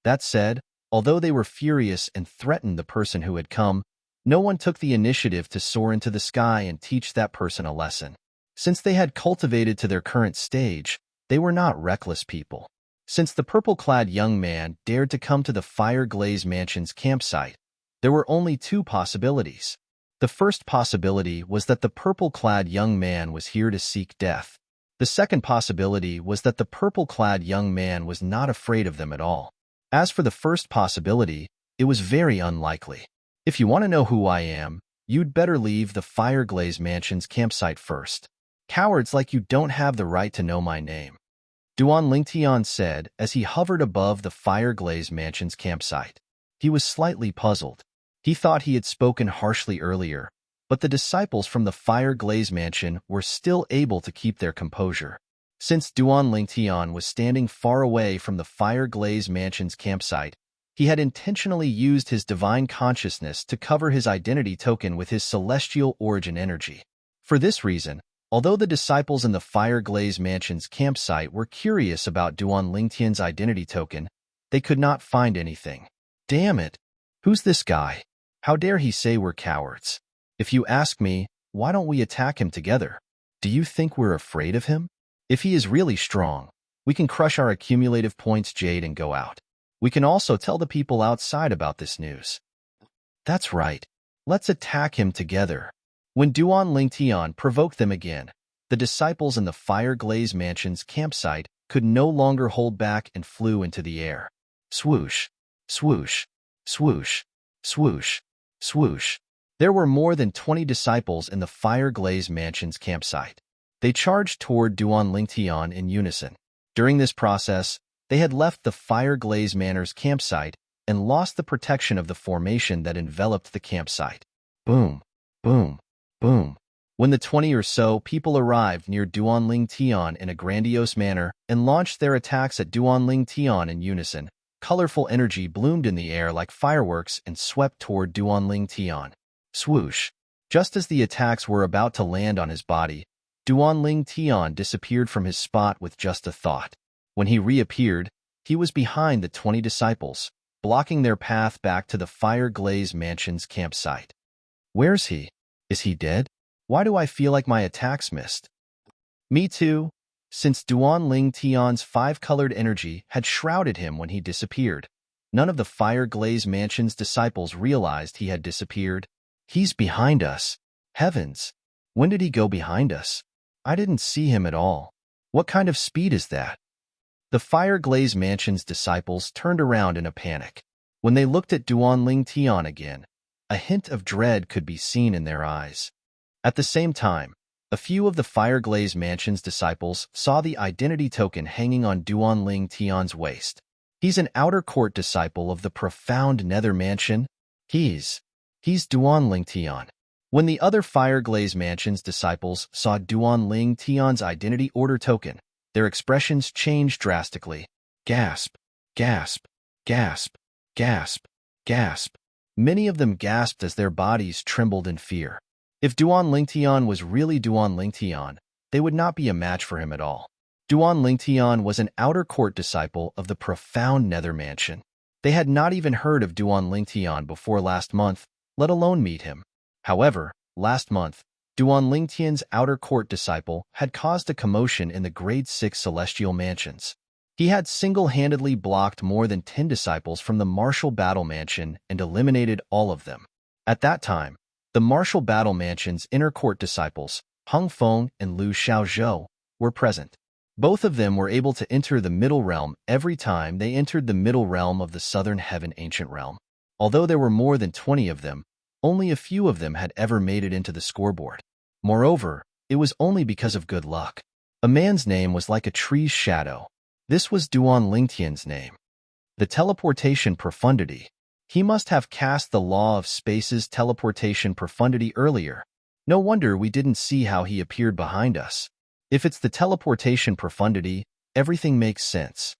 Speaker 1: That said, although they were furious and threatened the person who had come, no one took the initiative to soar into the sky and teach that person a lesson. Since they had cultivated to their current stage, they were not reckless people. Since the purple-clad young man dared to come to the Fire Glaze Mansion's campsite, there were only two possibilities. The first possibility was that the purple-clad young man was here to seek death. The second possibility was that the purple-clad young man was not afraid of them at all. As for the first possibility, it was very unlikely. If you want to know who I am, you'd better leave the Fire Glaze Mansion's campsite first. Cowards like you don't have the right to know my name. Duan Lingtian said as he hovered above the Fire Glaze Mansion's campsite. He was slightly puzzled. He thought he had spoken harshly earlier, but the disciples from the Fire Glaze Mansion were still able to keep their composure. Since Duan Lingtian was standing far away from the Fire Glaze Mansion's campsite, he had intentionally used his divine consciousness to cover his identity token with his celestial origin energy. For this reason, although the disciples in the Fire Glaze Mansion's campsite were curious about Duan Lingtian's identity token, they could not find anything. Damn it! Who's this guy? How dare he say we're cowards? If you ask me, why don't we attack him together? Do you think we're afraid of him? If he is really strong, we can crush our accumulative points Jade and go out. We can also tell the people outside about this news. That's right. Let's attack him together. When Duan Lingtian provoked them again, the disciples in the Fire Glaze Mansion's campsite could no longer hold back and flew into the air. Swoosh, swoosh, swoosh, swoosh, swoosh. There were more than 20 disciples in the Fire Glaze Mansion's campsite. They charged toward Duan Lingtian in unison. During this process, they had left the Fire Glaze Manor's campsite and lost the protection of the formation that enveloped the campsite. Boom, boom, boom. When the 20 or so people arrived near Duan Lingtian in a grandiose manner and launched their attacks at Duan Lingtian in unison, colorful energy bloomed in the air like fireworks and swept toward Duan Lingtian. Swoosh! Just as the attacks were about to land on his body, Duan Lingtian disappeared from his spot with just a thought. When he reappeared, he was behind the 20 disciples, blocking their path back to the Fire Glaze Mansion's campsite. Where's he? Is he dead? Why do I feel like my attacks missed? Me too. Since Duan Lingtian's five-colored energy had shrouded him when he disappeared, none of the Fire Glaze Mansion's disciples realized he had disappeared. He's behind us. Heavens! When did he go behind us? I didn't see him at all. What kind of speed is that? The Fire Glaze Mansion's disciples turned around in a panic. When they looked at Duan Lingtian again, a hint of dread could be seen in their eyes. At the same time, a few of the Fire Glaze Mansion's disciples saw the identity token hanging on Duan Lingtian's waist. He's an outer court disciple of the profound Nether Mansion. He's Duan Lingtian. When the other Fire Glaze Mansion's disciples saw Duan Ling Tian's identity order token, their expressions changed drastically. Gasp, gasp, gasp, gasp, gasp. Many of them gasped as their bodies trembled in fear. If Duan Lingtian was really Duan Lingtian, they would not be a match for him at all. Duan Lingtian was an outer court disciple of the profound Nether Mansion. They had not even heard of Duan Lingtian before last month, let alone meet him. However, last month, Duan Lingtian's outer court disciple had caused a commotion in the Grade 6 Celestial Mansions. He had single-handedly blocked more than 10 disciples from the Martial Battle Mansion and eliminated all of them. At that time, the Martial Battle Mansion's inner court disciples, Hung Feng and Liu Xiaozhou, were present. Both of them were able to enter the Middle Realm every time they entered the Middle Realm of the Southern Heaven Ancient Realm. Although there were more than 20 of them, only a few of them had ever made it into the scoreboard. Moreover, it was only because of good luck. A man's name was like a tree's shadow. This was Duan Lingtian's name. The teleportation profundity. He must have cast the law of space's teleportation profundity earlier. No wonder we didn't see how he appeared behind us. If it's the teleportation profundity, everything makes sense.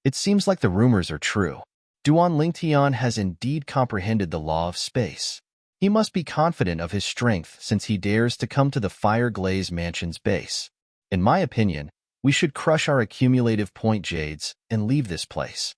Speaker 1: It seems like the rumors are true. Duan Lingtian has indeed comprehended the law of space. He must be confident of his strength since he dares to come to the Fire Glaze Mansion's base. In my opinion, we should crush our accumulative point jades and leave this place.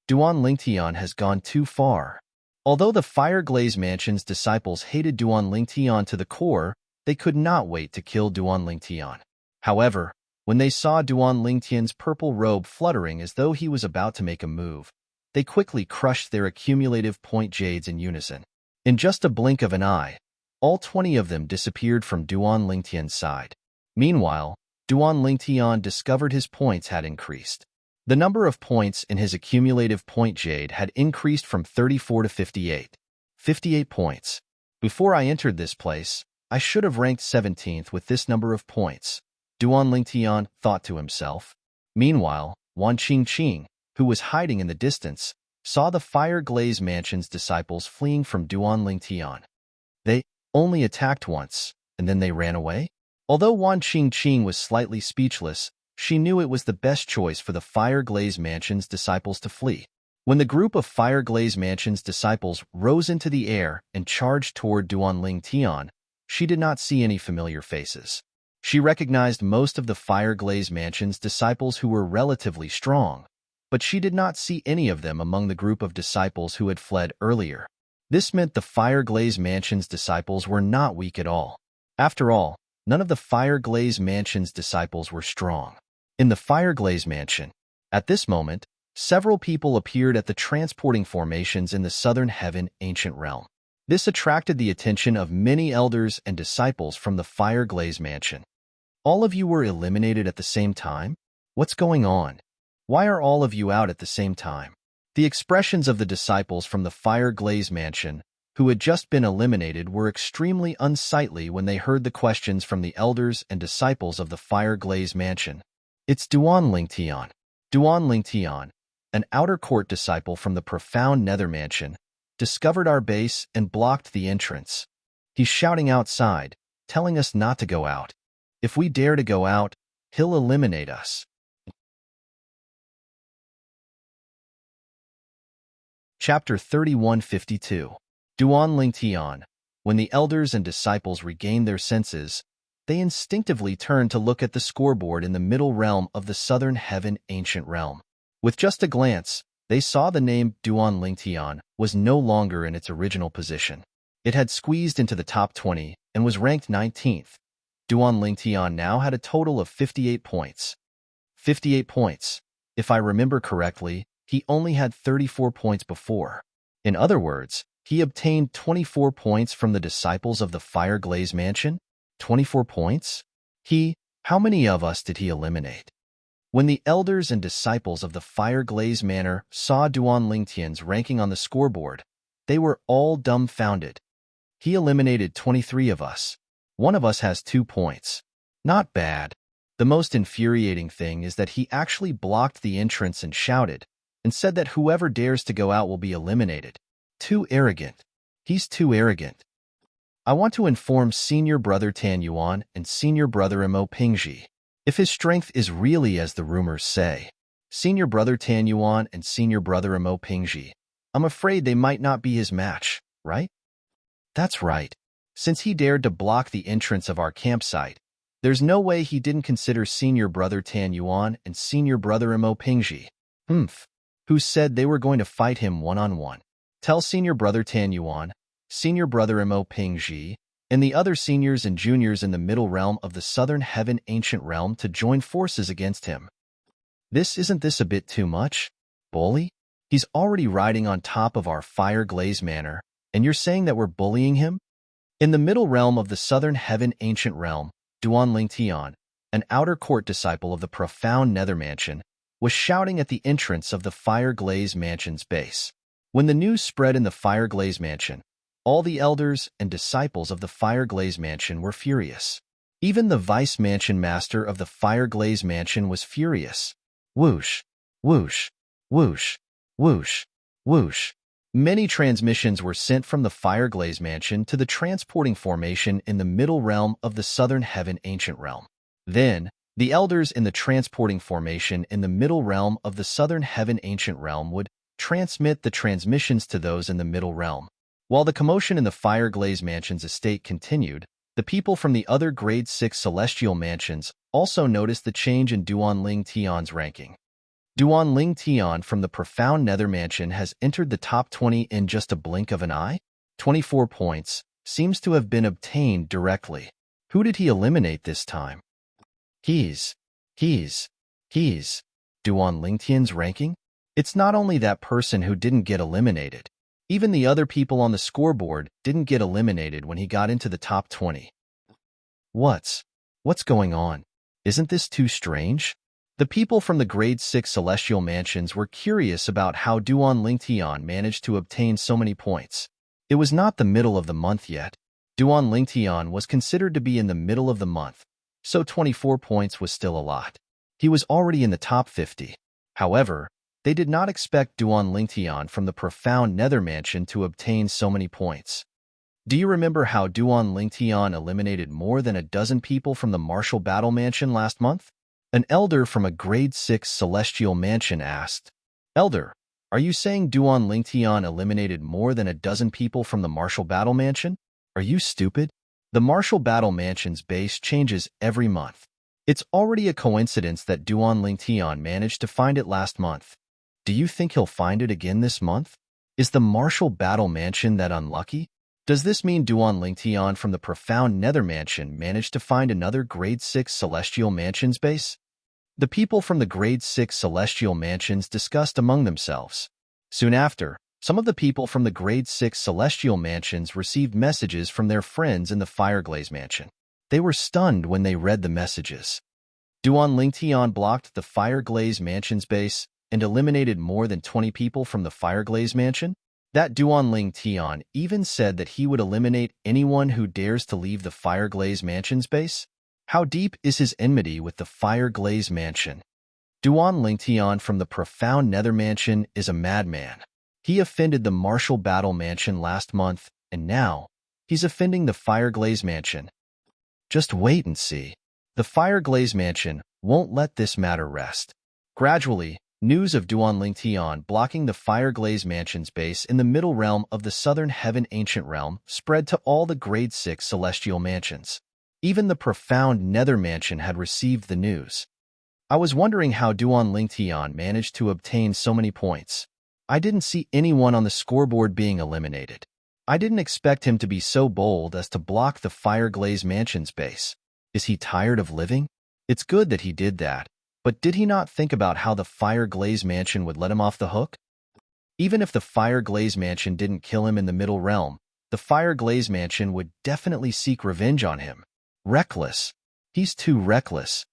Speaker 1: Duan Lingtian has gone too far. Although the Fire Glaze Mansion's disciples hated Duan Lingtian to the core, they could not wait to kill Duan Lingtian. However, when they saw Duan Lingtian's purple robe fluttering as though he was about to make a move, they quickly crushed their accumulative point jades in unison. In just a blink of an eye, all 20 of them disappeared from Duan Lingtian's side. Meanwhile, Duan Lingtian discovered his points had increased. The number of points in his accumulative point jade had increased from 34 to 58. 58 points. Before I entered this place, I should have ranked 17th with this number of points, Duan Lingtian thought to himself. Meanwhile, Wan Qingqing, who was hiding in the distance, saw the Fire Glaze Mansion's disciples fleeing from Duan Lingtian. They only attacked once, and then they ran away? Although Wan Qingqing was slightly speechless, she knew it was the best choice for the Fire Glaze Mansion's disciples to flee. When the group of Fire Glaze Mansion's disciples rose into the air and charged toward Duan Lingtian, she did not see any familiar faces. She recognized most of the Fire Glaze Mansion's disciples who were relatively strong, but she did not see any of them among the group of disciples who had fled earlier. This meant the Fire Glaze Mansion's disciples were not weak at all. After all, none of the Fire Glaze Mansion's disciples were strong. In the Fire Glaze Mansion, at this moment, several people appeared at the transporting formations in the Southern Heaven Ancient Realm. This attracted the attention of many elders and disciples from the Fire Glaze Mansion. All of you were eliminated at the same time? What's going on? Why are all of you out at the same time? The expressions of the disciples from the Fire Glaze Mansion, who had just been eliminated, were extremely unsightly when they heard the questions from the elders and disciples of the Fire Glaze Mansion. It's Duan Lingtian. Duan Lingtian, an outer court disciple from the profound Nether Mansion, discovered our base and blocked the entrance. He's shouting outside, telling us not to go out. If we dare to go out, he'll eliminate us. Chapter 3152. Duan Lingtian. When the elders and disciples regained their senses, they instinctively turned to look at the scoreboard in the middle realm of the Southern Heaven Ancient Realm. With just a glance, they saw the name Duan Lingtian was no longer in its original position. It had squeezed into the top 20 and was ranked 19th. Duan Lingtian now had a total of 58 points. 58 points. If I remember correctly, he only had 34 points before. In other words, he obtained 24 points from the disciples of the Fire Glaze Mansion? 24 points? How many of us did he eliminate? When the elders and disciples of the Fire Glaze Manor saw Duan Lingtian's ranking on the scoreboard, they were all dumbfounded. He eliminated 23 of us. One of us has 2 points. Not bad. The most infuriating thing is that he actually blocked the entrance and shouted, and said that whoever dares to go out will be eliminated. Too arrogant. He's too arrogant. I want to inform Senior Brother Tan Yuan and Senior Brother Mo Pingji. If his strength is really as the rumors say, Senior Brother Tan Yuan and Senior Brother Mo Pingji, I'm afraid they might not be his match, right? That's right. Since he dared to block the entrance of our campsite, there's no way he didn't consider Senior Brother Tan Yuan and Senior Brother Mo Pingji, who said they were going to fight him one-on-one. Tell Senior Brother Tan Yuan, Senior Brother Mo Pingji, and the other seniors and juniors in the middle realm of the Southern Heaven Ancient Realm to join forces against him. Isn't this a bit too much, bully? He's already riding on top of our Fire Glaze Manor, and you're saying that we're bullying him? In the middle realm of the Southern Heaven Ancient Realm, Duan Ling Tian, an outer court disciple of the profound Nether Mansion, was shouting at the entrance of the Fire Glaze Mansion's base. When the news spread in the Fire Glaze Mansion, all the elders and disciples of the Fire Glaze Mansion were furious. Even the Vice Mansion Master of the Fire Glaze Mansion was furious. Whoosh, whoosh, whoosh, whoosh, whoosh. Many transmissions were sent from the Fire Glaze Mansion to the transporting formation in the middle realm of the Southern Heaven Ancient Realm. Then, the elders in the transporting formation in the middle realm of the Southern Heaven Ancient Realm would transmit the transmissions to those in the middle realm. While the commotion in the Fire Glaze Mansion's estate continued, the people from the other Grade 6 Celestial Mansions also noticed the change in Duan Ling Tian's ranking. Duan Ling Tian from the profound Nether Mansion has entered the top 20 in just a blink of an eye. 24 points seems to have been obtained directly. Who did he eliminate this time? He's Duan Ling Tian's ranking? It's not only that person who didn't get eliminated. Even the other people on the scoreboard didn't get eliminated when he got into the top 20. What's going on? Isn't this too strange? The people from the Grade 6 Celestial Mansions were curious about how Duan Ling Tian managed to obtain so many points. It was not the middle of the month yet. Duan Ling Tian was considered to be in the middle of the month, so 24 points was still a lot. He was already in the top 50. However, they did not expect Duan Ling Tian from the profound Nether Mansion to obtain so many points. Do you remember how Duan Ling Tian eliminated more than a dozen people from the Martial Battle Mansion last month? An elder from a Grade 6 Celestial Mansion asked, Elder, are you saying Duan Ling Tian eliminated more than a dozen people from the Martial Battle Mansion? Are you stupid? The Martial Battle Mansion's base changes every month. It's already a coincidence that Duan Ling Tian managed to find it last month. Do you think he'll find it again this month? Is the Martial Battle Mansion that unlucky? Does this mean Duan Ling Tian from the profound Nether Mansion managed to find another Grade 6 Celestial Mansion's base? The people from the Grade 6 Celestial Mansions discussed among themselves. Soon after, some of the people from the Grade 6 Celestial Mansions received messages from their friends in the Fireglaze Mansion. They were stunned when they read the messages. Duan Ling Tian blocked the Fireglaze Mansion's base and eliminated more than 20 people from the Fireglaze Mansion? That Duan Ling Tian even said that he would eliminate anyone who dares to leave the Fireglaze Mansion's base? How deep is his enmity with the Fireglaze Mansion? Duan Ling Tian from the profound Nether Mansion is a madman. He offended the Martial Battle Mansion last month, and now he's offending the Fireglaze Mansion. Just wait and see. The Fireglaze Mansion won't let this matter rest. Gradually, news of Duan Ling Tian blocking the Fireglaze Mansion's base in the middle realm of the Southern Heaven Ancient Realm spread to all the Grade 6 Celestial Mansions. Even the profound Nether Mansion had received the news. I was wondering how Duan Ling Tian managed to obtain so many points. I didn't see anyone on the scoreboard being eliminated. I didn't expect him to be so bold as to block the Fireglaze Mansion's base. Is he tired of living? It's good that he did that, but did he not think about how the Fireglaze Mansion would let him off the hook? Even if the Fireglaze Mansion didn't kill him in the Middle Realm, the Fireglaze Mansion would definitely seek revenge on him. Reckless. He's too reckless.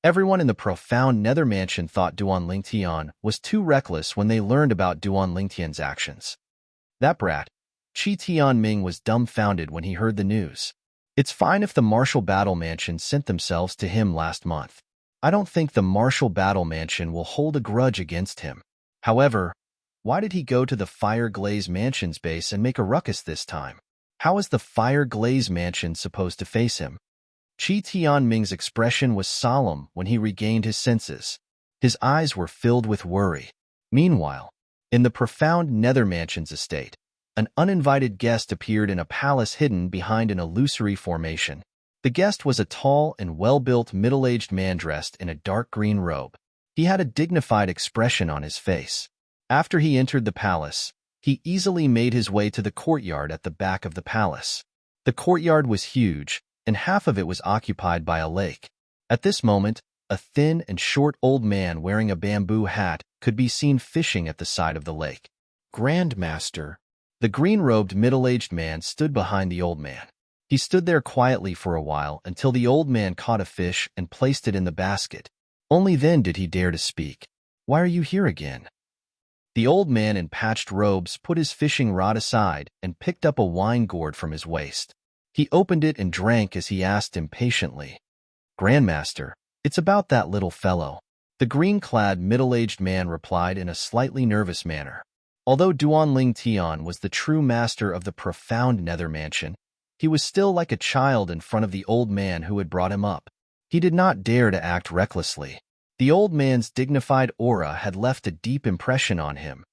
Speaker 1: Everyone in the profound Nether Mansion thought Duan Ling Tian was too reckless when they learned about Duan Ling Tian's actions. That brat, Qi Tianming, was dumbfounded when he heard the news. It's fine if the Martial Battle Mansion sent themselves to him last month. I don't think the Martial Battle Mansion will hold a grudge against him. However, why did he go to the Fireglaze Mansion's base and make a ruckus this time? How is the fire glaze mansion supposed to face him? Qi Tianming's expression was solemn when he regained his senses. His eyes were filled with worry. Meanwhile, in the profound Nether Mansion's estate, an uninvited guest appeared in a palace hidden behind an illusory formation. The guest was a tall and well-built middle-aged man dressed in a dark green robe. He had a dignified expression on his face. After he entered the palace, he easily made his way to the courtyard at the back of the palace. The courtyard was huge, and half of it was occupied by a lake. At this moment, a thin and short old man wearing a bamboo hat could be seen fishing at the side of the lake. Grandmaster. The green-robed middle-aged man stood behind the old man. He stood there quietly for a while until the old man caught a fish and placed it in the basket. Only then did he dare to speak. "Why are you here again?" The old man in patched robes put his fishing rod aside and picked up a wine gourd from his waist. He opened it and drank as he asked impatiently, "Grandmaster, it's about that little fellow." The green-clad middle-aged man replied in a slightly nervous manner. Although Duanling Tian was the true master of the profound Nether Mansion, he was still like a child in front of the old man who had brought him up. He did not dare to act recklessly. The old man's dignified aura had left a deep impression on him.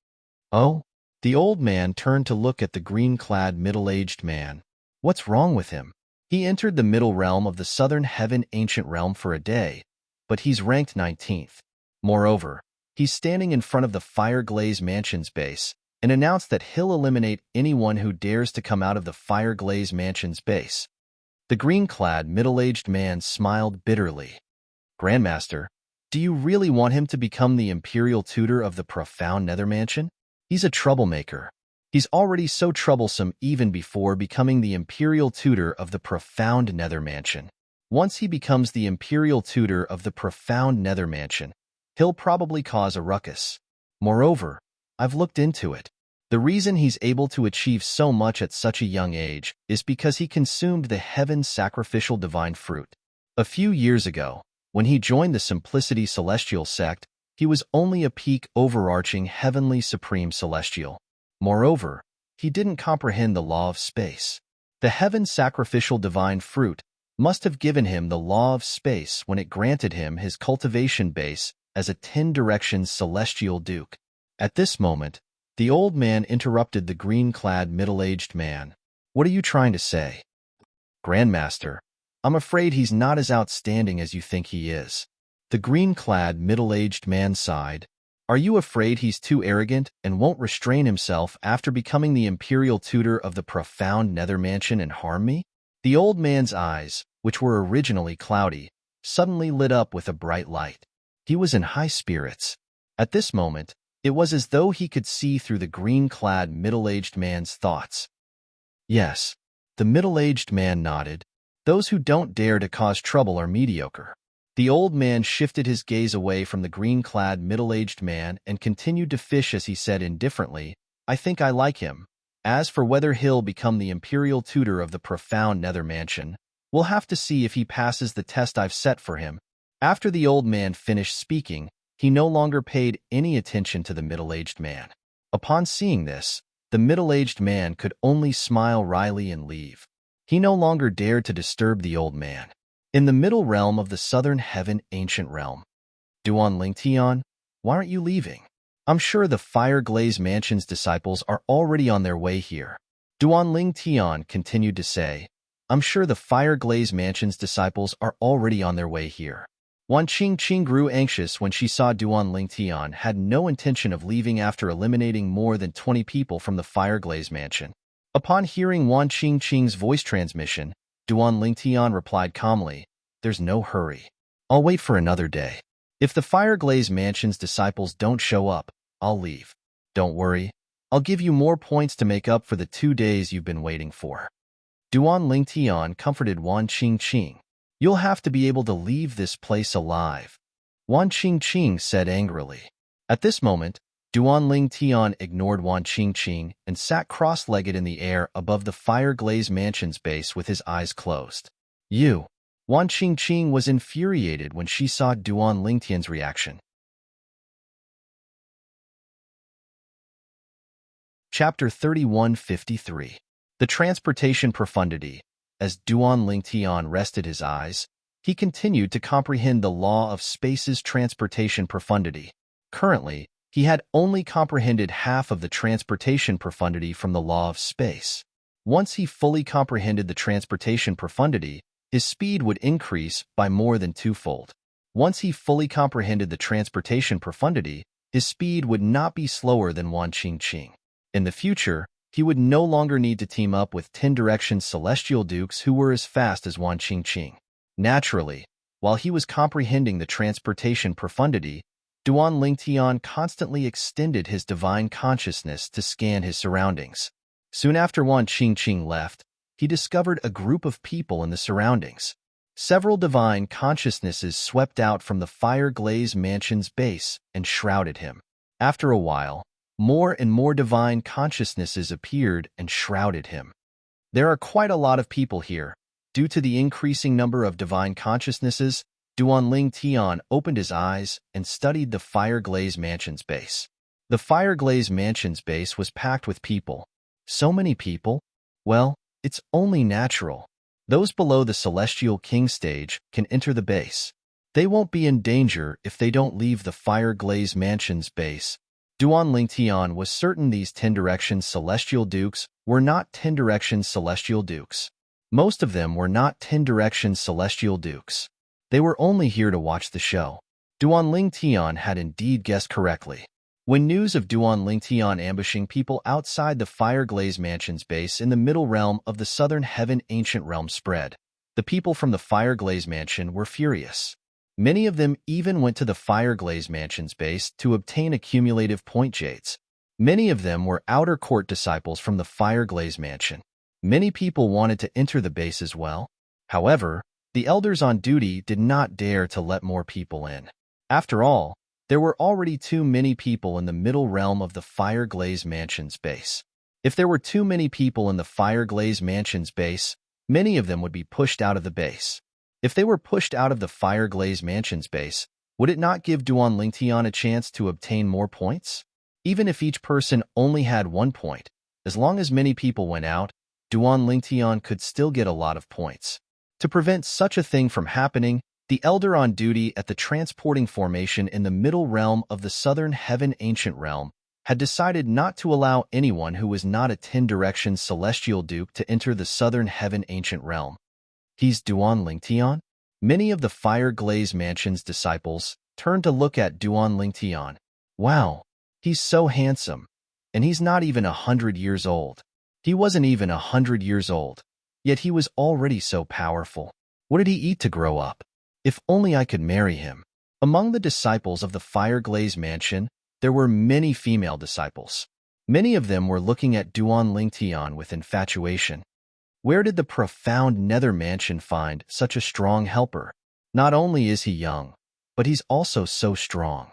Speaker 1: "Oh?" The old man turned to look at the green-clad middle-aged man. "What's wrong with him? He entered the middle realm of the southern heaven ancient realm for a day, but he's ranked 19th. Moreover, he's standing in front of the Fire Glaze Mansion's base and announced that he'll eliminate anyone who dares to come out of the Fire Glaze Mansion's base." The green-clad middle-aged man smiled bitterly. "Grandmaster, do you really want him to become the imperial tutor of the profound Nether Mansion? He's a troublemaker. He's already so troublesome even before becoming the imperial tutor of the profound Nether Mansion. Once he becomes the imperial tutor of the profound Nether Mansion, he'll probably cause a ruckus. Moreover, I've looked into it. The reason he's able to achieve so much at such a young age is because he consumed the heaven sacrificial divine fruit. A few years ago, when he joined the Simplicity Celestial sect, he was only a peak overarching heavenly supreme celestial. Moreover, he didn't comprehend the law of space. The heaven sacrificial divine fruit must have given him the law of space when it granted him his cultivation base as a 10 directions celestial duke. At this moment, the old man interrupted the green-clad middle-aged man. "What are you trying to say?" "Grandmaster, I'm afraid he's not as outstanding as you think he is." The green-clad middle-aged man sighed. "Are you afraid he's too arrogant and won't restrain himself after becoming the imperial tutor of the profound Nether Mansion and harm me?" The old man's eyes, which were originally cloudy, suddenly lit up with a bright light. He was in high spirits. At this moment, it was as though he could see through the green-clad middle-aged man's thoughts. "Yes." The middle-aged man nodded. "Those who don't dare to cause trouble are mediocre." The old man shifted his gaze away from the green-clad middle-aged man and continued to fish as he said indifferently, "I think I like him. As for whether he'll become the imperial tutor of the profound Nether Mansion, we'll have to see if he passes the test I've set for him." After the old man finished speaking, he no longer paid any attention to the middle-aged man. Upon seeing this, the middle-aged man could only smile wryly and leave. He no longer dared to disturb the old man. In the middle realm of the southern heaven ancient realm, "Duanling Tian, why aren't you leaving? I'm sure the Fire Glaze Mansion's disciples are already on their way here." Duanling Tian continued to say, "I'm sure the Fire Glaze Mansion's disciples are already on their way here." Wan Qingqing grew anxious when she saw Duanling Tian had no intention of leaving after eliminating more than 20 people from the Fire Glaze Mansion. Upon hearing Wan Qingqing's voice transmission, Duanling Tian replied calmly, "There's no hurry. I'll wait for another day. If the Fire Glaze Mansion's disciples don't show up, I'll leave. Don't worry, I'll give you more points to make up for the 2 days you've been waiting for." Duanling Tian comforted Wan Qingqing. "You'll have to be able to leave this place alive," Wan Qingqing said angrily. At this moment, Duanling Tian ignored Wan Qingqing and sat cross-legged in the air above the Fire Glaze Mansion's base with his eyes closed. "You." Wan Qingqing was infuriated when she saw Duanling Tian's reaction. Chapter 3153. The transportation profundity. As Duan Lingtian rested his eyes, he continued to comprehend the law of space's transportation profundity. Currently, he had only comprehended half of the transportation profundity from the law of space. Once he fully comprehended the transportation profundity, his speed would increase by more than twofold. Once he fully comprehended the transportation profundity, his speed would not be slower than Wan Qingqing. In the future, he would no longer need to team up with 10 Direction Celestial Dukes who were as fast as Wan Qingqing. Naturally, while he was comprehending the transportation profundity, Duan Lingtian constantly extended his divine consciousness to scan his surroundings. Soon after Wan Qingqing left, he discovered a group of people in the surroundings. Several divine consciousnesses swept out from the fire-glazed mansion's base and shrouded him. After a while, more and more divine consciousnesses appeared and shrouded him. There are quite a lot of people here. Due to the increasing number of divine consciousnesses, Duan Lingtian opened his eyes and studied the fire-glazed mansion's base. The fire-glazed mansion's base was packed with people. So many people? Well, it's only natural. Those below the Celestial King stage can enter the base. They won't be in danger if they don't leave the fire-glazed mansion's base. Duan Lingtian was certain these 10 Direction Celestial Dukes were not 10 Direction Celestial Dukes. Most of them were not 10 Direction Celestial Dukes. They were only here to watch the show. Duan Lingtian had indeed guessed correctly. When news of Duan Lingtian ambushing people outside the fire-glazed mansion's base in the middle realm of the southern heaven ancient realm spread, the people from the fire-glazed mansion were furious. Many of them even went to the fire-glazed mansion's base to obtain accumulative point jades. Many of them were outer court disciples from the fire-glazed mansion. Many people wanted to enter the base as well. However, the elders on duty did not dare to let more people in. After all, there were already too many people in the middle realm of the fire-glazed mansion's base. If there were too many people in the fire-glazed mansion's base, many of them would be pushed out of the base. If they were pushed out of the fire-glazed mansion's base, would it not give Duan Lingtian a chance to obtain more points? Even if each person only had 1 point, as long as many people went out, Duan Lingtian could still get a lot of points. To prevent such a thing from happening, the elder on duty at the transporting formation in the middle realm of the southern heaven ancient realm had decided not to allow anyone who was not a 10 Direction Celestial Duke to enter the southern heaven ancient realm. He's Duan Lingtian? Many of the fire-glazed mansion's disciples turned to look at Duan Lingtian. Wow, he's so handsome, and he's not even 100 years old. He wasn't even 100 years old, yet he was already so powerful. What did he eat to grow up? If only I could marry him. Among the disciples of the fire-glazed mansion, there were many female disciples. Many of them were looking at Duan Lingtian with infatuation. Where did the profound nether mansion find such a strong helper? Not only is he young, but he's also so strong.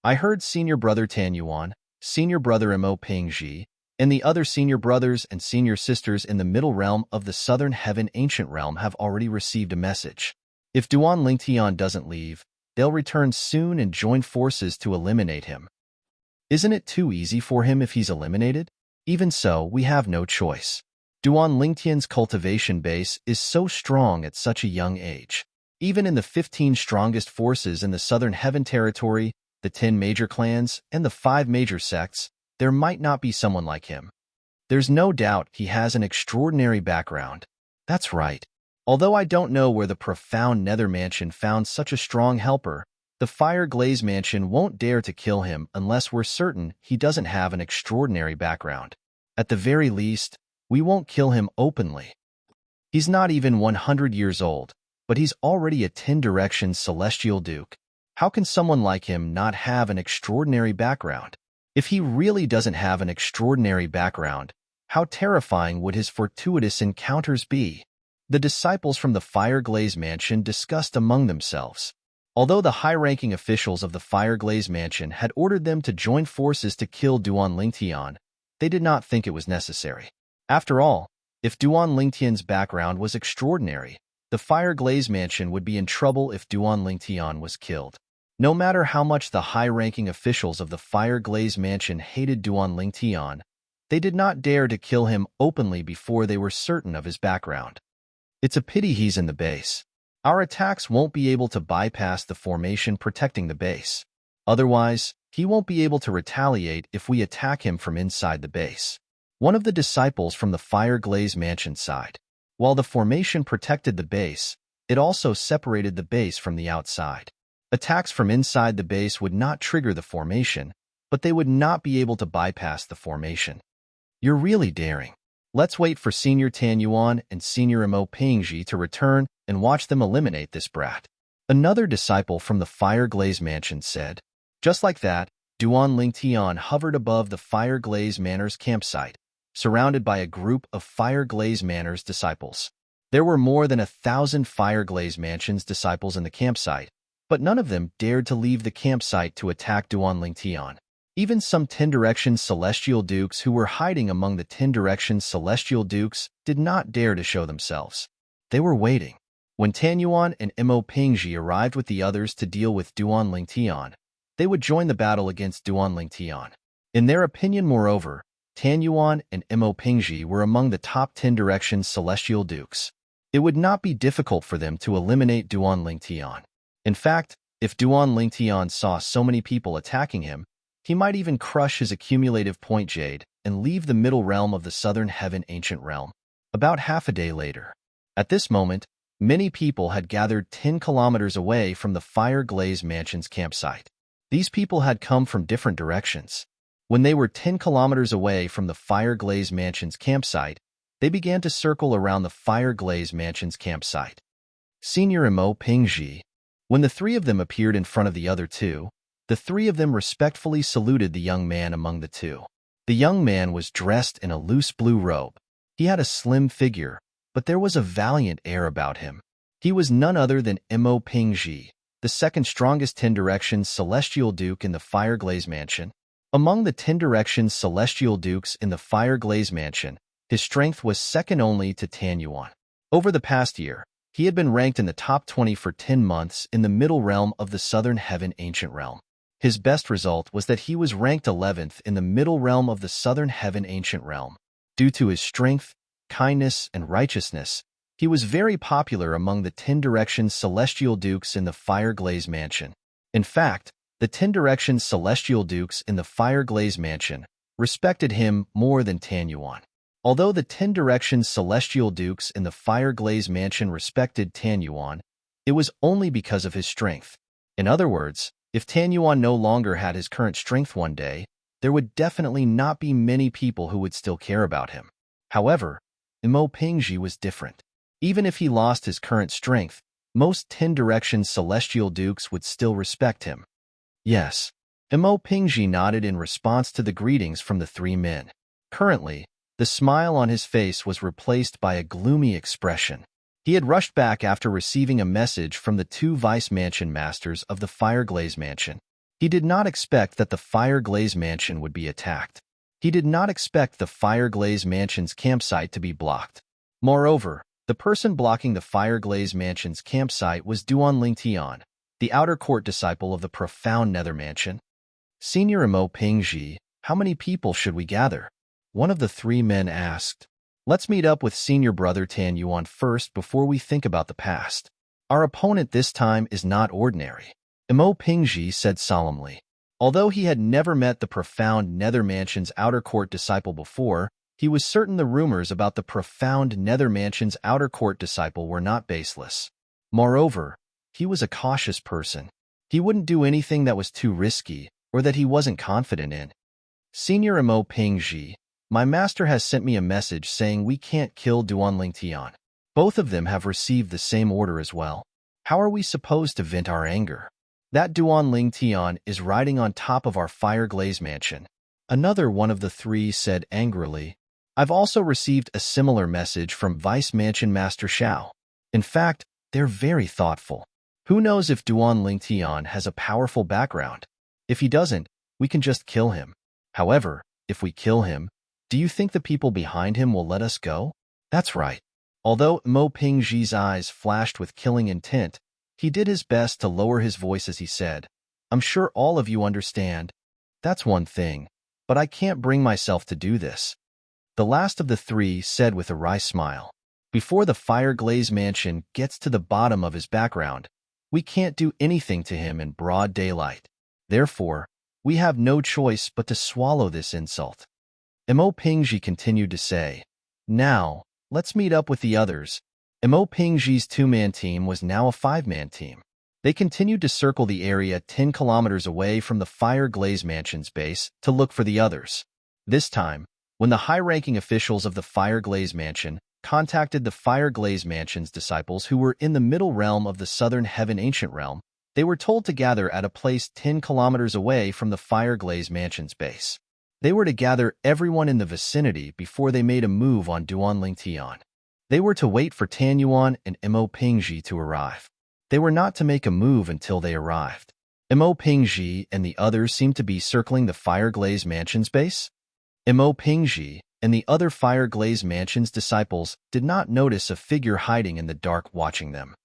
Speaker 1: I heard senior brother Tan Yuan, senior brother Mo Pingji, and the other senior brothers and senior sisters in the middle realm of the southern heaven ancient realm have already received a message. If Duan Lingtian doesn't leave, they'll return soon and join forces to eliminate him. Isn't it too easy for him if he's eliminated? Even so, we have no choice. Duan Lingtian's cultivation base is so strong at such a young age. Even in the 15 strongest forces in the southern heaven territory, the 10 major clans, and the 5 major sects, there might not be someone like him. There's no doubt he has an extraordinary background. That's right. Although I don't know where the profound nether mansion found such a strong helper, the fire-glazed mansion won't dare to kill him unless we're certain he doesn't have an extraordinary background. At the very least, we won't kill him openly. He's not even 100 years old, but he's already a 10 Direction Celestial Duke. How can someone like him not have an extraordinary background? If he really doesn't have an extraordinary background, how terrifying would his fortuitous encounters be? The disciples from the fire-glazed mansion discussed among themselves. Although the high-ranking officials of the fire-glazed mansion had ordered them to join forces to kill Duan Lingtian, they did not think it was necessary. After all, if Duan Lingtian's background was extraordinary, the fire-glazed mansion would be in trouble if Duan Lingtian was killed. No matter how much the high-ranking officials of the fire-glazed mansion hated Duan Lingtian, They did not dare to kill him openly before they were certain of his background. It's a pity he's in the base. Our attacks won't be able to bypass the formation protecting the base. Otherwise, he won't be able to retaliate if we attack him from inside the base. One of the disciples from the Fireglaze Mansion sighed. While the formation protected the base, it also separated the base from the outside. Attacks from inside the base would not trigger the formation, but they would not be able to bypass the formation. You're really daring. Let's wait for Senior Tan Yuan and Senior Mo Pingji to return and watch them eliminate this brat. Another disciple from the Fireglaze Mansion said. Just like that, Duan Lingtian hovered above the Fireglaze Manor's campsite, surrounded by a group of Fireglaze Manor's disciples. There were more than 1,000 Fireglaze Mansion's disciples in the campsite, but none of them dared to leave the campsite to attack Duan Lingtian. Even some 10 Direction Celestial Dukes who were hiding among the 10 Direction Celestial Dukes did not dare to show themselves. They were waiting. When Tan Yuan and Mo Pingji arrived with the others to deal with Duan Lingtian, they would join the battle against Duan Lingtian. In their opinion, moreover, Tan Yuan and Mo Pingji were among the top 10 Direction Celestial Dukes. It would not be difficult for them to eliminate Duan Lingtian. In fact, if Duan Lingtian saw so many people attacking him, he might even crush his accumulative point jade and leave the middle realm of the southern heaven ancient realm. About half a day later. At this moment, many people had gathered 10 kilometers away from the Fireglaze Mansion's campsite. These people had come from different directions. When they were 10 kilometers away from the Fireglaze Mansion's campsite, they began to circle around the Fireglaze Mansion's campsite. Senior Mo Pingji. When the three of them appeared in front of the other two, the three of them respectfully saluted the young man among the two. The young man was dressed in a loose blue robe. He had a slim figure, but there was a valiant air about him. He was none other than Mo Pingji, the second strongest 10 Direction Celestial Duke in the Fireglaze Mansion. Among the 10 Direction Celestial Dukes in the Fireglaze Mansion, his strength was second only to Tan Yuan. Over the past year, he had been ranked in the top 20 for 10 months in the middle realm of the southern heaven ancient realm. His best result was that he was ranked 11th in the middle realm of the southern heaven ancient realm. Due to his strength, kindness, and righteousness, he was very popular among the 10 Direction Celestial Dukes in the Fireglaze Mansion. In fact, the 10 Direction Celestial Dukes in the Fireglaze Mansion respected him more than Tan Yuan. Although the 10 Direction Celestial Dukes in the Fireglaze Mansion respected Tan Yuan, it was only because of his strength. In other words, if Tan Yuan no longer had his current strength one day, there would definitely not be many people who would still care about him. However, Mo Pingji was different. Even if he lost his current strength, most 10 Direction Celestial Dukes would still respect him. Yes. Mo Pingji nodded in response to the greetings from the three men. Currently, the smile on his face was replaced by a gloomy expression. He had rushed back after receiving a message from the two Vice Mansion Masters of the Fireglaze Mansion. He did not expect that the Fireglaze Mansion would be attacked. He did not expect the Fireglaze Mansion's campsite to be blocked. Moreover, the person blocking the Fireglaze Mansion's campsite was Duan Lingtian, the outer court disciple of the profound Nether Mansion. Senior Mo Pingji, how many people should we gather? One of the three men asked. Let's meet up with Senior Brother Tan Yuan first before we think about the past. Our opponent this time is not ordinary. Mo Pingji said solemnly. Although he had never met the profound Nether Mansion's outer court disciple before, he was certain the rumors about the profound Nether Mansion's outer court disciple were not baseless. Moreover, he was a cautious person. He wouldn't do anything that was too risky or that he wasn't confident in. Senior Mo Pingji, my master has sent me a message saying we can't kill Duan Lingtian. Both of them have received the same order as well. How are we supposed to vent our anger? That Duan Lingtian is riding on top of our Fireglaze Mansion. Another one of the three said angrily. I've also received a similar message from Vice Mansion Master Xiao. In fact, they're very thoughtful. Who knows if Duan Lingtian has a powerful background? If he doesn't, we can just kill him. However, if we kill him, do you think the people behind him will let us go? That's right. Although Mo Pingji's eyes flashed with killing intent, he did his best to lower his voice as he said, I'm sure all of you understand. That's one thing, but I can't bring myself to do this. The last of the three said with a wry smile. Before the fire-glazed mansion gets to the bottom of his background, we can't do anything to him in broad daylight. Therefore, we have no choice but to swallow this insult. Mo Pingji continued to say, Now, let's meet up with the others. Mo Pingji's two-man team was now a five-man team. They continued to circle the area 10 kilometers away from the fire-glazed mansion's base to look for the others. This time, when the high-ranking officials of the fire-glazed mansion contacted the fire-glazed mansion's disciples who were in the middle realm of the southern heaven ancient realm, they were told to gather at a place 10 kilometers away from the fire-glazed mansion's base. They were to gather everyone in the vicinity before they made a move on Duanling Tian. They were to wait for Tan Yuan and Mo Pingji to arrive. They were not to make a move until they arrived. Mo Pingji and the others seemed to be circling the fire-glazed mansion's base. Mo Pingji and the other fire-glazed mansion's disciples did not notice a figure hiding in the dark watching them.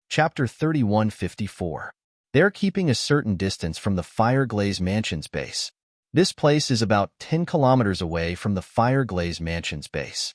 Speaker 1: Chapter 3154. They're keeping a certain distance from the fire-glazed mansion's base. This place is about 10 kilometers away from the fire-glazed mansion's base.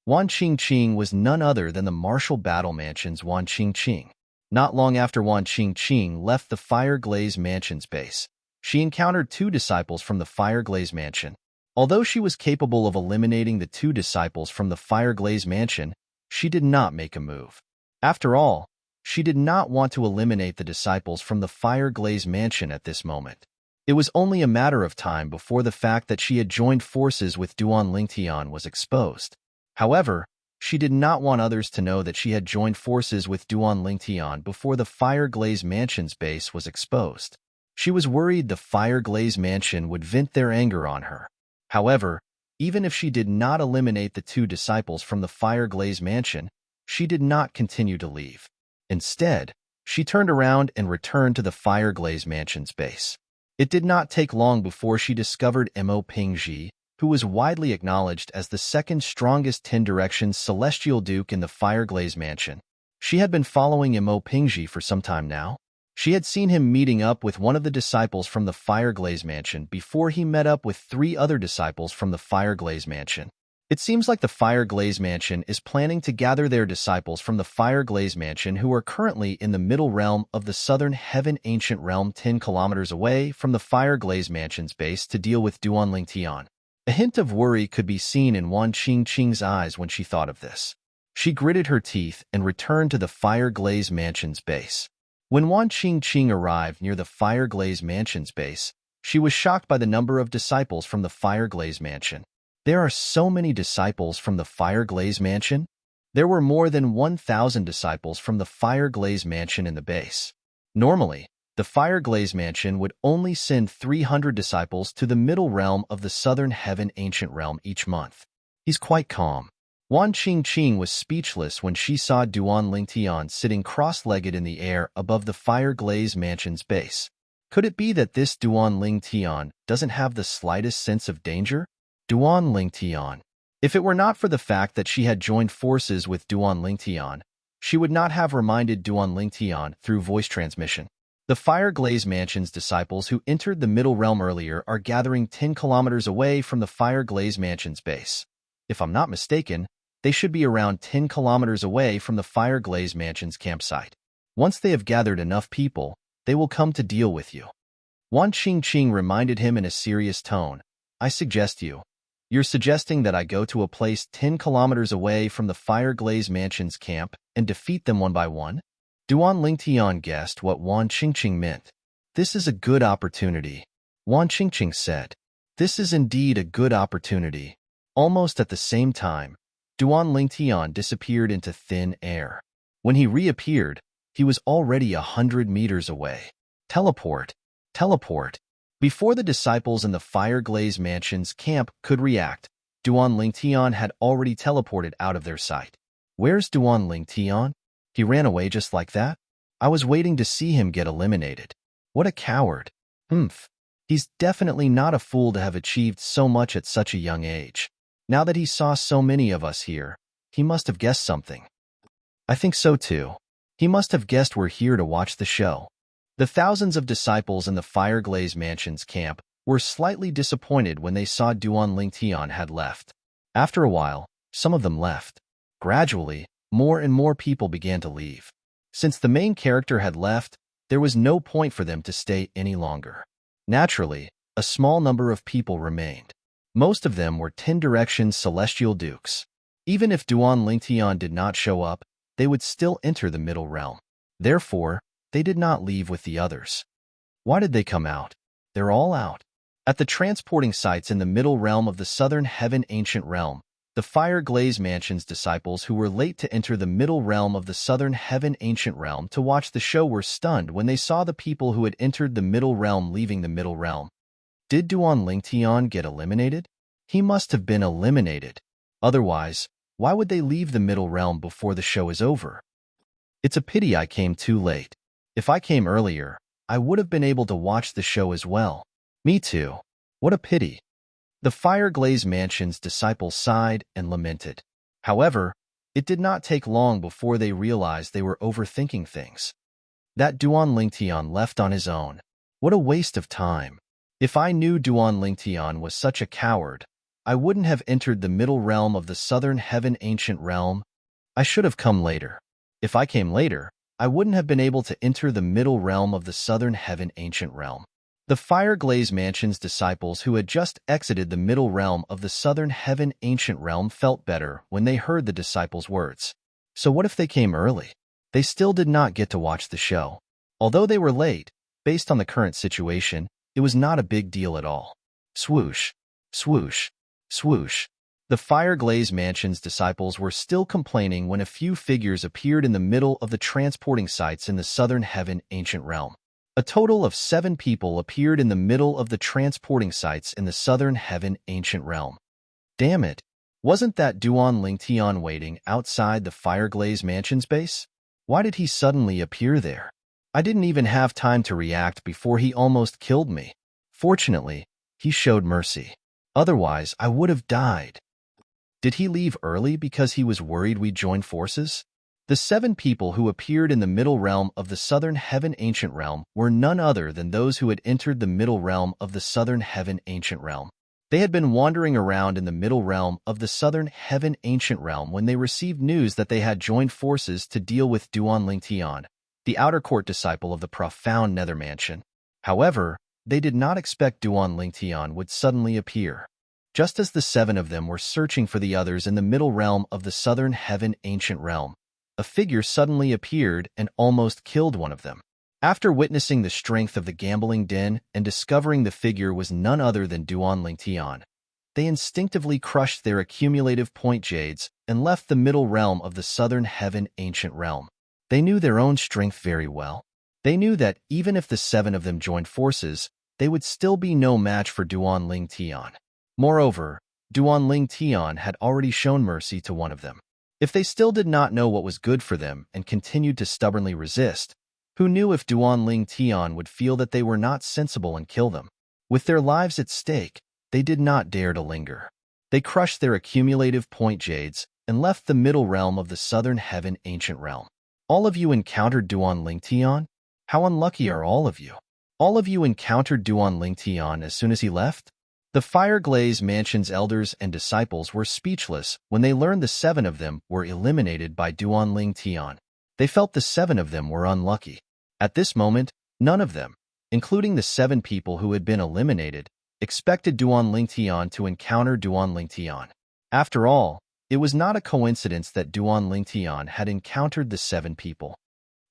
Speaker 1: Wan Qingqing was none other than the martial battle mansion's Wan Qingqing. Not long after Wan Qingqing left the fire-glazed mansion's base, she encountered two disciples from the fire-glazed mansion. Although she was capable of eliminating the two disciples from the fire-glazed mansion, she did not make a move. After all, she did not want to eliminate the disciples from the fire-glazed mansion at this moment. It was only a matter of time before the fact that she had joined forces with Duanling Tian was exposed. However, she did not want others to know that she had joined forces with Duanling Tian before the fire-glazed mansion's base was exposed. She was worried the fire-glazed mansion would vent their anger on her. However, even if she did not eliminate the two disciples from the fire-glazed mansion, she did not continue to leave. Instead, she turned around and returned to the fire-glazed mansion's base. It did not take long before she discovered Mo Pingji, who was widely acknowledged as the second strongest 10 Directions Celestial Duke in the fire-glazed mansion. She had been following Mo Pingji for some time now. She had seen him meeting up with one of the disciples from the fire-glazed mansion before he met up with 3 other disciples from the fire-glazed mansion. It seems like the fire-glazed mansion is planning to gather their disciples from the fire-glazed mansion who are currently in the middle realm of the southern heaven ancient realm 10 kilometers away from the fire-glazed mansion's base to deal with Duanling Tian. A hint of worry could be seen in Wan Qingqing's eyes when she thought of this. She gritted her teeth and returned to the fire-glazed mansion's base. When Wan Qingqing arrived near the fire-glazed mansion's base, she was shocked by the number of disciples from the fire-glazed mansion. There are so many disciples from the fire-glazed mansion? There were more than 1,000 disciples from the fire-glazed mansion in the base. Normally, the fire-glazed mansion would only send 300 disciples to the middle realm of the southern heaven ancient realm each month. He's quite calm. Wan Qingqing was speechless when she saw Duanling Tian sitting cross-legged in the air above the fire-glazed mansion's base. Could it be that this Duanling Tian doesn't have the slightest sense of danger? Duanling Tian. If it were not for the fact that she had joined forces with Duanling Tian, she would not have reminded Duanling Tian through voice transmission. The fire-glazed mansion's disciples who entered the middle realm earlier are gathering 10 kilometers away from the fire-glazed mansion's base. If I'm not mistaken, they should be around 10 kilometers away from the fire-glazed mansion's campsite. Once they have gathered enough people, they will come to deal with you. Wan Qingqing reminded him in a serious tone. You're suggesting that I go to a place 10 kilometers away from the fire-glazed mansion's camp and defeat them one by one? Duanling Tian guessed what Wan Qingqing meant. This is a good opportunity, Wan Qingqing said. This is indeed a good opportunity. Almost at the same time, Duanling Tian disappeared into thin air. When he reappeared, he was already 100 meters away. Teleport. Teleport. Before the disciples in the fire-glazed mansion's camp could react, Duanling Tian had already teleported out of their sight. Where's Duanling Tian? He ran away just like that? I was waiting to see him get eliminated. What a coward. He's definitely not a fool to have achieved so much at such a young age. Now that he saw so many of us here, he must have guessed something. I think so too. He must have guessed we're here to watch the show. The thousands of disciples in the fire-glazed mansion's camp were slightly disappointed when they saw Duan Lingtian had left. After a while, some of them left. Gradually, more and more people began to leave. Since the main character had left, there was no point for them to stay any longer. Naturally, a small number of people remained. Most of them were 10 Directions Celestial Dukes. Even if Duan Lingtian did not show up, they would still enter the Middle Realm. Therefore, they did not leave with the others. Why did they come out? They're all out. At the transporting sites in the Middle Realm of the Southern Heaven Ancient Realm, the Fire Glaze Mansion's disciples who were late to enter the Middle Realm of the Southern Heaven Ancient Realm to watch the show were stunned when they saw the people who had entered the Middle Realm leaving the Middle Realm. Did Duan Lingtian get eliminated? He must have been eliminated. Otherwise, why would they leave the Middle Realm before the show is over? It's a pity I came too late. If I came earlier, I would have been able to watch the show as well. Me too. What a pity. The Fire Glaze Mansion's disciples sighed and lamented. However, it did not take long before they realized they were overthinking things. That Duan Lingtian left on his own. What a waste of time. If I knew Duan Lingtian was such a coward, I wouldn't have entered the Middle Realm of the Southern Heaven Ancient Realm. I should have come later. If I came later, I wouldn't have been able to enter the Middle Realm of the Southern Heaven Ancient Realm. The Fire Glaze Mansion's disciples who had just exited the Middle Realm of the Southern Heaven Ancient Realm felt better when they heard the disciples' words. So what if they came early? They still did not get to watch the show. Although they were late, based on the current situation, it was not a big deal at all. Swoosh, swoosh, swoosh. The Fire Glaze Mansion's disciples were still complaining when a few figures appeared in the middle of the transporting sites in the Southern Heaven Ancient Realm. A total of 7 people appeared in the middle of the transporting sites in the Southern Heaven Ancient Realm. Damn it! Wasn't that Duan Lingtian waiting outside the Fire Glaze Mansion's base? Why did he suddenly appear there? I didn't even have time to react before he almost killed me. Fortunately, he showed mercy. Otherwise, I would have died. Did he leave early because he was worried we'd join forces? The 7 people who appeared in the Middle Realm of the Southern Heaven Ancient Realm were none other than those who had entered the Middle Realm of the Southern Heaven Ancient Realm. They had been wandering around in the Middle Realm of the Southern Heaven Ancient Realm when they received news that they had joined forces to deal with Duan Lingtian, the outer court disciple of the profound Nether Mansion. However, they did not expect Duan Lingtian would suddenly appear. Just as the 7 of them were searching for the others in the Middle Realm of the Southern Heaven Ancient Realm, a figure suddenly appeared and almost killed one of them. After witnessing the strength of the gambling den and discovering the figure was none other than Duan Lingtian, they instinctively crushed their accumulative point jades and left the Middle Realm of the Southern Heaven Ancient Realm. They knew their own strength very well. They knew that even if the 7 of them joined forces, they would still be no match for Duan Lingtian. Moreover, Duan Lingtian had already shown mercy to one of them. If they still did not know what was good for them and continued to stubbornly resist, who knew if Duan Lingtian would feel that they were not sensible and kill them? With their lives at stake, they did not dare to linger. They crushed their accumulative point jades and left the Middle Realm of the Southern Heaven Ancient Realm. All of you encountered Duan Lingtian? How unlucky are all of you? All of you encountered Duan Lingtian as soon as he left? The Fire Glaze Mansion's elders and disciples were speechless when they learned the 7 of them were eliminated by Duan Lingtian. They felt the 7 of them were unlucky. At this moment, none of them, including the 7 people who had been eliminated, expected Duan Lingtian to encounter Duan Lingtian. After all, it was not a coincidence that Duan Lingtian had encountered the 7 people.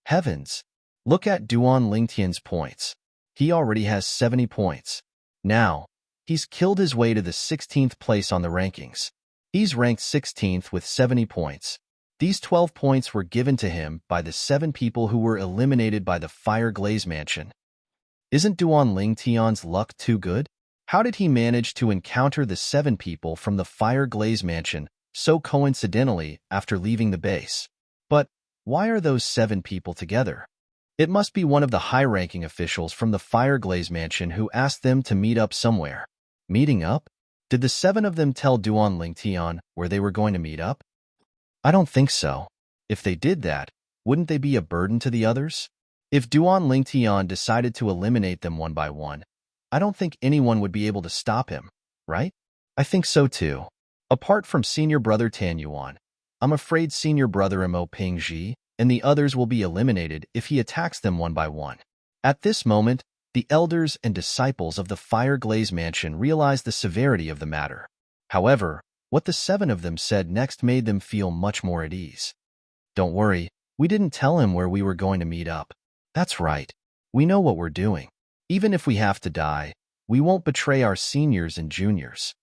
Speaker 1: Heavens! Look at Duan Lingtian's points. He already has 70 points. Now, he's killed his way to the 16th place on the rankings. He's ranked 16th with 70 points. These 12 points were given to him by the 7 people who were eliminated by the Fire Glaze Mansion. Isn't Duan Lingtian's luck too good? How did he manage to encounter the 7 people from the Fire Glaze Mansion so coincidentally after leaving the base? But why are those 7 people together? It must be one of the high-ranking officials from the Fire Glaze Mansion who asked them to meet up somewhere. Meeting up? Did the 7 of them tell Duan Lingtian where they were going to meet up? I don't think so. If they did that, wouldn't they be a burden to the others? If Duan Lingtian decided to eliminate them one by one, I don't think anyone would be able to stop him, right? I think so too. Apart from senior brother Tan Yuan, I'm afraid senior brother Mo Pingji and the others will be eliminated if he attacks them one by one. At this moment, the elders and disciples of the Fire Glaze Mansion realized the severity of the matter. However, what the 7 of them said next made them feel much more at ease. Don't worry, we didn't tell him where we were going to meet up. That's right. We know what we're doing. Even if we have to die, we won't betray our seniors and juniors.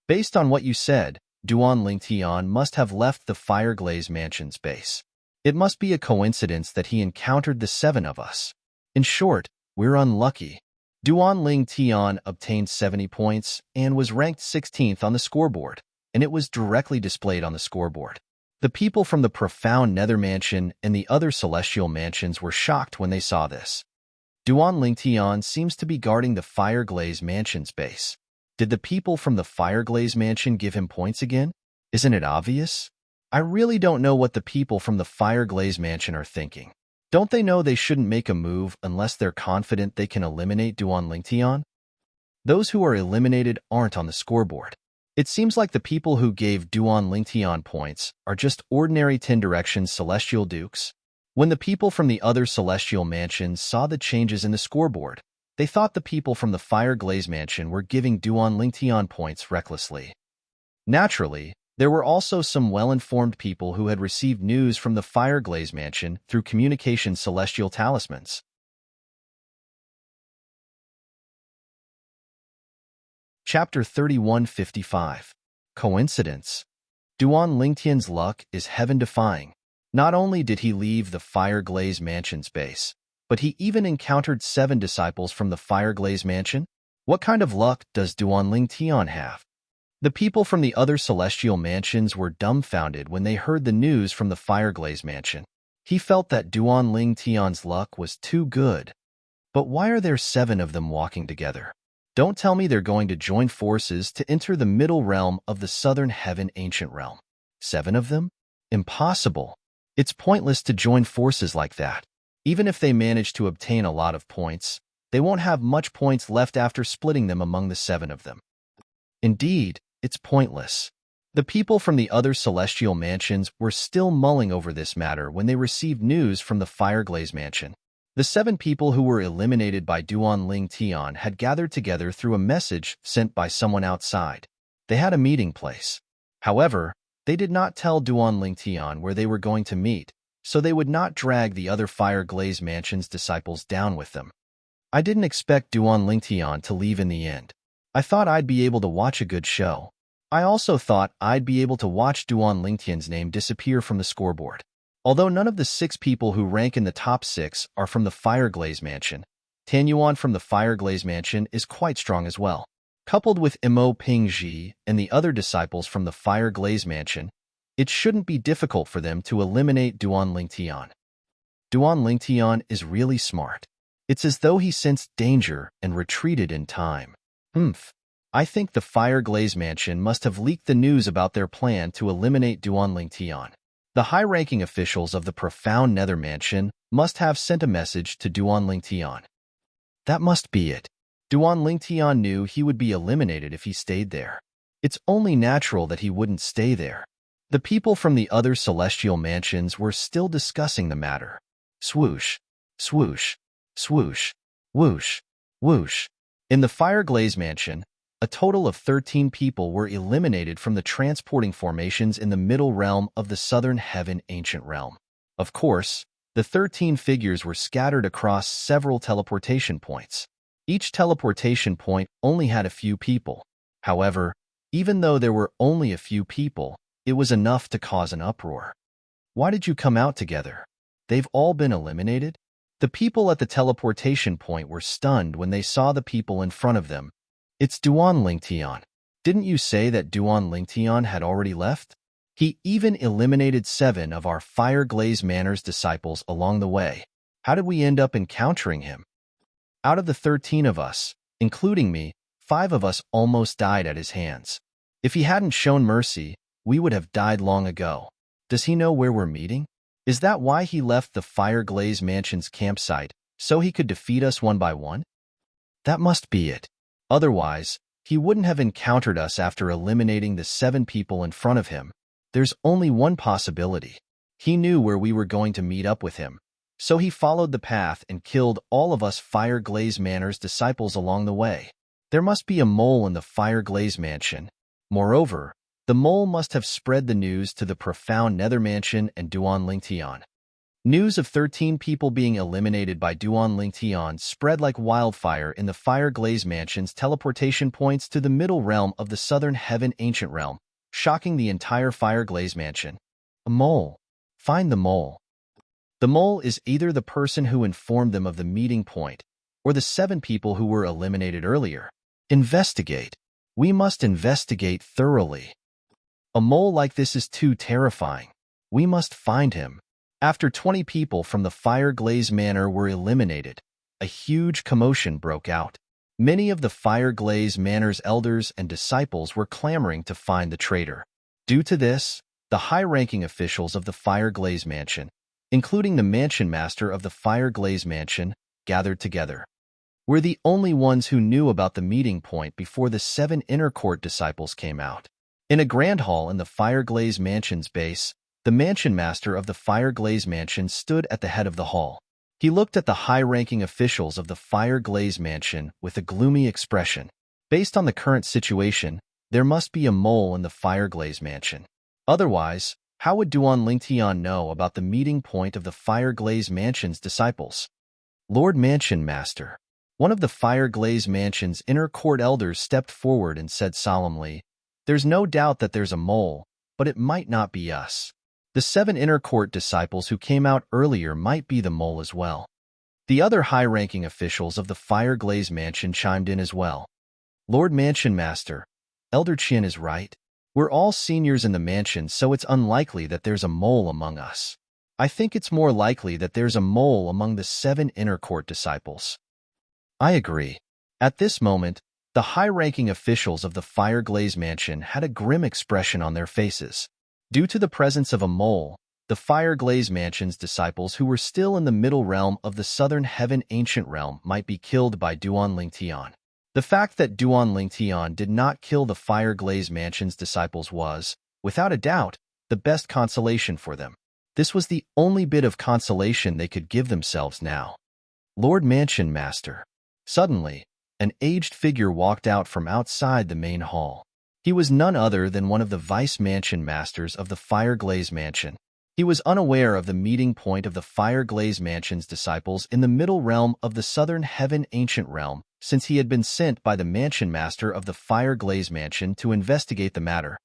Speaker 1: Based on what you said, Duan Lingtian must have left the Fire Glaze Mansion's base. It must be a coincidence that he encountered the 7 of us. In short, we're unlucky. Duan Lingtian obtained 70 points and was ranked 16th on the scoreboard, and it was directly displayed on the scoreboard. The people from the Profound Nether Mansion and the other celestial mansions were shocked when they saw this. Duan Lingtian seems to be guarding the Fire Glaze Mansion's base. Did the people from the Fire Glaze Mansion give him points again? Isn't it obvious? I really don't know what the people from the Fire Glaze Mansion are thinking. Don't they know they shouldn't make a move unless they're confident they can eliminate Duan Lingtian? Those who are eliminated aren't on the scoreboard. It seems like the people who gave Duan Lingtian points are just ordinary 10 Directions Celestial Dukes. When the people from the other celestial mansions saw the changes in the scoreboard, they thought the people from the Fire Glaze Mansion were giving Duan Lingtian points recklessly. Naturally, there were also some well-informed people who had received news from the Fire Glaze Mansion through communication celestial talismans. Chapter 3155. Coincidence. Duan Lingtian's luck is heaven-defying. Not only did he leave the Fire Glaze Mansion's base, but he even encountered 7 disciples from the Fire Glaze Mansion. What kind of luck does Duan Lingtian have? The people from the other celestial mansions were dumbfounded when they heard the news from the Fire Glaze Mansion. He felt that Duan Lingtian's luck was too good. But why are there 7 of them walking together? Don't tell me they're going to join forces to enter the middle realm of the Southern Heaven Ancient Realm. 7 of them? Impossible. It's pointless to join forces like that. Even if they manage to obtain a lot of points, they won't have much points left after splitting them among the 7 of them. Indeed, it's pointless. The people from the other celestial mansions were still mulling over this matter when they received news from the Fire Glaze Mansion. The 7 people who were eliminated by Duan Lingtian had gathered together through a message sent by someone outside. They had a meeting place. However, they did not tell Duan Lingtian where they were going to meet, so they would not drag the other Fire Glaze Mansion's disciples down with them. I didn't expect Duan Lingtian to leave in the end. I thought I'd be able to watch a good show. I also thought I'd be able to watch Duan Lingtian's name disappear from the scoreboard. Although none of the 6 people who rank in the top 6 are from the Fire Glaze Mansion, Tan Yuan from the Fire Glaze Mansion is quite strong as well. Coupled with Mo Pingji and the other disciples from the Fire Glaze Mansion, it shouldn't be difficult for them to eliminate Duan Lingtian. Duan Lingtian is really smart. It's as though he sensed danger and retreated in time. I think the Fire Glaze Mansion must have leaked the news about their plan to eliminate Duan Lingtian. The high-ranking officials of the Profound Nether Mansion must have sent a message to Duan Lingtian. That must be it. Duan Lingtian knew he would be eliminated if he stayed there. It's only natural that he wouldn't stay there. The people from the other celestial mansions were still discussing the matter. Swoosh, swoosh, swoosh, whoosh, whoosh. In the Fire Glaze Mansion, a total of 13 people were eliminated from the transporting formations in the middle realm of the Southern Heaven Ancient Realm. Of course, the 13 figures were scattered across several teleportation points. Each teleportation point only had a few people. However, even though there were only a few people, it was enough to cause an uproar. Why did you come out together? They've all been eliminated? The people at the teleportation point were stunned when they saw the people in front of them. It's Duan Lingtian. Didn't you say that Duan Lingtian had already left? He even eliminated 7 of our Fire Glaze Manor's disciples along the way. How did we end up encountering him? Out of the 13 of us, including me, 5 of us almost died at his hands. If he hadn't shown mercy, we would have died long ago. Does he know where we're meeting? Is that why he left the Fire Glaze Mansion's campsite, so he could defeat us one by one? That must be it. Otherwise, he wouldn't have encountered us after eliminating the 7 people in front of him. There's only one possibility. He knew where we were going to meet up with him, so he followed the path and killed all of us Fire Glaze Manor's disciples along the way. There must be a mole in the Fire Glaze Mansion. Moreover, the mole must have spread the news to the profound Nether Mansion and Duan Lingtian. News of 13 people being eliminated by Duan Lingtian spread like wildfire in the Fire Glaze Mansion's teleportation points to the middle realm of the Southern Heaven Ancient Realm, shocking the entire Fire Glaze Mansion. A mole. Find the mole. The mole is either the person who informed them of the meeting point, or the 7 people who were eliminated earlier. Investigate. We must investigate thoroughly. A mole like this is too terrifying. We must find him. After 20 people from the Fire Glaze Manor were eliminated, a huge commotion broke out. Many of the Fire Glaze Manor's elders and disciples were clamoring to find the traitor. Due to this, the high-ranking officials of the Fire Glaze Mansion, including the Mansion Master of the Fire Glaze Mansion, gathered together. We're the only ones who knew about the meeting point before the 7 Inner Court disciples came out. In a grand hall in the Fire Glaze Mansion's base, the Mansion Master of the Fire Glaze Mansion stood at the head of the hall. He looked at the high-ranking officials of the Fire Glaze Mansion with a gloomy expression. Based on the current situation, there must be a mole in the Fire Glaze Mansion. Otherwise, how would Duan Lingtian know about the meeting point of the Fire Glaze Mansion's disciples? Lord Mansion Master. One of the Fire Glaze Mansion's inner court elders stepped forward and said solemnly, "There's no doubt that there's a mole, but it might not be us. The 7 inner court disciples who came out earlier might be the mole as well." The other high-ranking officials of the Fire Glaze Mansion chimed in as well. Lord Mansion Master, Elder Qin is right. We're all seniors in the mansion, so it's unlikely that there's a mole among us. I think it's more likely that there's a mole among the 7 inner court disciples. I agree. At this moment, the high-ranking officials of the Fire Glaze Mansion had a grim expression on their faces. Due to the presence of a mole, the Fire Glaze Mansion's disciples who were still in the middle realm of the Southern Heaven Ancient Realm might be killed by Duan Lingtian. The fact that Duan Lingtian did not kill the Fire Glaze Mansion's disciples was, without a doubt, the best consolation for them. This was the only bit of consolation they could give themselves now. Lord Mansion Master. Suddenly, an aged figure walked out from outside the main hall. He was none other than one of the Vice Mansion Masters of the Fire Glaze Mansion. He was unaware of the meeting point of the Fire Glaze Mansion's disciples in the middle realm of the Southern Heaven Ancient Realm, since he had been sent by the Mansion Master of the Fire Glaze Mansion to investigate the matter.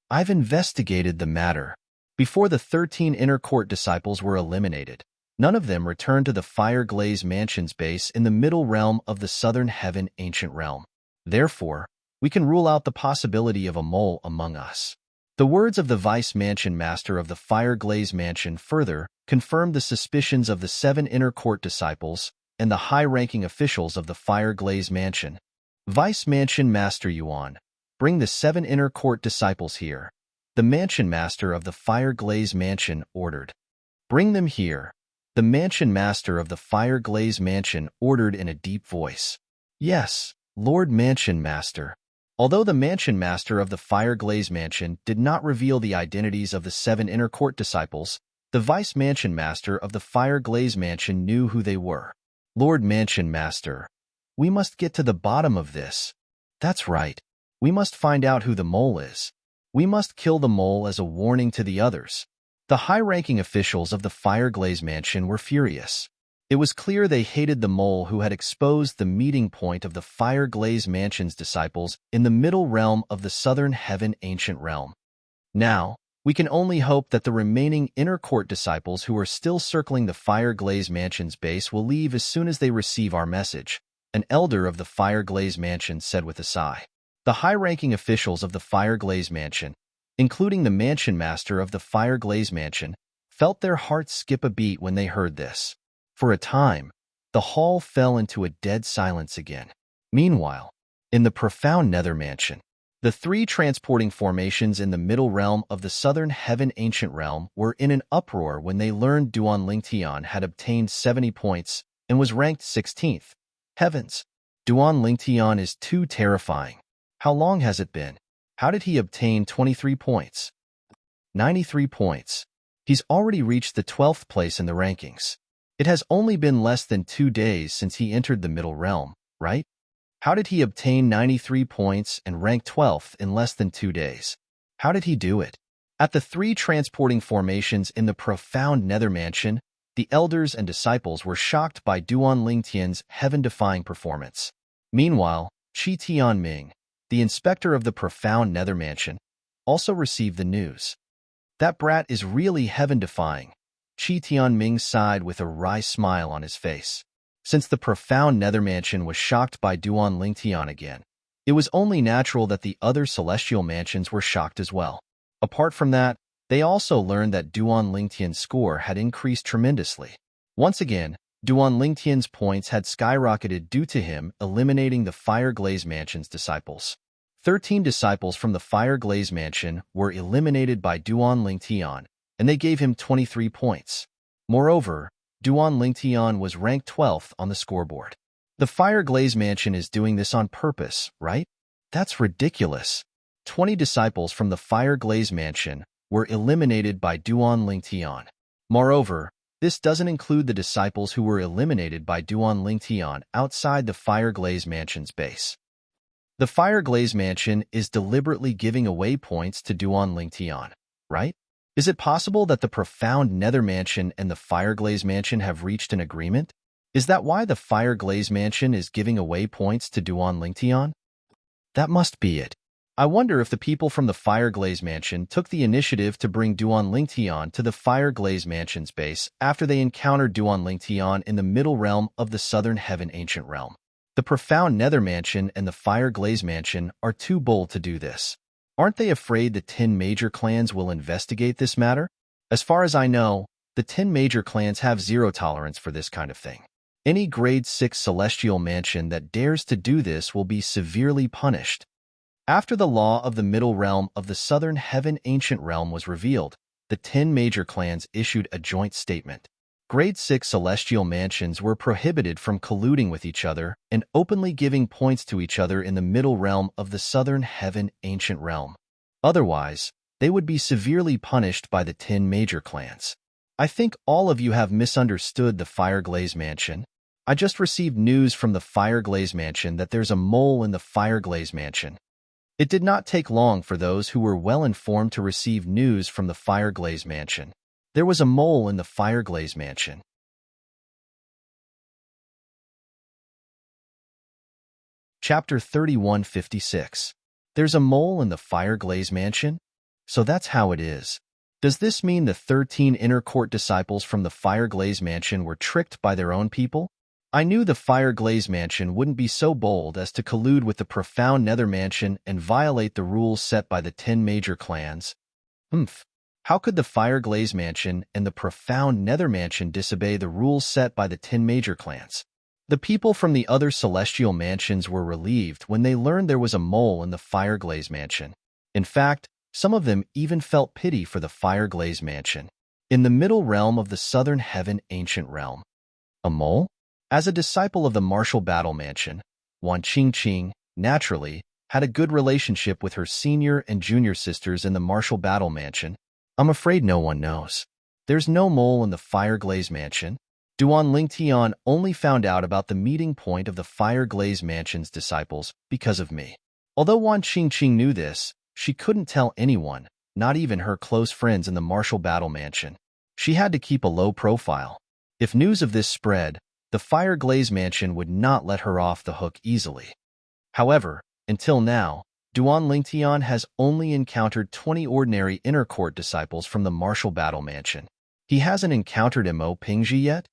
Speaker 1: I've investigated the matter. Before the 13 inner court disciples were eliminated, none of them returned to the Fire Glaze Mansion's base in the middle realm of the Southern Heaven Ancient Realm. Therefore, we can rule out the possibility of a mole among us. The words of the Vice Mansion Master of the Fire Glaze Mansion further confirmed the suspicions of the 7 inner court disciples and the high-ranking officials of the Fire Glaze Mansion. Vice Mansion Master Yuan, bring the 7 inner court disciples here. The Mansion Master of the Fire Glaze Mansion ordered. Bring them here. The Mansion Master of the Fire Glaze Mansion ordered in a deep voice. Yes, Lord Mansion Master. Although the Mansion Master of the Fire Glaze Mansion did not reveal the identities of the 7 inner court disciples, the Vice Mansion Master of the Fire Glaze Mansion knew who they were. Lord Mansion Master, we must get to the bottom of this. That's right. We must find out who the mole is. We must kill the mole as a warning to the others. The high-ranking officials of the Fire Glaze Mansion were furious. It was clear they hated the mole who had exposed the meeting point of the Fire Glaze Mansion's disciples in the middle realm of the Southern Heaven Ancient Realm. Now, we can only hope that the remaining inner court disciples who are still circling the Fire Glaze Mansion's base will leave as soon as they receive our message, an elder of the Fire Glaze Mansion said with a sigh. The high-ranking officials of the Fire Glaze Mansion, including the Mansion Master of the Fire Glaze Mansion, felt their hearts skip a beat when they heard this. For a time, the hall fell into a dead silence again. Meanwhile, in the profound Nether Mansion, the 3 transporting formations in the middle realm of the Southern Heaven Ancient Realm were in an uproar when they learned Duan Lingtian had obtained 70 points and was ranked 16th. Heavens! Duan Lingtian is too terrifying. How long has it been? How did he obtain 23 points? 93 points. He's already reached the 12th place in the rankings. It has only been less than 2 days since he entered the middle realm, right? How did he obtain 93 points and rank 12th in less than 2 days? How did he do it? At the 3 transporting formations in the profound nether mansion, the elders and disciples were shocked by Duan Lingtian's heaven-defying performance. Meanwhile, Qi Tianming, the inspector of the profound nether mansion, also received the news. That brat is really heaven-defying. Qi Tianming sighed with a wry smile on his face. Since the profound nether mansion was shocked by Duan Lingtian again, it was only natural that the other celestial mansions were shocked as well. Apart from that, they also learned that Duan Lingtian's score had increased tremendously. Once again, Duan Lingtian's points had skyrocketed due to him eliminating the Fire Glaze Mansion's disciples. 13 disciples from the Fire Glaze Mansion were eliminated by Duan Lingtian, and they gave him 23 points. Moreover, Duan Lingtian was ranked 12th on the scoreboard. The Fire Glaze Mansion is doing this on purpose, right? That's ridiculous. 20 disciples from the Fire Glaze Mansion were eliminated by Duan Lingtian. Moreover, this doesn't include the disciples who were eliminated by Duan Lingtian outside the Fire Glaze Mansion's base. The Fire Glaze Mansion is deliberately giving away points to Duan Lingtian, right? Is it possible that the profound Nether Mansion and the Fire Glaze Mansion have reached an agreement? Is that why the Fire Glaze Mansion is giving away points to Duan Lingtian? That must be it. I wonder if the people from the Fire Glaze Mansion took the initiative to bring Duan Lingtian to the Fire Glaze Mansion's base after they encountered Duan Lingtian in the middle realm of the Southern Heaven Ancient Realm. The profound Nether Mansion and the Fire Glaze Mansion are too bold to do this. Aren't they afraid the 10 major clans will investigate this matter? As far as I know, the 10 major clans have zero tolerance for this kind of thing. Any grade 6 celestial mansion that dares to do this will be severely punished. After the law of the middle realm of the Southern Heaven Ancient Realm was revealed, the 10 major clans issued a joint statement. Grade 6 celestial mansions were prohibited from colluding with each other and openly giving points to each other in the middle realm of the Southern Heaven Ancient Realm. Otherwise, they would be severely punished by the 10 major clans. I think all of you have misunderstood the Fire Glaze Mansion. I just received news from the Fire Glaze Mansion that there's a mole in the Fire Glaze Mansion. It did not take long for those who were well informed to receive news from the Fire Glaze Mansion. There was a mole in the Fire Glaze Mansion. Chapter 3156. There's a mole in the Fire Glaze Mansion? So that's how it is. Does this mean the 13 inner court disciples from the Fire Glaze Mansion were tricked by their own people? I knew the Fire Glaze Mansion wouldn't be so bold as to collude with the profound Nether Mansion and violate the rules set by the 10 major clans. How could the Fire Glaze Mansion and the profound Nether Mansion disobey the rules set by the 10 major clans? The people from the other celestial mansions were relieved when they learned there was a mole in the Fire Glaze Mansion. In fact, some of them even felt pity for the Fire Glaze Mansion. In the middle realm of the Southern Heaven Ancient Realm. A mole? As a disciple of the Martial Battle Mansion, Wan Qingqing, naturally, had a good relationship with her senior and junior sisters in the Martial Battle Mansion. I'm afraid no one knows. There's no mole in the Fire Glaze Mansion. Duan Lingtian only found out about the meeting point of the Fire Glaze Mansion's disciples because of me. Although Wan Qingqing knew this, she couldn't tell anyone, not even her close friends in the Martial Battle Mansion. She had to keep a low profile. If news of this spread, the Fire Glaze Mansion would not let her off the hook easily. However, until now, Duan Lingtian has only encountered 20 ordinary inner court disciples from the Martial Battle Mansion. He hasn't encountered Mo Pingji yet?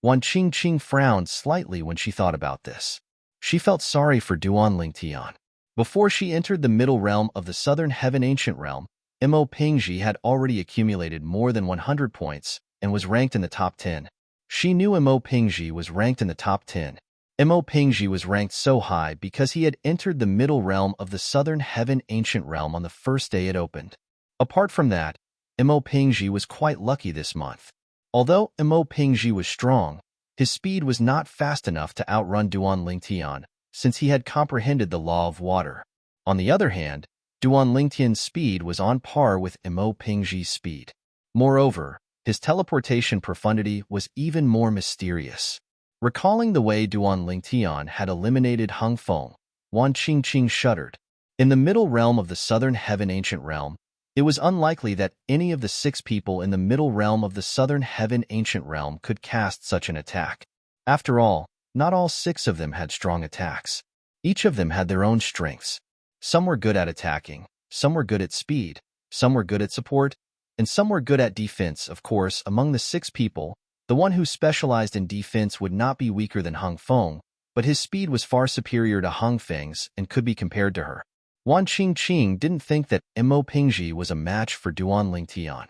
Speaker 1: Wan Qingqing frowned slightly when she thought about this. She felt sorry for Duan Lingtian. Before she entered the middle realm of the Southern Heaven Ancient Realm, Mo Pingji had already accumulated more than 100 points and was ranked in the top 10. She knew Mo Pingji was ranked in the top 10. Mo Pingji was ranked so high because he had entered the middle realm of the Southern Heaven Ancient Realm on the first day it opened. Apart from that, Mo Pingji was quite lucky this month. Although Mo Pingji was strong, his speed was not fast enough to outrun Duan Lingtian, since he had comprehended the law of water. On the other hand, Duan Lingtian's speed was on par with Mo Pingji's speed. Moreover, his teleportation profundity was even more mysterious. Recalling the way Duan Lingtian had eliminated Hung Feng, Wan Qingqing shuddered. In the middle realm of the Southern Heaven Ancient Realm, it was unlikely that any of the 6 people in the middle realm of the Southern Heaven Ancient Realm could cast such an attack. After all, not all 6 of them had strong attacks. Each of them had their own strengths. Some were good at attacking, some were good at speed, some were good at support, and some were good at defense. Of course, among the 6 people, the one who specialized in defense would not be weaker than Hung Feng, but his speed was far superior to Hung Feng's and could be compared to her. Wan Qingqing didn't think that Mo Pingji was a match for Duan Lingtian.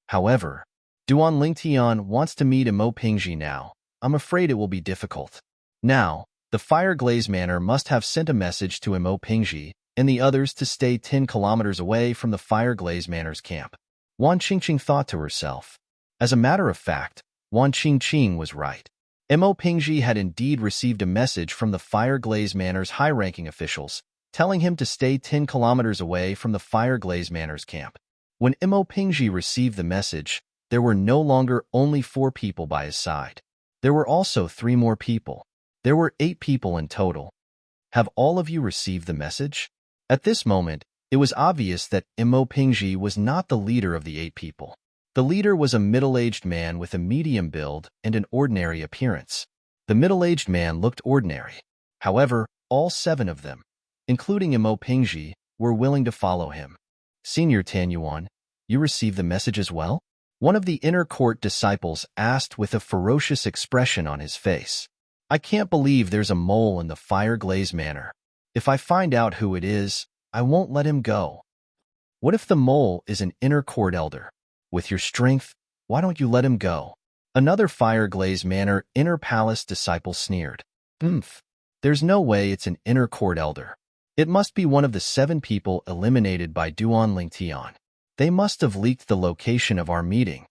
Speaker 1: However, Duan Lingtian wants to meet Mo Pingji now. I'm afraid it will be difficult. Now, the Fire Glaze Manor must have sent a message to Mo Pingji and the others to stay 10 kilometers away from the Fire Glaze Manor's camp. Wan Qingqing thought to herself. As a matter of fact, Wan Qingqing was right. Mo Pingji had indeed received a message from the Fire Glaze Manor's high-ranking officials, telling him to stay 10 kilometers away from the Fire Glaze Manor's camp. When Mo Pingji received the message, there were no longer only 4 people by his side. There were also 3 more people. There were 8 people in total. Have all of you received the message? At this moment, it was obvious that Mo Pingji was not the leader of the 8 people. The leader was a middle-aged man with a medium build and an ordinary appearance. The middle-aged man looked ordinary. However, all 7 of them, including Mo Pingji, were willing to follow him. Senior Tan Yuan, you received the message as well? One of the inner court disciples asked with a ferocious expression on his face. I can't believe there's a mole in the Fire Glaze Manor. If I find out who it is, I won't let him go. What if the mole is an inner court elder? With your strength, why don't you let him go? Another Fire Glaze Manor inner palace disciple sneered. There's no way it's an inner court elder. It must be one of the 7 people eliminated by Duan Lingtian. They must have leaked the location of our meeting.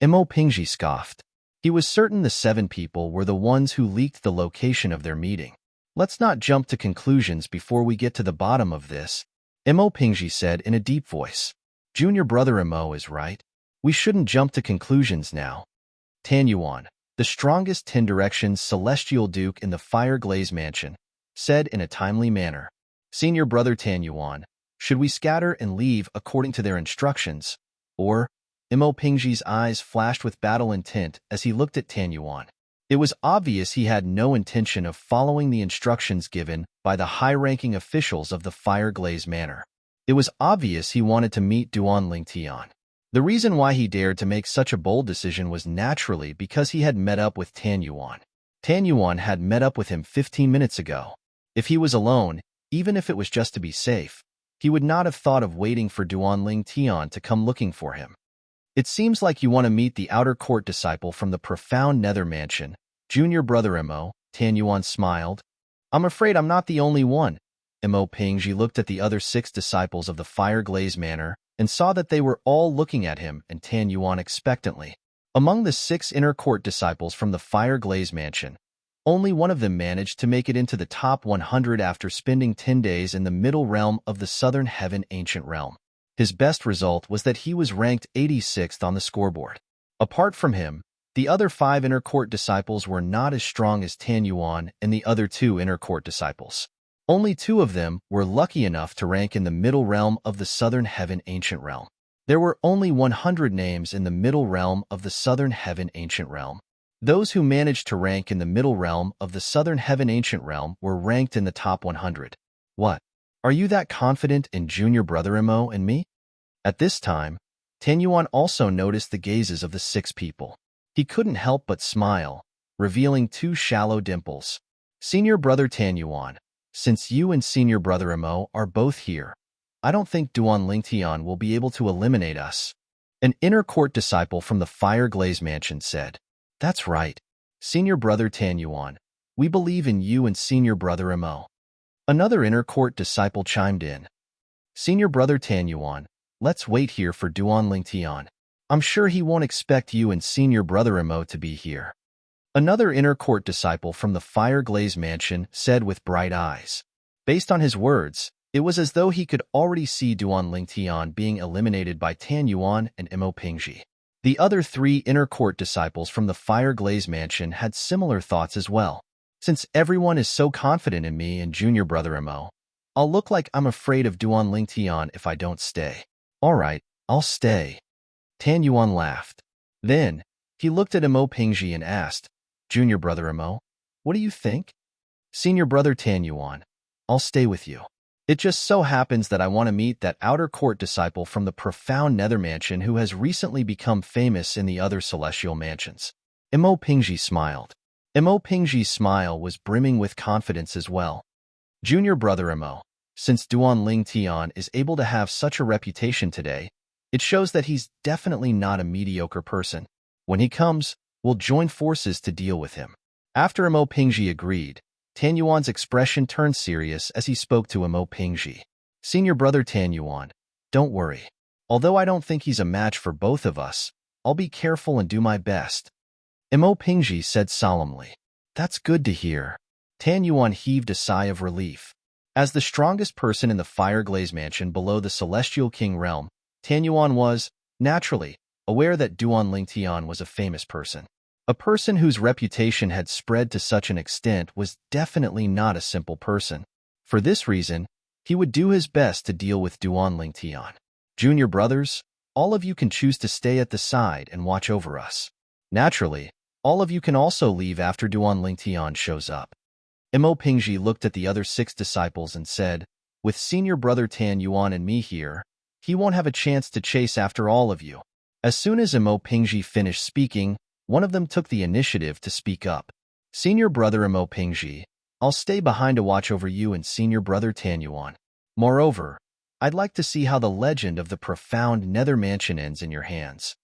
Speaker 1: Mo Pingji scoffed. He was certain the 7 people were the ones who leaked the location of their meeting. Let's not jump to conclusions before we get to the bottom of this, Mo Pingji said in a deep voice. Junior brother Mo is right. We shouldn't jump to conclusions now. Tan Yuan, the strongest 10 Directions Celestial Duke in the Fire Glaze Mansion, said in a timely manner. Senior brother Tan Yuan, should we scatter and leave according to their instructions, or? Mo Pingji's eyes flashed with battle intent as he looked at Tan Yuan. It was obvious he had no intention of following the instructions given by the high-ranking officials of the Fire Glaze Manor. It was obvious he wanted to meet Duan Lingtian. The reason why he dared to make such a bold decision was naturally because he had met up with Tan Yuan. Tan Yuan had met up with him 15 minutes ago. If he was alone, even if it was just to be safe, he would not have thought of waiting for Duan Lingtian to come looking for him. It seems like you want to meet the outer court disciple from the profound Nether Mansion, Junior brother Mo, Tan Yuan smiled. I'm afraid I'm not the only one. Mo Pingji looked at the other 6 disciples of the Fire Glaze Manor and saw that they were all looking at him and Tan Yuan expectantly. Among the 6 inner court disciples from the Fire Glaze Mansion, only one of them managed to make it into the top 100 after spending 10 days in the middle realm of the Southern Heaven Ancient Realm. His best result was that he was ranked 86th on the scoreboard. Apart from him, the other 5 inner court disciples were not as strong as Tan Yuan and the other 2 inner court disciples. Only 2 of them were lucky enough to rank in the middle realm of the Southern Heaven Ancient Realm. There were only 100 names in the middle realm of the Southern Heaven Ancient Realm. Those who managed to rank in the middle realm of the Southern Heaven Ancient Realm were ranked in the top 100. What? Are you that confident in Junior brother Mo and me? At this time, Tan Yuan also noticed the gazes of the 6 people. He couldn't help but smile, revealing 2 shallow dimples. Senior brother Tan Yuan, since you and senior brother Mo are both here, I don't think Duan Lingtian will be able to eliminate us. An inner court disciple from the Fire Glaze Mansion said. That's right. Senior brother Tan Yuan, we believe in you and senior brother Mo. Another inner court disciple chimed in. Senior brother Tan Yuan, let's wait here for Duan Lingtian. I'm sure he won't expect you and senior brother Mo to be here. Another inner court disciple from the fire-glazed mansion said with bright eyes. Based on his words, it was as though he could already see Duan Lingtian being eliminated by Tan Yuan and Mo Pingji. The other 3 inner court disciples from the fire-glazed mansion had similar thoughts as well. Since everyone is so confident in me and junior brother Mo, I'll look like I'm afraid of Duan Lingtian if I don't stay. All right, I'll stay. Tan Yuan laughed. Then, he looked at Mo Pingji and asked, Junior brother Mo, what do you think? Senior brother Tan Yuan, I'll stay with you. It just so happens that I want to meet that outer court disciple from the profound nether mansion who has recently become famous in the other celestial mansions. Mo Pingji smiled. Mo Pingji's smile was brimming with confidence as well. Junior brother Mo, since Duan Lingtian is able to have such a reputation today, it shows that he's definitely not a mediocre person. When he comes, we'll join forces to deal with him. After Mo Pingji agreed, Tan Yuan's expression turned serious as he spoke to Mo Pingji. Senior brother Tan Yuan, don't worry. Although I don't think he's a match for both of us, I'll be careful and do my best. Mo Pingji said solemnly. That's good to hear. Tan Yuan heaved a sigh of relief. As the strongest person in the fire-glazed mansion below the Celestial King realm, Tan Yuan was, naturally, aware that Duan Lingtian was a famous person. A person whose reputation had spread to such an extent was definitely not a simple person. For this reason, he would do his best to deal with Duan Lingtian. Junior brothers, all of you can choose to stay at the side and watch over us. Naturally, all of you can also leave after Duan Lingtian shows up. Mo Pingji looked at the other 6 disciples and said, with senior brother Tan Yuan and me here, he won't have a chance to chase after all of you. As soon as Mo Pingji finished speaking, one of them took the initiative to speak up. Senior brother Mo Pingji, I'll stay behind to watch over you and senior brother Tan Yuan. Moreover, I'd like to see how the legend of the profound nether mansion ends in your hands.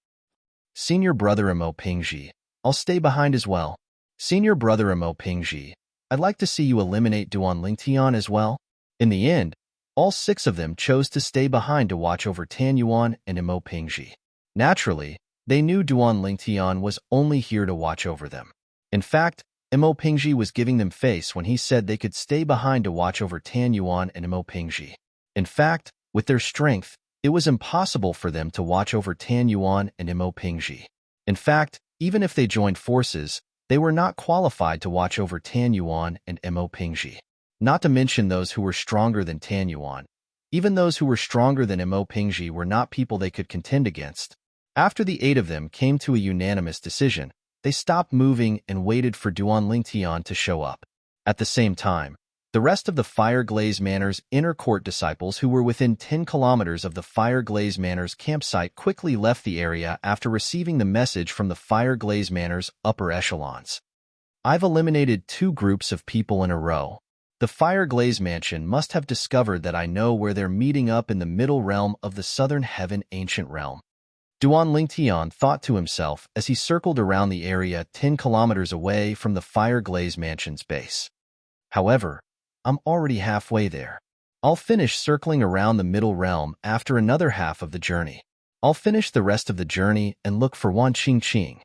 Speaker 1: Senior brother Mo Pingji, I'll stay behind as well. Senior brother Mo Pingji, I'd like to see you eliminate Duan Lingtian as well. In the end, all 6 of them chose to stay behind to watch over Tan Yuan and Mo Pingji. Naturally, they knew Duan Lingtian was only here to watch over them. In fact, Mo Pingji was giving them face when he said they could stay behind to watch over Tan Yuan and Mo Pingji. In fact, with their strength, it was impossible for them to watch over Tan Yuan and Mo Pingji. In fact, even if they joined forces, they were not qualified to watch over Tan Yuan and Mo Pingji. Not to mention those who were stronger than Tan Yuan. Even those who were stronger than Mo Pingji were not people they could contend against. After the 8 of them came to a unanimous decision, they stopped moving and waited for Duan Lingtian to show up. At the same time, the rest of the Fire-Glazed Manor's inner court disciples who were within 10 kilometers of the Fire-Glazed Manor's campsite quickly left the area after receiving the message from the Fire-Glazed Manor's upper echelons. I've eliminated 2 groups of people in a row. The Fire-Glazed Mansion must have discovered that I know where they're meeting up in the middle realm of the Southern Heaven Ancient Realm. Duan Lingtian thought to himself as he circled around the area 10 kilometers away from the Fire-Glazed Mansion's base. However, I'm already halfway there. I'll finish circling around the middle realm after another half of the journey. I'll finish the rest of the journey and look for Wan Qingqing.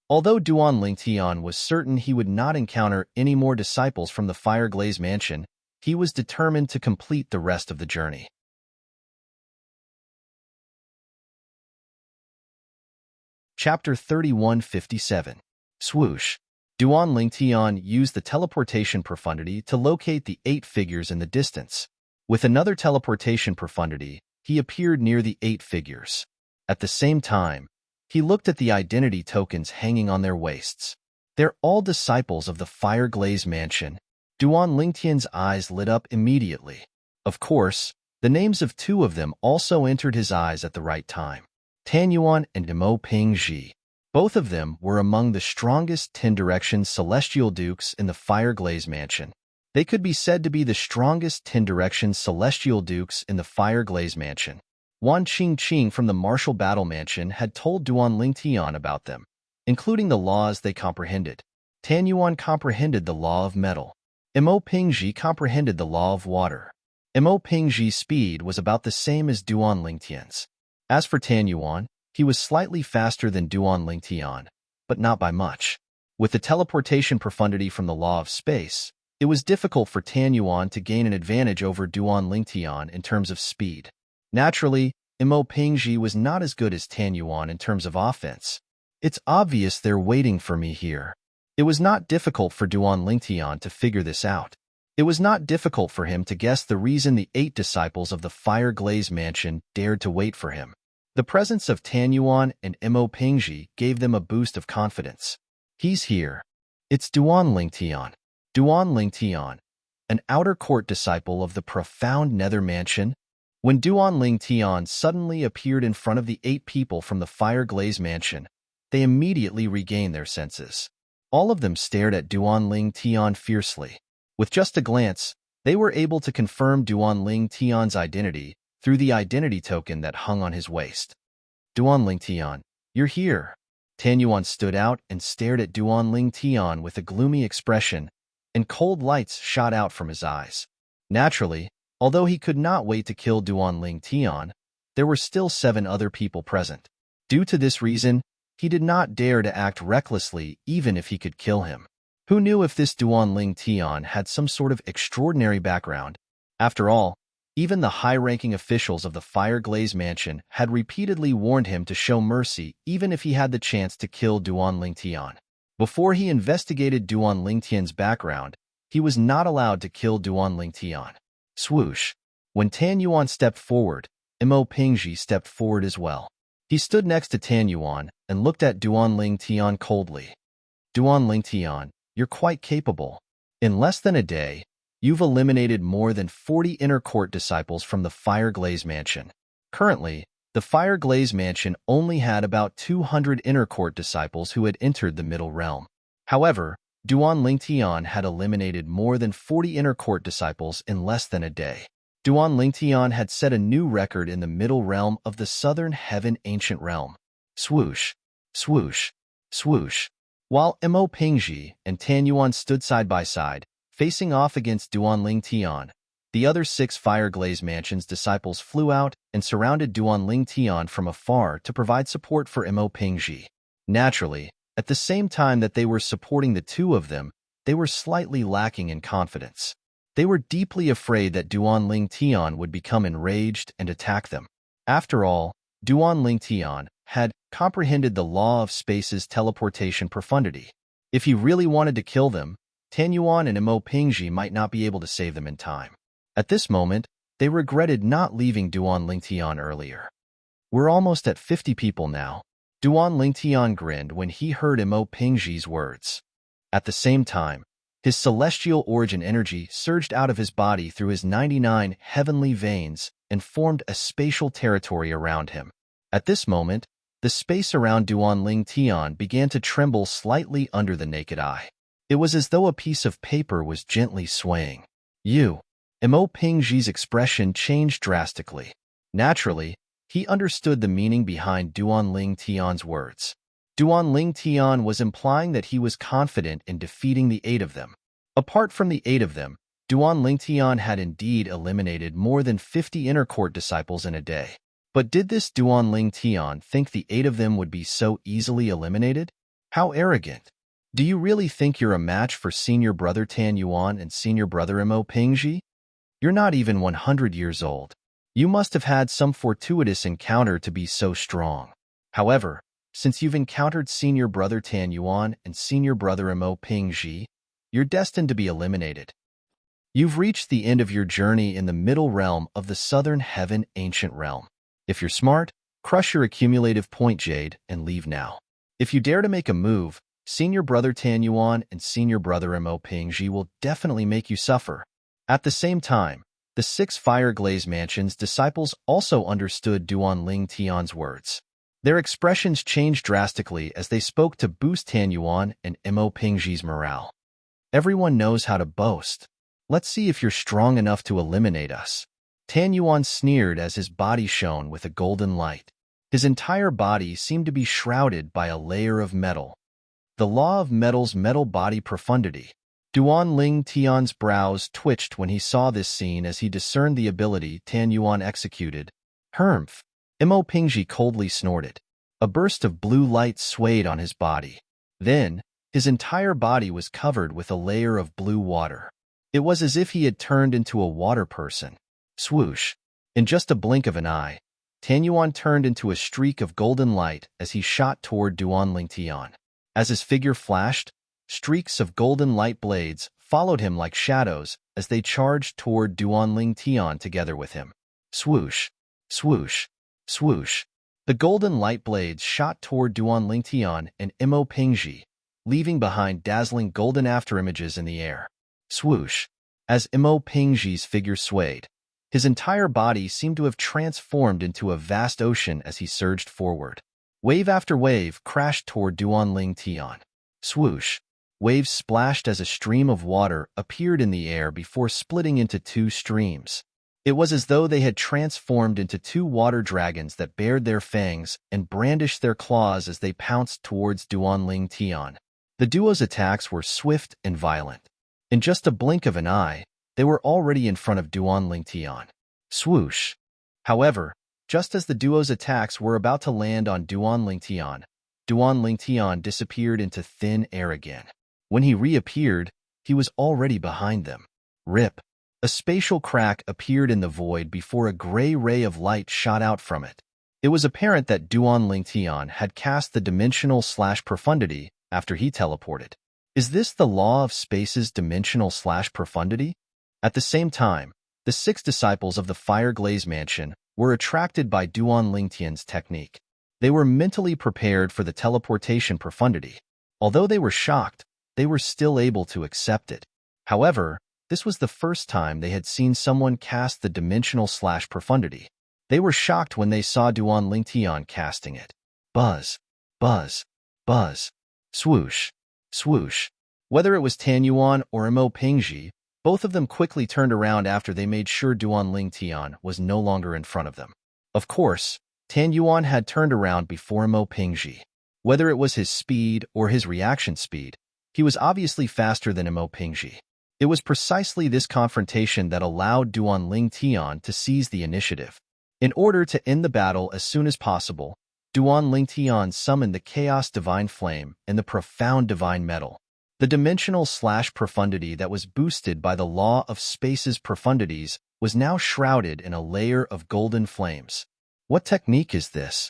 Speaker 1: Although Duan Lingtian was certain he would not encounter any more disciples from the Fire-Glazed Mansion, he was determined to complete the rest of the journey. Chapter 3157. Swoosh. Duan Lingtian used the teleportation profundity to locate the 8 figures in the distance. With another teleportation profundity, he appeared near the 8 figures. At the same time, he looked at the identity tokens hanging on their waists. They're all disciples of the Fire-Glazed Mansion. Duan Lingtian's eyes lit up immediately. Of course, the names of 2 of them also entered his eyes at the right time. Tan Yuan and Mo Pingji. Both of them were among the strongest 10-direction celestial dukes in the Fire-Glazed Mansion. They could be said to be the strongest 10-direction celestial dukes in the Fire-Glazed Mansion. Wan Qingqing from the Martial Battle Mansion had told Duan Lingtian about them, including the laws they comprehended. Tan Yuan comprehended the law of metal. Mo Pingji comprehended the law of water. Mo Pingji's speed was about the same as Duan Lingtian's. As for Tan Yuan, he was slightly faster than Duan Lingtian, but not by much. With the teleportation profundity from the law of space, it was difficult for Tan Yuan to gain an advantage over Duan Lingtian in terms of speed. Naturally, Mo Pingji was not as good as Tan Yuan in terms of offense. It's obvious they're waiting for me here. It was not difficult for Duan Lingtian to figure this out. It was not difficult for him to guess the reason the 8 disciples of the Fire Glaze Mansion dared to wait for him. The presence of Tan Yuan and Mo Pingji gave them a boost of confidence. He's here. It's Duan Lingtian. Duan Lingtian, an outer court disciple of the profound Nether Mansion. When Duan Lingtian suddenly appeared in front of the 8 people from the Fire Glaze Mansion, they immediately regained their senses. All of them stared at Duan Lingtian fiercely. With just a glance, they were able to confirm Duan Lingtian's identity through the identity token that hung on his waist. Duan Lingtian, you're here. Tan Yuan stood out and stared at Duan Lingtian with a gloomy expression, and cold lights shot out from his eyes. Naturally, although he could not wait to kill Duan Lingtian, there were still 7 other people present. Due to this reason, he did not dare to act recklessly even if he could kill him. Who knew if this Duan Lingtian had some sort of extraordinary background? After all, even the high-ranking officials of the Fire Glaze Mansion had repeatedly warned him to show mercy even if he had the chance to kill Duan Lingtian. Before he investigated Duan Lingtian's background, he was not allowed to kill Duan Lingtian. Swoosh. When Tan Yuan stepped forward, Mo Pingji stepped forward as well. He stood next to Tan Yuan and looked at Duan Lingtian coldly. Duan Lingtian, you're quite capable. In less than a day, you've eliminated more than 40 inner court disciples from the Fire Glaze Mansion. Currently, the Fire Glaze Mansion only had about 200 inner court disciples who had entered the Middle Realm. However, Duan Lingtian had eliminated more than 40 inner court disciples in less than a day. Duan Lingtian had set a new record in the Middle Realm of the Southern Heaven Ancient Realm. Swoosh, swoosh, swoosh. While Mo Pingji and Tan Yuan stood side by side, facing off against Duan Lingtian, the other 6 Fire Glaze Mansion's disciples flew out and surrounded Duan Lingtian from afar to provide support for Mo Pingji. Naturally, at the same time that they were supporting the 2 of them, they were slightly lacking in confidence. They were deeply afraid that Duan Lingtian would become enraged and attack them. After all, Duan Lingtian had comprehended the law of space's teleportation profundity. If he really wanted to kill them, Tan Yuan and Mo Pingji might not be able to save them in time. At this moment, they regretted not leaving Duan Lingtian earlier. We're almost at 50 people now. Duan Lingtian grinned when he heard Mo Pingji's words. At the same time, his celestial origin energy surged out of his body through his 99 heavenly veins and formed a spatial territory around him. At this moment, the space around Duan Lingtian began to tremble slightly under the naked eye. It was as though a piece of paper was gently swaying. Mo Pingji's expression changed drastically. Naturally, he understood the meaning behind Duan Lingtian's words. Duan Lingtian was implying that he was confident in defeating the 8 of them. Apart from the 8 of them, Duan Lingtian had indeed eliminated more than 50 inner court disciples in a day. But did this Duan Lingtian think the 8 of them would be so easily eliminated? How arrogant! Do you really think you're a match for senior brother Tan Yuan and senior brother Mo Pingji? You're not even 100 years old. You must have had some fortuitous encounter to be so strong. However, since you've encountered senior brother Tan Yuan and senior brother Mo Pingji, you're destined to be eliminated. You've reached the end of your journey in the middle realm of the Southern Heaven Ancient Realm. If you're smart, crush your accumulative point jade and leave now. If you dare to make a move, senior brother Tan Yuan and senior brother Mo Pingji will definitely make you suffer. At the same time, the 6 Fire Glaze Mansion's disciples also understood Duan Lingtian's words. Their expressions changed drastically as they spoke to boost Tan Yuan and Mo Pingji's morale. Everyone knows how to boast. Let's see if you're strong enough to eliminate us. Tan Yuan sneered as his body shone with a golden light. His entire body seemed to be shrouded by a layer of metal. The law of metal's metal body profundity. Duan Lingtian's brows twitched when he saw this scene as he discerned the ability Tan Yuan executed. Hermph! Mo Pingji coldly snorted. A burst of blue light swayed on his body. Then, His entire body was covered with a layer of blue water. It was as if he had turned into a water person. Swoosh! In just a blink of an eye, Tan Yuan turned into a streak of golden light as he shot toward Duan Tian. As his figure flashed, streaks of golden light blades followed him like shadows as they charged toward Duan Tian together with him. Swoosh! Swoosh! Swoosh! The golden light blades shot toward Duan Tian and Mo Pingji, leaving behind dazzling golden afterimages in the air. Swoosh! As Mo Pingji's figure swayed, his entire body seemed to have transformed into a vast ocean as he surged forward. Wave after wave crashed toward Duan Tian. Swoosh! Waves splashed as a stream of water appeared in the air before splitting into two streams. It was as though they had transformed into two water dragons that bared their fangs and brandished their claws as they pounced towards Duan Tian. The duo's attacks were swift and violent. In just a blink of an eye, they were already in front of Duan Tian. Swoosh! However, just as the duo's attacks were about to land on Duan Tian disappeared into thin air again. When he reappeared, he was already behind them. Rip! A spatial crack appeared in the void before a gray ray of light shot out from it. It was apparent that Duan Tian had cast the dimensional/profundity after he teleported. Is this the law of space's dimensional/profundity? At the same time, the 6 disciples of the Fire Glaze Mansion were attracted by Duan Tian's technique. They were mentally prepared for the teleportation profundity. Although they were shocked, they were still able to accept it. However, this was the first time they had seen someone cast the dimensional/profundity. They were shocked when they saw Duan Tian casting it. Buzz, buzz, buzz, swoosh, swoosh. Whether it was Tan Yuan or Mo Pingji, both of them quickly turned around after they made sure Duan Tian was no longer in front of them. Of course, Tan Yuan had turned around before Mo Pingji. Whether it was his speed or his reaction speed, he was obviously faster than Mo Pingji. It was precisely this confrontation that allowed Duan Tian to seize the initiative. In order to end the battle as soon as possible, Duan Tian summoned the Chaos Divine Flame and the Profound Divine Metal. The dimensional/profundity that was boosted by the law of space's profundities was now shrouded in a layer of golden flames. What technique is this?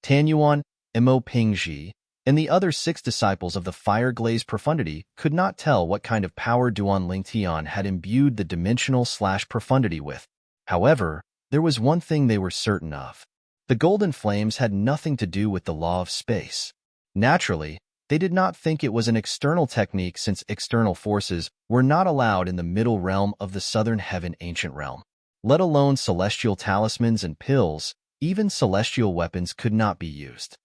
Speaker 1: Tan Yuan, Mo Pingji, and the other 6 disciples of the Fire Glaze Profundity could not tell what kind of power Duan Tian had imbued the dimensional/profundity with. However, there was one thing they were certain of. The golden flames had nothing to do with the law of space. Naturally, they did not think it was an external technique since external forces were not allowed in the middle realm of the Southern Heaven Ancient Realm. Let alone celestial talismans and pills, even celestial weapons could not be used.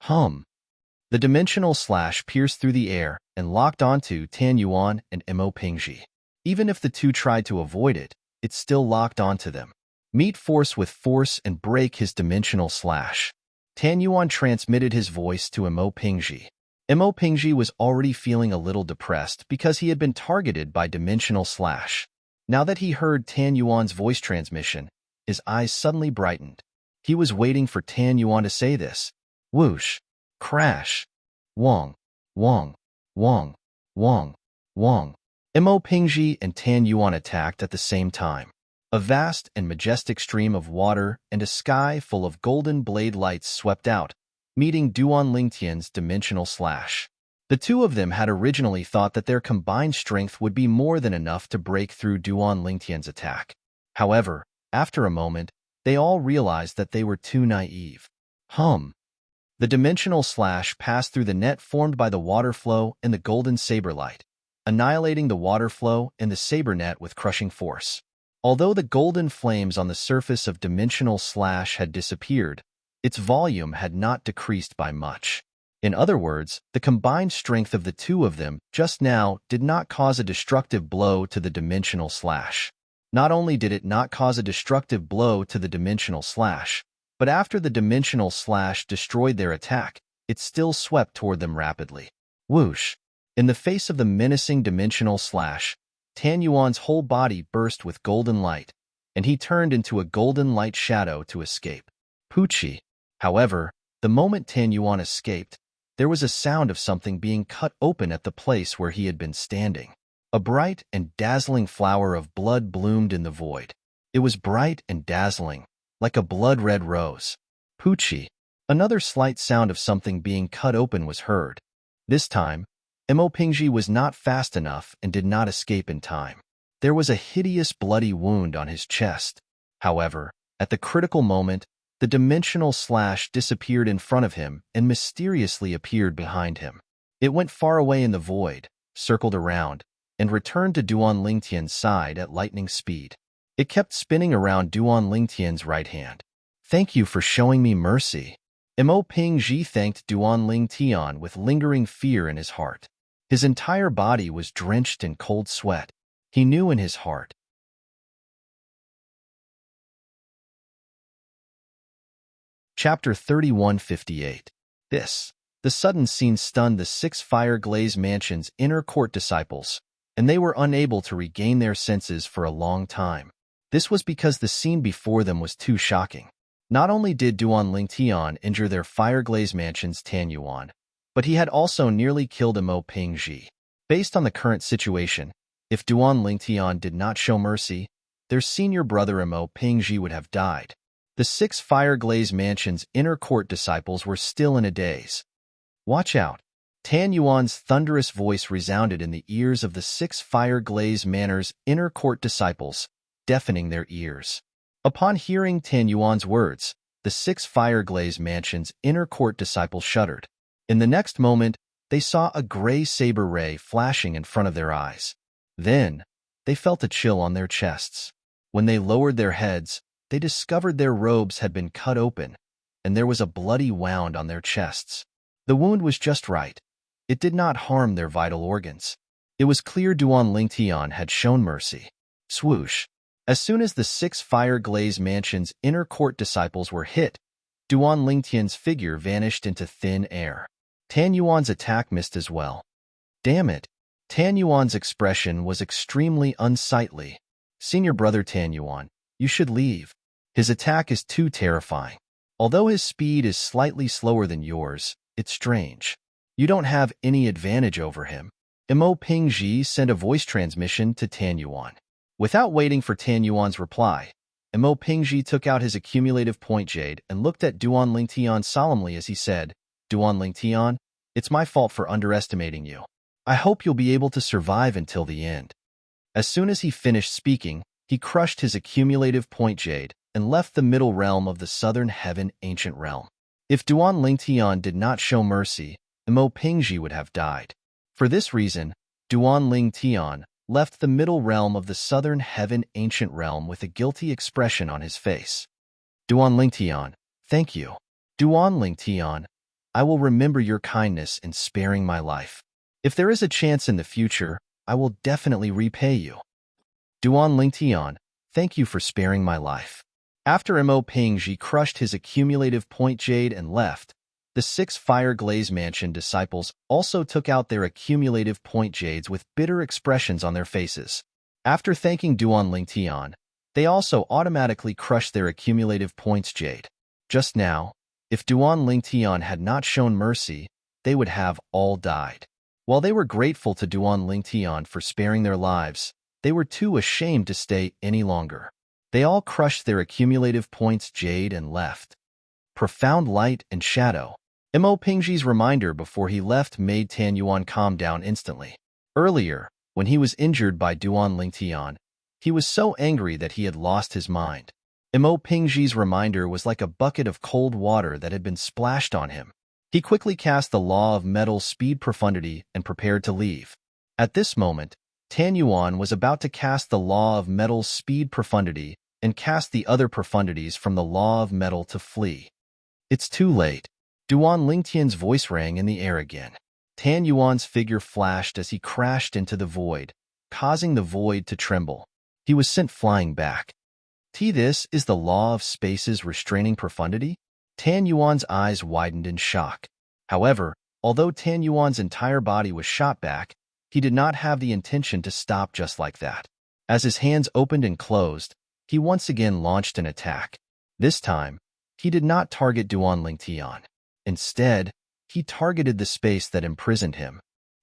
Speaker 1: The dimensional slash pierced through the air and locked onto Tan Yuan and Mo Pingji. Even if the two tried to avoid it, it still locked onto them. Meet force with force and break his dimensional slash. Tan Yuan transmitted his voice to Mo Pingji. Mo Pingji was already feeling a little depressed because he had been targeted by dimensional slash. Now that he heard Tan Yuan's voice transmission, his eyes suddenly brightened. He was waiting for Tan Yuan to say this. Whoosh! Crash! Wong! Wong! Wong! Wong! Wong! Mo Pingji and Tan Yuan attacked at the same time. A vast and majestic stream of water and a sky full of golden blade lights swept out, meeting Duan Tian's dimensional slash. The two of them had originally thought that their combined strength would be more than enough to break through Duan Tian's attack. However, after a moment, they all realized that they were too naive. The dimensional slash passed through the net formed by the water flow and the golden saber light, annihilating the water flow and the saber net with crushing force. Although the golden flames on the surface of dimensional slash had disappeared, its volume had not decreased by much. In other words, the combined strength of the two of them just now did not cause a destructive blow to the dimensional slash. Not only did it not cause a destructive blow to the dimensional slash, but after the dimensional slash destroyed their attack, it still swept toward them rapidly. Whoosh! In the face of the menacing dimensional slash, Tan Yuan's whole body burst with golden light, and he turned into a golden light shadow to escape. Poochie! However, the moment Tan Yuan escaped, there was a sound of something being cut open at the place where he had been standing. A bright and dazzling flower of blood bloomed in the void. It was bright and dazzling, like a blood-red rose. Poochie. Another slight sound of something being cut open was heard. This time, Emopingji was not fast enough and did not escape in time. There was a hideous bloody wound on his chest. However, at the critical moment, the dimensional slash disappeared in front of him and mysteriously appeared behind him. It went far away in the void, circled around, and returned to Duan Lingtian's side at lightning speed. It kept spinning around Duan Lingtian's right hand. "Thank you for showing me mercy." Emopingji thanked Duan Lingtian with lingering fear in his heart. His entire body was drenched in cold sweat. He knew in his heart. Chapter 3158. The sudden scene stunned the 6 Fire Glaze Mansion's inner court disciples, and they were unable to regain their senses for a long time. This was because the scene before them was too shocking. Not only did Duan Lingtian injure their Fire Glaze Mansion's Tan Yuan, but he had also nearly killed Emopingji. Based on the current situation, if Duan Lingtian did not show mercy, their senior brother Emopingji would have died. The 6 Fire Glaze Mansion's inner court disciples were still in a daze. "Watch out!" Tan Yuan's thunderous voice resounded in the ears of the 6 Fire Glaze Manor's inner court disciples, deafening their ears. Upon hearing Tan Yuan's words, the 6 Fire Glaze Mansion's inner court disciples shuddered. In the next moment, they saw a gray saber ray flashing in front of their eyes. Then, they felt a chill on their chests. When they lowered their heads, they discovered their robes had been cut open, and there was a bloody wound on their chests. The wound was just right. It did not harm their vital organs. It was clear Duan Lingtian had shown mercy. Swoosh. As soon as the 6 Fire Glaze Mansion's inner court disciples were hit, Duan Lingtian's figure vanished into thin air. Tan Yuan's attack missed as well. Damn it. Tan Yuan's expression was extremely unsightly. "Senior brother Tan Yuan, you should leave. His attack is too terrifying. Although his speed is slightly slower than yours, it's strange. You don't have any advantage over him." Emopingji sent a voice transmission to Tan Yuan. Without waiting for Tan Yuan's reply, Emopingji took out his accumulative point jade and looked at Duan Lingtian solemnly as he said, "Duan Lingtian, it's my fault for underestimating you. I hope you'll be able to survive until the end." As soon as he finished speaking, he crushed his accumulative point jade and left the middle realm of the southern heaven ancient realm. If Duan Lingtian did not show mercy, Emopingji would have died. For this reason, Duan Lingtian left the middle realm of the southern heaven ancient realm with a guilty expression on his face. "Duan Lingtian, thank you. Duan Lingtian, I will remember your kindness in sparing my life. If there is a chance in the future, I will definitely repay you. Duan Lingtian, thank you for sparing my life." After Emopingji crushed his accumulative point jade and left, the 6 Fire Glaze Mansion disciples also took out their accumulative point jades with bitter expressions on their faces. After thanking Duan Lingtian, they also automatically crushed their accumulative points jade. Just now, if Duan Lingtian had not shown mercy, they would have all died. While they were grateful to Duan Lingtian for sparing their lives, they were too ashamed to stay any longer. They all crushed their accumulative points jade and left. Profound light and shadow. Emopingji's reminder before he left made Tan Yuan calm down instantly. Earlier, when he was injured by Duan Lingtian, he was so angry that he had lost his mind. Emopingji's reminder was like a bucket of cold water that had been splashed on him. He quickly cast the Law of Metal Speed Profundity and prepared to leave. At this moment, Tan Yuan was about to cast the Law of Metal Speed Profundity and cast the other profundities from the Law of Metal to flee. "It's too late." Duan Lingtian's voice rang in the air again. Tan Yuan's figure flashed as he crashed into the void, causing the void to tremble. He was sent flying back. This is the Law of Space's restraining profundity? Tan Yuan's eyes widened in shock. However, although Tan Yuan's entire body was shot back, he did not have the intention to stop just like that. As his hands opened and closed, he once again launched an attack. This time, he did not target Duan Lingtian. Instead, he targeted the space that imprisoned him.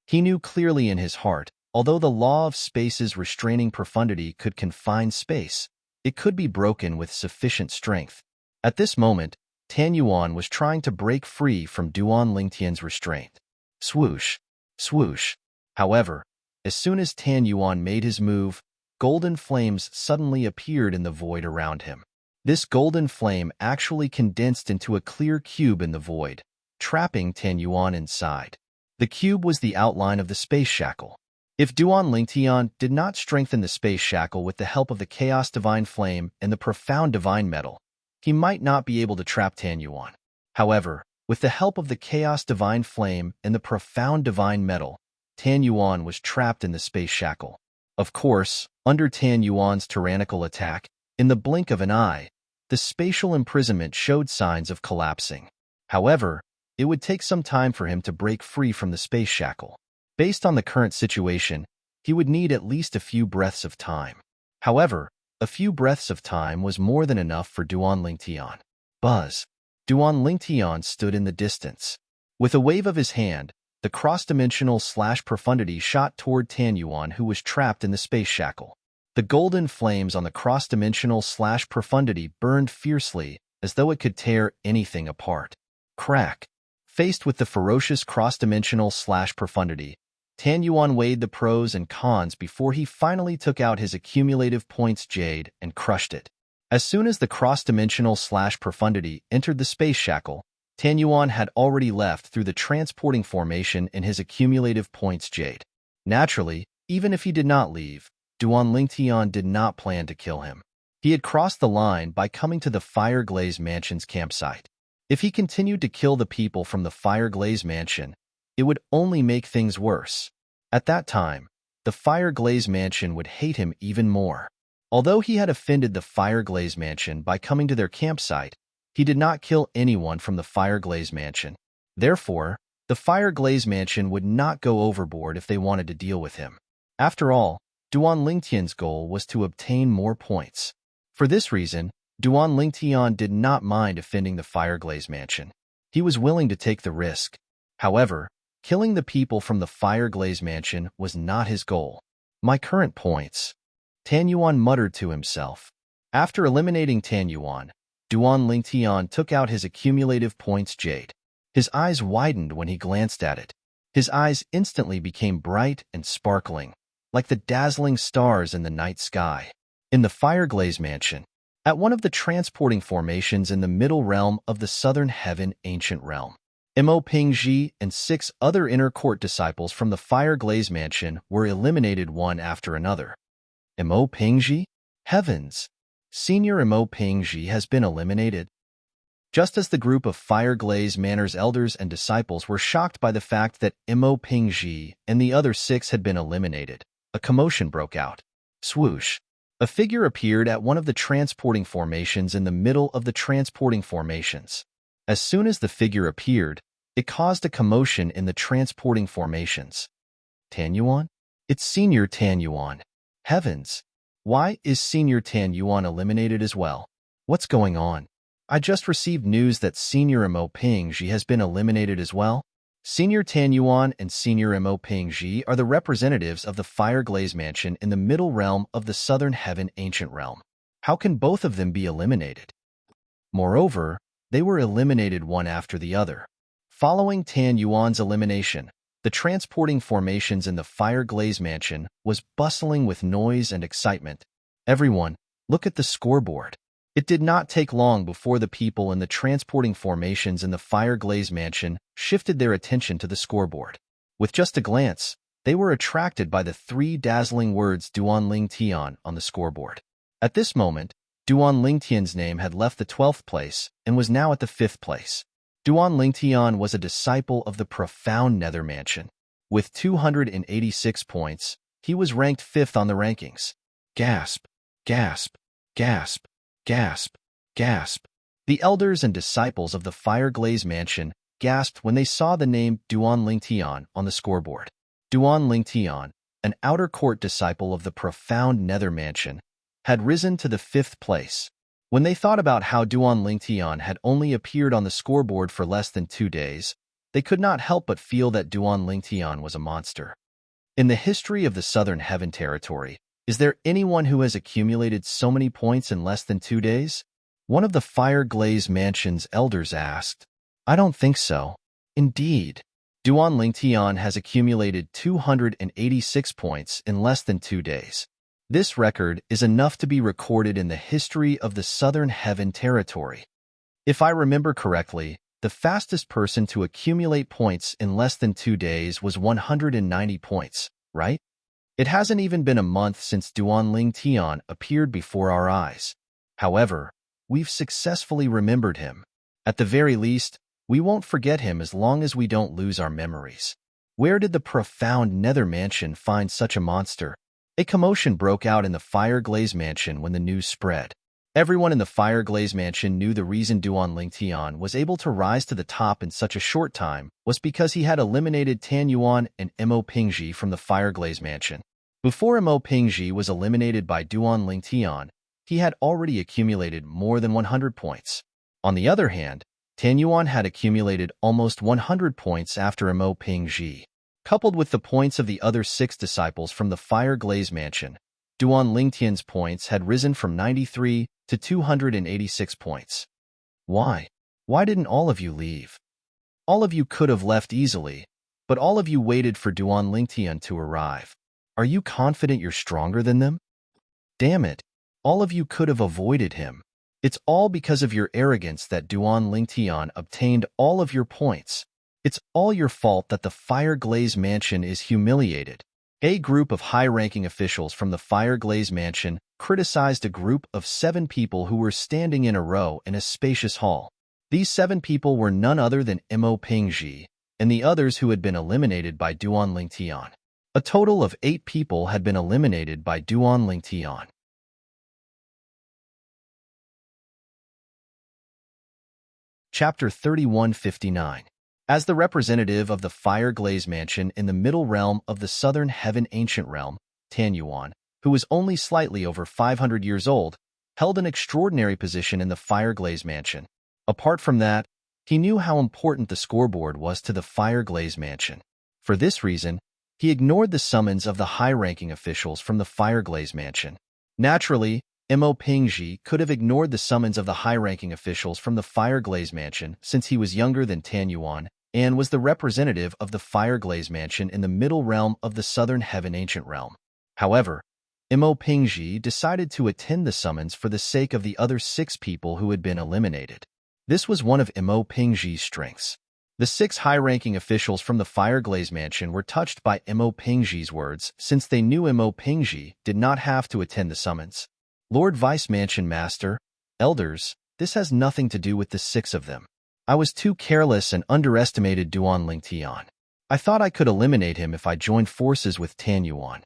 Speaker 1: He knew clearly in his heart, although the law of space's restraining profundity could confine space, it could be broken with sufficient strength. At this moment, Tan Yuan was trying to break free from Duan Lingtian's restraint. Swoosh, swoosh. However, as soon as Tan Yuan made his move, golden flames suddenly appeared in the void around him. This golden flame actually condensed into a clear cube in the void, trapping Tan Yuan inside. The cube was the outline of the space shackle. If Duan Lingtian did not strengthen the space shackle with the help of the Chaos Divine Flame and the Profound Divine Metal, he might not be able to trap Tan Yuan. However, with the help of the Chaos Divine Flame and the Profound Divine Metal, Tan Yuan was trapped in the space shackle. Of course, under Tan Yuan's tyrannical attack, in the blink of an eye, the spatial imprisonment showed signs of collapsing. However, it would take some time for him to break free from the space shackle. Based on the current situation, he would need at least a few breaths of time. However, a few breaths of time was more than enough for Duan Lingtian. Buzz. Duan Lingtian stood in the distance. With a wave of his hand, the cross-dimensional profundity shot toward Tan Yuan, who was trapped in the space shackle. The golden flames on the cross-dimensional profundity burned fiercely, as though it could tear anything apart. Crack. Faced with the ferocious cross-dimensional profundity, Tan Yuan weighed the pros and cons before he finally took out his accumulative points jade and crushed it. As soon as the cross-dimensional profundity entered the space shackle, Tan Yuan had already left through the transporting formation in his accumulative points jade. Naturally, even if he did not leave, Duan Lingtian did not plan to kill him. He had crossed the line by coming to the Fire Glaze Mansion's campsite. If he continued to kill the people from the Fire Glaze Mansion, it would only make things worse. At that time, the Fire Glaze Mansion would hate him even more. Although he had offended the Fire Glaze Mansion by coming to their campsite, he did not kill anyone from the Fire Glaze Mansion. Therefore, the Fire Glaze Mansion would not go overboard if they wanted to deal with him. After all, Duan Lingtian's goal was to obtain more points. For this reason, Duan Lingtian did not mind offending the Fire Glaze Mansion. He was willing to take the risk. However, killing the people from the Fire Glaze Mansion was not his goal. My current points. Tan Yuan muttered to himself. After eliminating Tan Yuan, Duan Lingtian took out his accumulative points jade. His eyes widened when he glanced at it. His eyes instantly became bright and sparkling, like the dazzling stars in the night sky. In the Fire Glaze Mansion, at one of the transporting formations in the middle realm of the Southern Heaven Ancient Realm, Mo Pingji and 6 other inner court disciples from the Fire Glaze Mansion were eliminated one after another. Mo Pingji? Heavens! Senior Mo Pingji has been eliminated. Just as the group of Fire Glaze Manor's elders and disciples were shocked by the fact that Mo Pingji and the other 6 had been eliminated, a commotion broke out. Swoosh! A figure appeared at one of the transporting formations in the middle of the transporting formations. As soon as the figure appeared, it caused a commotion in the transporting formations. Tan Yuan? It's Senior Tan Yuan. Heavens! Why is Senior Tan Yuan eliminated as well? What's going on? I just received news that Senior Mo Pingji has been eliminated as well. Senior Tan Yuan and Senior Mo Pingji are the representatives of the Fire Glaze Mansion in the middle realm of the Southern Heaven Ancient Realm. How can both of them be eliminated? Moreover, they were eliminated one after the other. Following Tan Yuan's elimination, the transporting formations in the Fire Glaze Mansion was bustling with noise and excitement. Everyone, look at the scoreboard. It did not take long before the people in the transporting formations in the Fire Glaze Mansion shifted their attention to the scoreboard. With just a glance, they were attracted by the 3 dazzling words Duan Lingtian on the scoreboard. At this moment, Duan Lingtian's name had left the 12th place and was now at the 5th place. Duan Lingtian was a disciple of the Profound Nether Mansion. With 286 points, he was ranked 5th on the rankings. Gasp, gasp, gasp, gasp, gasp. The elders and disciples of the Fire Glaze Mansion gasped when they saw the name Duan Lingtian on the scoreboard. Duan Lingtian, an outer court disciple of the Profound Nether Mansion, had risen to the 5th place. When they thought about how Duan Lingtian had only appeared on the scoreboard for less than 2 days, they could not help but feel that Duan Lingtian was a monster. In the history of the Southern Heaven Territory, is there anyone who has accumulated so many points in less than 2 days? One of the Fire Glaze Mansion's elders asked. I don't think so. Indeed. Duan Lingtian has accumulated 286 points in less than 2 days. This record is enough to be recorded in the history of the Southern Heaven Territory. If I remember correctly, the fastest person to accumulate points in less than 2 days was 190 points, right? It hasn't even been a month since Duan Lingtian appeared before our eyes. However, we've successfully remembered him. At the very least, we won't forget him as long as we don't lose our memories. Where did the profound Nether Mansion find such a monster? A commotion broke out in the Fire Glaze Mansion when the news spread. Everyone in the Fire Glaze Mansion knew the reason Duan Lingtian was able to rise to the top in such a short time was because he had eliminated Tan Yuan and Mo Pingji from the Fire Glaze Mansion. Before Mo Pingji was eliminated by Duan Lingtian, he had already accumulated more than 100 points. On the other hand, Tan Yuan had accumulated almost 100 points after Mo Pingji. Coupled with the points of the other 6 disciples from the Fire Glaze Mansion, Duan Lingtian's points had risen from 93 to 286 points. Why? Why didn't all of you leave? All of you could have left easily, but all of you waited for Duan Lingtian to arrive. Are you confident you're stronger than them? Damn it, all of you could have avoided him. It's all because of your arrogance that Duan Lingtian obtained all of your points. It's all your fault that the Fire Glaze Mansion is humiliated. A group of high-ranking officials from the Fire Glaze Mansion criticized a group of 7 people who were standing in a row in a spacious hall. These 7 people were none other than Mo Pingji and the others who had been eliminated by Duan Lingtian. A total of 8 people had been eliminated by Duan Lingtian. Chapter 3159. As the representative of the Fire Glaze Mansion in the middle realm of the Southern Heaven Ancient Realm, Tan Yuan, who was only slightly over 500 years old, held an extraordinary position in the Fire Glaze Mansion. Apart from that, he knew how important the scoreboard was to the Fire Glaze Mansion. For this reason, he ignored the summons of the high-ranking officials from the Fire Glaze Mansion. Naturally, Mo Pingji could have ignored the summons of the high-ranking officials from the Fire Glaze Mansion since he was younger than Tan Yuan and was the representative of the Fire Glaze Mansion in the middle realm of the Southern Heaven Ancient Realm. However, Mo Pingji decided to attend the summons for the sake of the other 6 people who had been eliminated. This was one of Mo Pingji's strengths. The 6 high-ranking officials from the Fire Glaze Mansion were touched by Mo Pingji's words since they knew Mo Pingji did not have to attend the summons. Lord Vice Mansion Master, Elders, this has nothing to do with the 6 of them. I was too careless and underestimated Duan Lingtian. I thought I could eliminate him if I joined forces with Tan Yuan.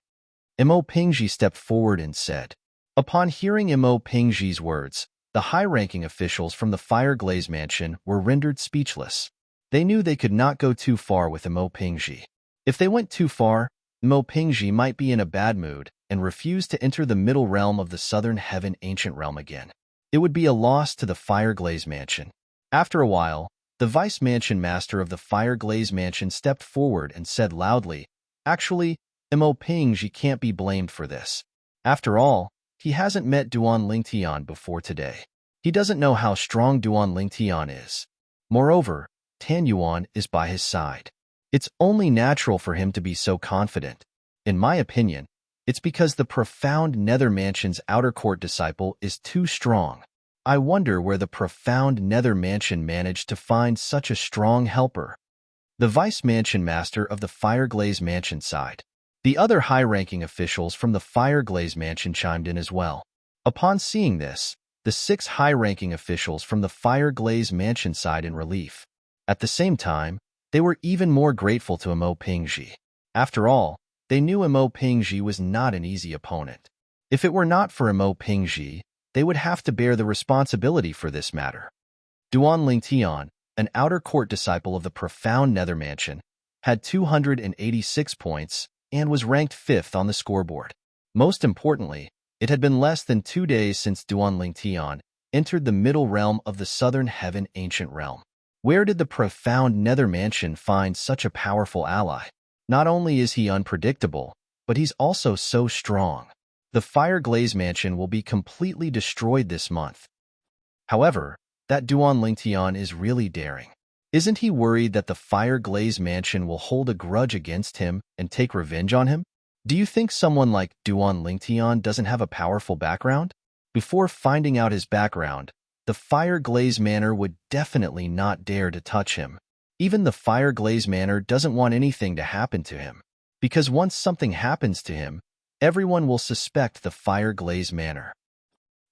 Speaker 1: Mo Pingji stepped forward and said. Upon hearing Mo Pingji's words, the high-ranking officials from the Fire Glaze Mansion were rendered speechless. They knew they could not go too far with Mo Pingji. If they went too far, Mo Pingji might be in a bad mood and refuse to enter the middle realm of the Southern Heaven Ancient Realm again. It would be a loss to the Fire Glaze Mansion. After a while, the Vice Mansion Master of the Fire Glaze Mansion stepped forward and said loudly, Actually, Mo Pingji can't be blamed for this. After all, he hasn't met Duan Lingtian before today. He doesn't know how strong Duan Lingtian is. Moreover, Tan Yuan is by his side. It's only natural for him to be so confident. In my opinion, it's because the profound Nether Mansion's outer court disciple is too strong. I wonder where the profound Nether Mansion managed to find such a strong helper. The Vice Mansion Master of the Fire Glaze Mansion sighed. The other high-ranking officials from the Fire Glaze Mansion chimed in as well. Upon seeing this, the 6 high-ranking officials from the Fire Glaze Mansion sighed in relief. At the same time, they were even more grateful to Mo Pingji. After all, they knew Mo Pingji was not an easy opponent. If it were not for Mo Pingji, they would have to bear the responsibility for this matter. Duan Lingtian, an outer court disciple of the profound Nether Mansion, had 286 points and was ranked 5th on the scoreboard. Most importantly, it had been less than 2 days since Duan Lingtian entered the middle realm of the Southern Heaven Ancient Realm. Where did the profound nether mansion find such a powerful ally? Not only is he unpredictable, but he's also so strong. The Fire Glaze Mansion will be completely destroyed this month. However, that Duan Lingtian is really daring. Isn't he worried that the Fire Glaze Mansion will hold a grudge against him and take revenge on him? Do you think someone like Duan Lingtian doesn't have a powerful background? Before finding out his background, the Fire Glaze Manor would definitely not dare to touch him. Even the Fire Glaze Manor doesn't want anything to happen to him, because once something happens to him, everyone will suspect the Fire Glaze Manor.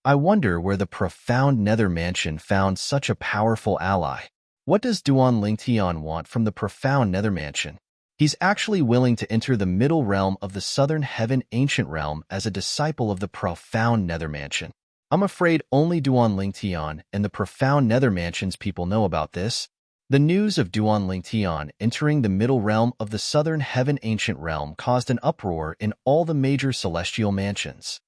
Speaker 1: I wonder where the profound Nether Mansion found such a powerful ally. What does Duan Lingtian want from the profound Nether Mansion? He's actually willing to enter the middle realm of the Southern Heaven Ancient Realm as a disciple of the profound Nether Mansion. I'm afraid only Duan Lingtian and the profound Nether Mansion's people know about this. The news of Duan Lingtian entering the middle realm of the Southern Heaven Ancient Realm caused an uproar in all the major celestial mansions.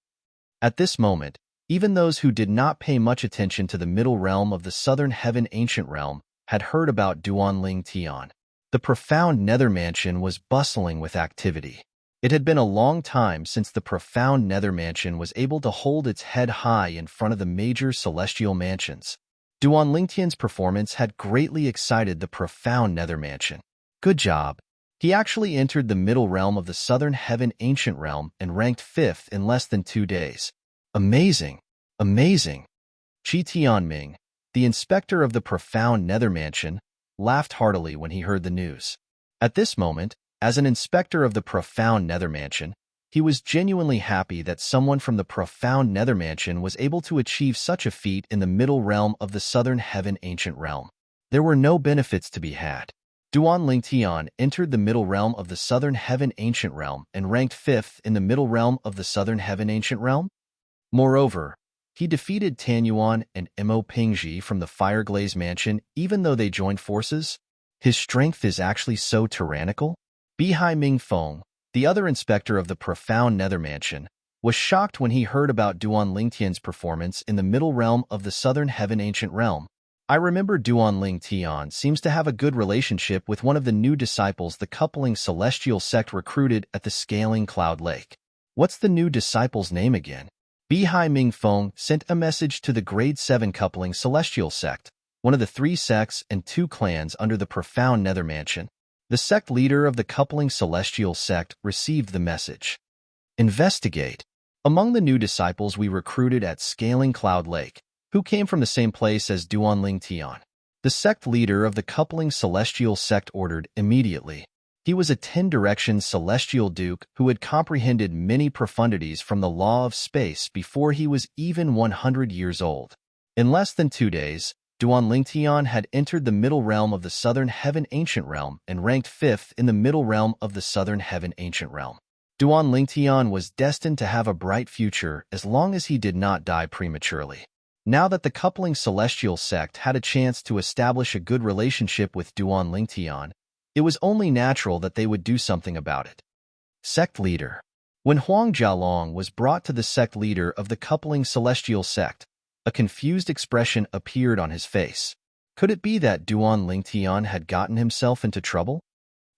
Speaker 1: At this moment, even those who did not pay much attention to the middle realm of the Southern Heaven Ancient Realm had heard about Duan Lingtian. The profound Nether Mansion was bustling with activity. It had been a long time since the profound Nether Mansion was able to hold its head high in front of the major celestial mansions. Duan Lingtian's performance had greatly excited the profound Nether Mansion. Good job. He actually entered the middle realm of the Southern Heaven Ancient Realm and ranked 5th in less than 2 days. Amazing! Amazing! Qi Tianming, the inspector of the profound Nether Mansion, laughed heartily when he heard the news. At this moment, as an inspector of the profound Nether Mansion, he was genuinely happy that someone from the profound Nether Mansion was able to achieve such a feat in the middle realm of the Southern Heaven Ancient Realm. There were no benefits to be had. Duan Lingtian entered the middle realm of the Southern Heaven Ancient Realm and ranked 5th in the middle realm of the Southern Heaven Ancient Realm. Moreover, he defeated Tan Yuan and Mo Pingji from the Fire Glaze Mansion even though they joined forces. His strength is actually so tyrannical. Bihai Mingfeng, the other inspector of the profound Nether Mansion, was shocked when he heard about Duan Lingtian's performance in the middle realm of the Southern Heaven Ancient Realm. I remember Duan Lingtian seems to have a good relationship with one of the new disciples the coupling celestial sect recruited at the Scaling Cloud Lake. What's the new disciple's name again? Bihai Mingfeng sent a message to the Grade 7 coupling celestial sect, one of the 3 sects and 2 clans under the profound Nether Mansion. The sect leader of the coupling celestial sect received the message. Investigate. Among the new disciples we recruited at Scaling Cloud Lake, who came from the same place as Duan Lingtian, the sect leader of the coupling celestial sect ordered immediately. He was a 10-direction celestial duke who had comprehended many profundities from the law of space before he was even 100 years old. In less than 2 days, Duan Lingtian had entered the middle realm of the Southern Heaven Ancient Realm and ranked 5th in the middle realm of the Southern Heaven Ancient Realm. Duan Lingtian was destined to have a bright future as long as he did not die prematurely. Now that the coupling celestial sect had a chance to establish a good relationship with Duan Lingtian, it was only natural that they would do something about it. Sect Leader. When Huang Jialong was brought to the sect leader of the coupling celestial sect, a confused expression appeared on his face. Could it be that Duan Lingtian had gotten himself into trouble?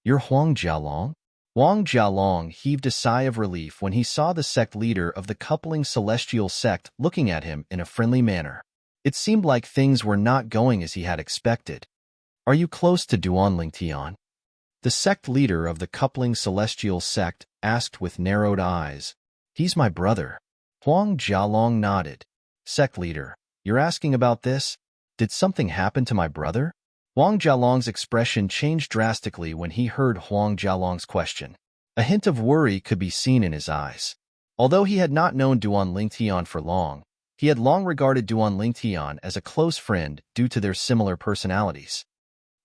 Speaker 1: You're Huang Jialong? Huang Jialong heaved a sigh of relief when he saw the sect leader of the coupling celestial sect looking at him in a friendly manner. It seemed like things were not going as he had expected. Are you close to Duan Lingtian? The sect leader of the coupling celestial sect asked with narrowed eyes. He's my brother. Huang Jialong nodded. Sect leader, you're asking about this? Did something happen to my brother? Huang Jialong's expression changed drastically when he heard Huang Jialong's question. A hint of worry could be seen in his eyes. Although he had not known Duan Lingtian for long, he had long regarded Duan Lingtian as a close friend due to their similar personalities.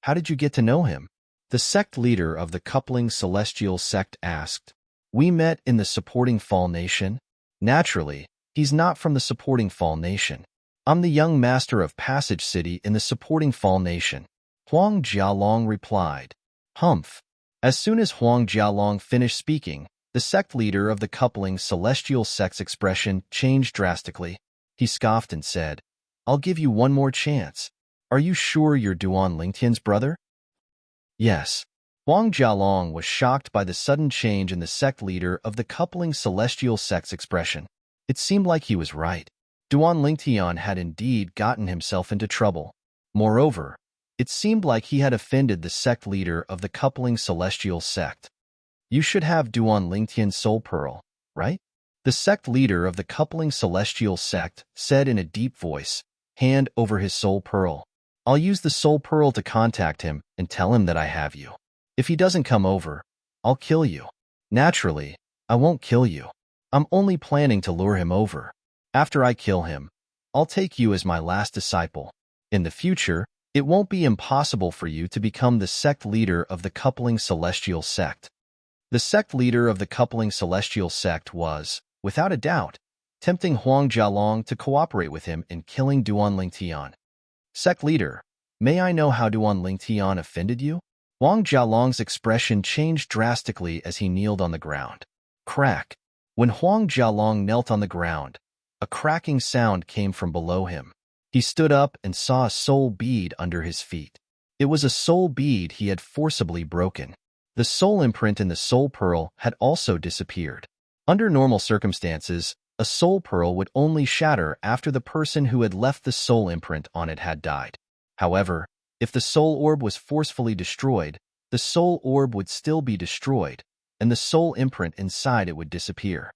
Speaker 1: How did you get to know him? The sect leader of the coupling celestial sect asked. We met in the supporting Fall Nation. Naturally, he's not from the supporting Fall Nation. I'm the young master of Passage City in the supporting Fall Nation. Huang Jialong replied. Humph. As soon as Huang Jialong finished speaking, the sect leader of the coupling celestial sect's expression changed drastically. He scoffed and said, I'll give you one more chance. Are you sure you're Duan Lingtian's brother? Yes. Huang Jialong was shocked by the sudden change in the sect leader of the coupling celestial sect's expression. It seemed like he was right. Duan Lingtian had indeed gotten himself into trouble. Moreover, it seemed like he had offended the sect leader of the coupling celestial sect. You should have Duan Lingtian's soul pearl, right? The sect leader of the coupling celestial sect said in a deep voice, hand over his soul pearl. I'll use the soul pearl to contact him and tell him that I have you. If he doesn't come over, I'll kill you. Naturally, I won't kill you. I'm only planning to lure him over. After I kill him, I'll take you as my last disciple. In the future, it won't be impossible for you to become the sect leader of the coupling celestial sect. The sect leader of the coupling celestial sect was, without a doubt, tempting Huang Jialong to cooperate with him in killing Duan Lingtian. Sect leader, may I know how Duan Lingtian offended you? Huang Jialong's expression changed drastically as he kneeled on the ground. Crack. When Huang Jialong knelt on the ground, a cracking sound came from below him. He stood up and saw a soul bead under his feet. It was a soul bead he had forcibly broken. The soul imprint in the soul pearl had also disappeared. Under normal circumstances, a soul pearl would only shatter after the person who had left the soul imprint on it had died. However, if the soul orb was forcefully destroyed, the soul orb would still be destroyed, and the soul imprint inside it would disappear.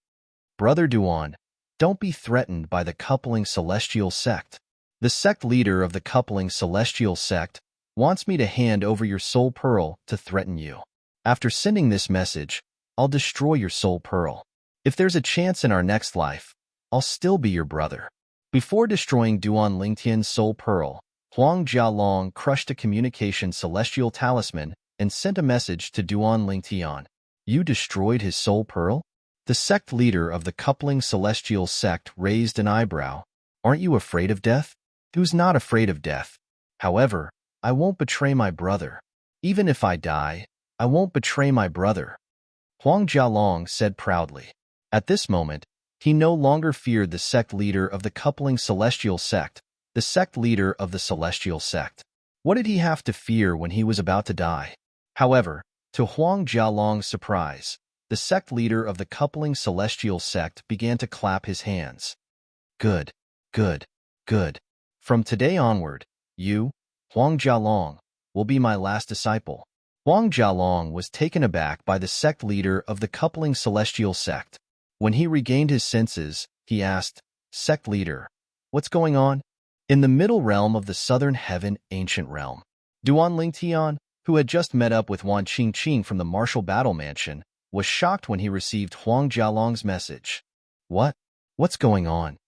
Speaker 1: Brother Duan, don't be threatened by the coupling celestial sect. The sect leader of the coupling celestial sect wants me to hand over your soul pearl to threaten you. After sending this message, I'll destroy your soul pearl. If there's a chance in our next life, I'll still be your brother. Before destroying Duan Lingtian's soul pearl, Huang Jialong crushed a communication celestial talisman and sent a message to Duan Lingtian. You destroyed his soul pearl? The sect leader of the coupling celestial sect raised an eyebrow. Aren't you afraid of death? Who's not afraid of death? However, I won't betray my brother. Even if I die, I won't betray my brother. Huang Jialong said proudly. At this moment, he no longer feared the sect leader of the coupling celestial sect, the sect leader of the celestial sect. What did he have to fear when he was about to die? However, to Huang Jialong's surprise, the sect leader of the coupling celestial sect began to clap his hands. Good, good, good. From today onward, you, Huang Jialong, will be my last disciple. Huang Jialong was taken aback by the sect leader of the coupling celestial sect. When he regained his senses, he asked, Sect leader, what's going on? In the middle realm of the southern heaven ancient realm, Duan Lingtian, who had just met up with Wan Qingqing from the martial battle mansion, was shocked when he received Huang Jialong's message. What's going on?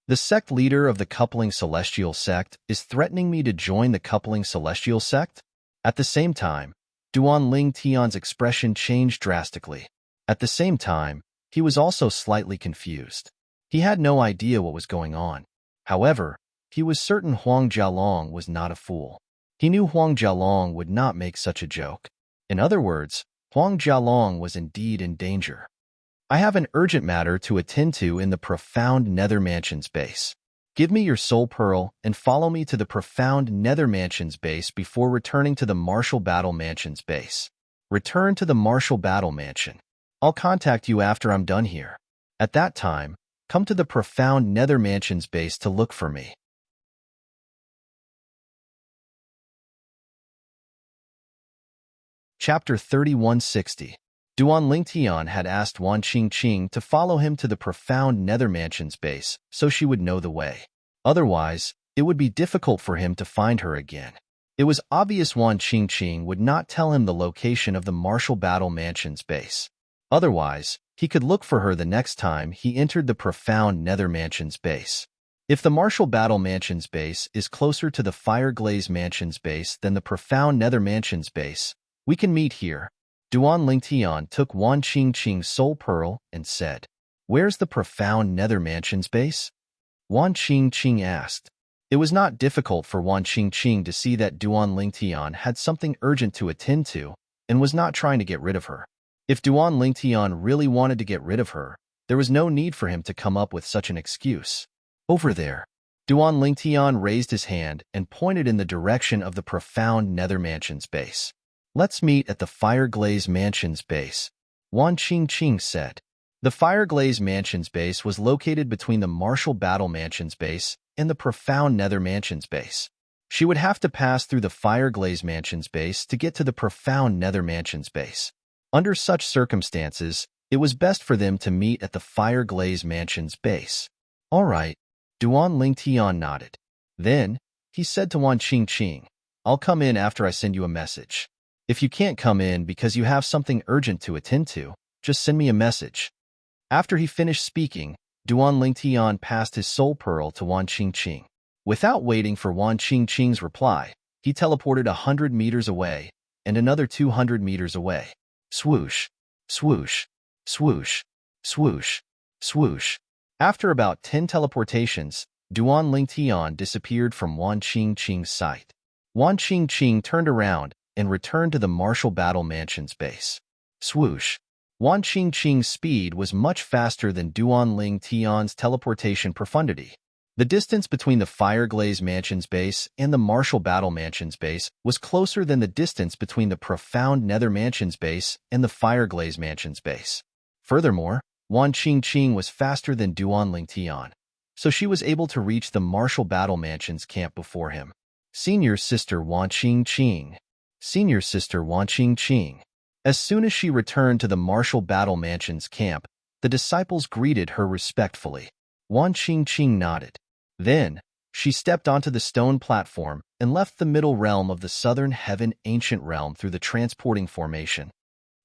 Speaker 1: The sect leader of the coupling celestial sect is threatening me to join the coupling celestial sect? At the same time, Duan Lingtian's expression changed drastically. At the same time, he was also slightly confused. He had no idea what was going on. However, he was certain Huang Jialong was not a fool. He knew Huang Jialong would not make such a joke. In other words, Huang Jialong was indeed in danger. I have an urgent matter to attend to in the profound Nether Mansion's base. Give me your soul pearl and follow me to the profound Nether Mansion's base before returning to the Martial Battle Mansion's base. Return to the Martial Battle Mansion. I'll contact you after I'm done here. At that time, come to the profound Nether Mansion's base to look for me. Chapter 3160. Duan Lingtian had asked Wan Qingqing to follow him to the profound Nether Mansion's base so she would know the way. Otherwise, it would be difficult for him to find her again. It was obvious Wan Qingqing would not tell him the location of the Martial Battle Mansion's base. Otherwise, he could look for her the next time he entered the profound Nether Mansion's base. If the Martial Battle Mansion's base is closer to the Fireglaze Mansion's base than the profound Nether Mansion's base, we can meet here. Duan Lingtian took Wan Qingqing's soul pearl and said, Where's the profound Nether Mansion's base? Wan Qingqing asked. It was not difficult for Wan Qingqing to see that Duan Lingtian had something urgent to attend to and was not trying to get rid of her. If Duan Lingtian really wanted to get rid of her, there was no need for him to come up with such an excuse. Over there. Duan Lingtian raised his hand and pointed in the direction of the profound nether mansion's base. Let's meet at the Fireglaze Mansion's base, Wan Qingqing said. The Fireglaze Mansion's base was located between the Martial Battle Mansion's base and the Profound Nether Mansion's base. She would have to pass through the Fireglaze Mansion's base to get to the Profound Nether Mansion's base. Under such circumstances, it was best for them to meet at the Fireglaze Mansion's base. All right, Duan Lingtian nodded. Then, he said to Wan Qingqing, I'll come in after I send you a message. If you can't come in because you have something urgent to attend to, just send me a message. After he finished speaking, Duan Lingtian passed his soul pearl to Wan Qingqing. Without waiting for Wan Qingqing's reply, he teleported 100 meters away and another 200 meters away. Swoosh, swoosh, swoosh, swoosh, swoosh. After about 10 teleportations, Duan Lingtian disappeared from Wan Qingqing's sight. Wan Qingqing turned around and returned to the Martial Battle Mansion's base. Swoosh. Wan Qingqing's speed was much faster than Duan Lingtian's teleportation profundity. The distance between the Fireglaze Mansion's base and the Martial Battle Mansion's base was closer than the distance between the Profound Nether Mansion's base and the Fireglaze Mansion's base. Furthermore, Wan Qingqing was faster than Duan Lingtian, so she was able to reach the Martial Battle Mansion's camp before him. Senior Sister Wan Qingqing. Senior Sister Wan Qingqing. As soon as she returned to the Martial Battle Mansion's camp, the disciples greeted her respectfully. Wan Qingqing nodded. Then, she stepped onto the stone platform and left the middle realm of the Southern Heaven Ancient Realm through the transporting formation.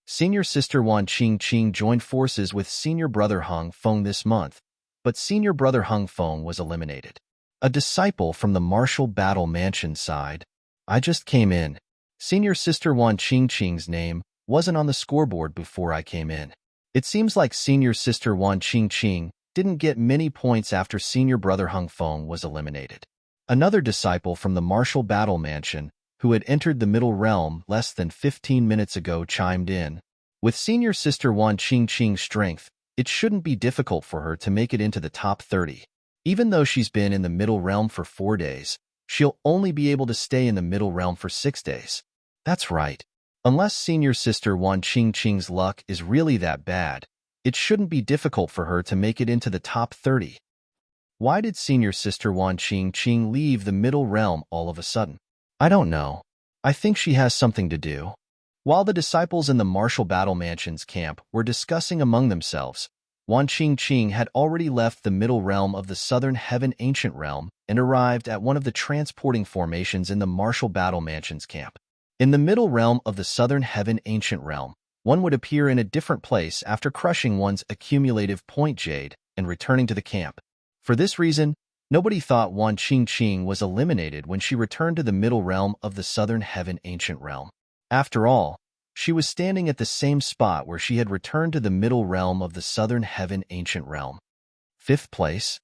Speaker 1: Senior Sister Wan Qingqing joined forces with Senior Brother Hung Feng this month, but Senior Brother Hung Feng was eliminated. A disciple from the Martial Battle Mansion side. I just came in. Senior Sister Wan Qingqing's name wasn't on the scoreboard before I came in. It seems like Senior Sister Wan Qingqing didn't get many points after Senior Brother Hung Feng was eliminated. Another disciple from the Martial Battle Mansion, who had entered the Middle Realm less than 15 minutes ago, chimed in. With Senior Sister Wan Qingqing's strength, it shouldn't be difficult for her to make it into the top 30. Even though she's been in the Middle Realm for 4 days, she'll only be able to stay in the Middle Realm for 6 days. That's right. Unless Senior Sister Wan Qingqing's luck is really that bad, it shouldn't be difficult for her to make it into the top 30. Why did Senior Sister Wan Qingqing leave the Middle Realm all of a sudden? I don't know. I think she has something to do. While the disciples in the Martial Battle Mansion's camp were discussing among themselves, Wan Qingqing had already left the Middle Realm of the Southern Heaven Ancient Realm and arrived at one of the transporting formations in the Martial Battle Mansion's camp. In the Middle Realm of the Southern Heaven Ancient Realm, one would appear in a different place after crushing one's accumulative point jade and returning to the camp. For this reason, nobody thought Wan Qingqing was eliminated when she returned to the Middle Realm of the Southern Heaven Ancient Realm. After all, she was standing at the same spot where she had returned to the Middle Realm of the Southern Heaven Ancient Realm. 5th place.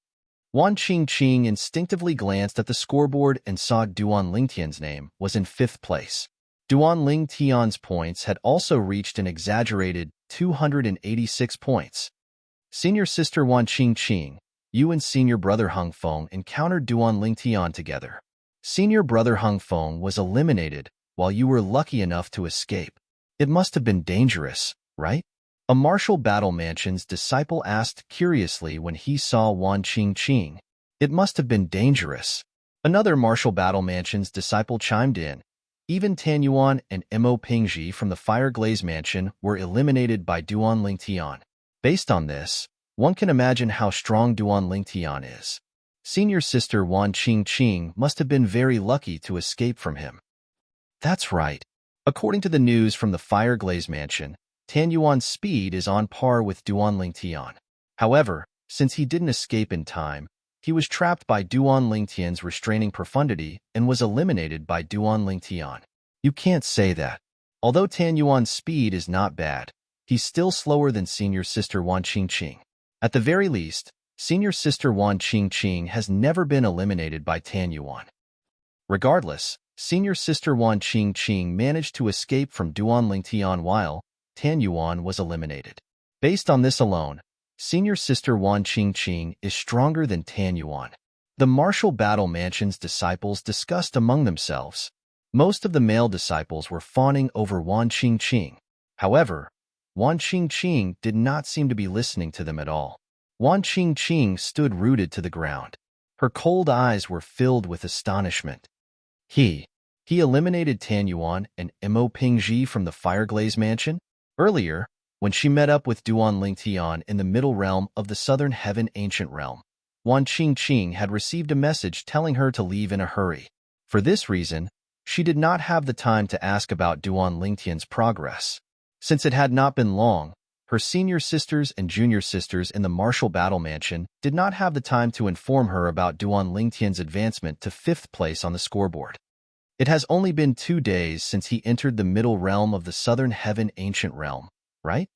Speaker 1: Wan Qingqing instinctively glanced at the scoreboard and saw Duan Lingtian's name was in 5th place. Duan Lingtian's points had also reached an exaggerated 286 points. Senior Sister Wan Qingqing, you and Senior Brother Hung Feng encountered Duan Lingtian together. Senior Brother Hung Feng was eliminated while you were lucky enough to escape. It must have been dangerous, right? A Martial Battle Mansion's disciple asked curiously when he saw Wan Qingqing. It must have been dangerous. Another Martial Battle Mansion's disciple chimed in. Even Tan Yuan and Mo Pingji from the Fireglaze Mansion were eliminated by Duan Lingtian. Based on this, one can imagine how strong Duan Lingtian is. Senior Sister Wan Qingqing must have been very lucky to escape from him. That's right. According to the news from the Fireglaze Mansion, Tan Yuan's speed is on par with Duan Lingtian. However, since he didn't escape in time, he was trapped by Duan Lingtian's restraining profundity and was eliminated by Duan Lingtian. You can't say that. Although Tan Yuan's speed is not bad, he's still slower than Senior Sister Wan Qingqing. At the very least, Senior Sister Wan Qingqing has never been eliminated by Tan Yuan. Regardless, Senior Sister Wan Qingqing managed to escape from Duan Lingtian while Tan Yuan was eliminated. Based on this alone, Senior Sister Wan Qingqing is stronger than Tan Yuan. The martial battle mansion's disciples discussed among themselves. Most of the male disciples were fawning over Wan Qingqing. However, Wan Qingqing did not seem to be listening to them at all. Wan Qingqing stood rooted to the ground. Her cold eyes were filled with astonishment. He eliminated Tan Yuan and Mo Pingji from the Fireglaze Mansion? Earlier, when she met up with Duan Lingtian in the middle realm of the Southern Heaven Ancient Realm, Wan Qingqing had received a message telling her to leave in a hurry. For this reason, she did not have the time to ask about Duan Lingtian's progress. Since it had not been long, her senior sisters and junior sisters in the Martial Battle Mansion did not have the time to inform her about Duan Lingtian's advancement to 5th place on the scoreboard. It has only been 2 days since he entered the middle realm of the Southern Heaven Ancient Realm, right?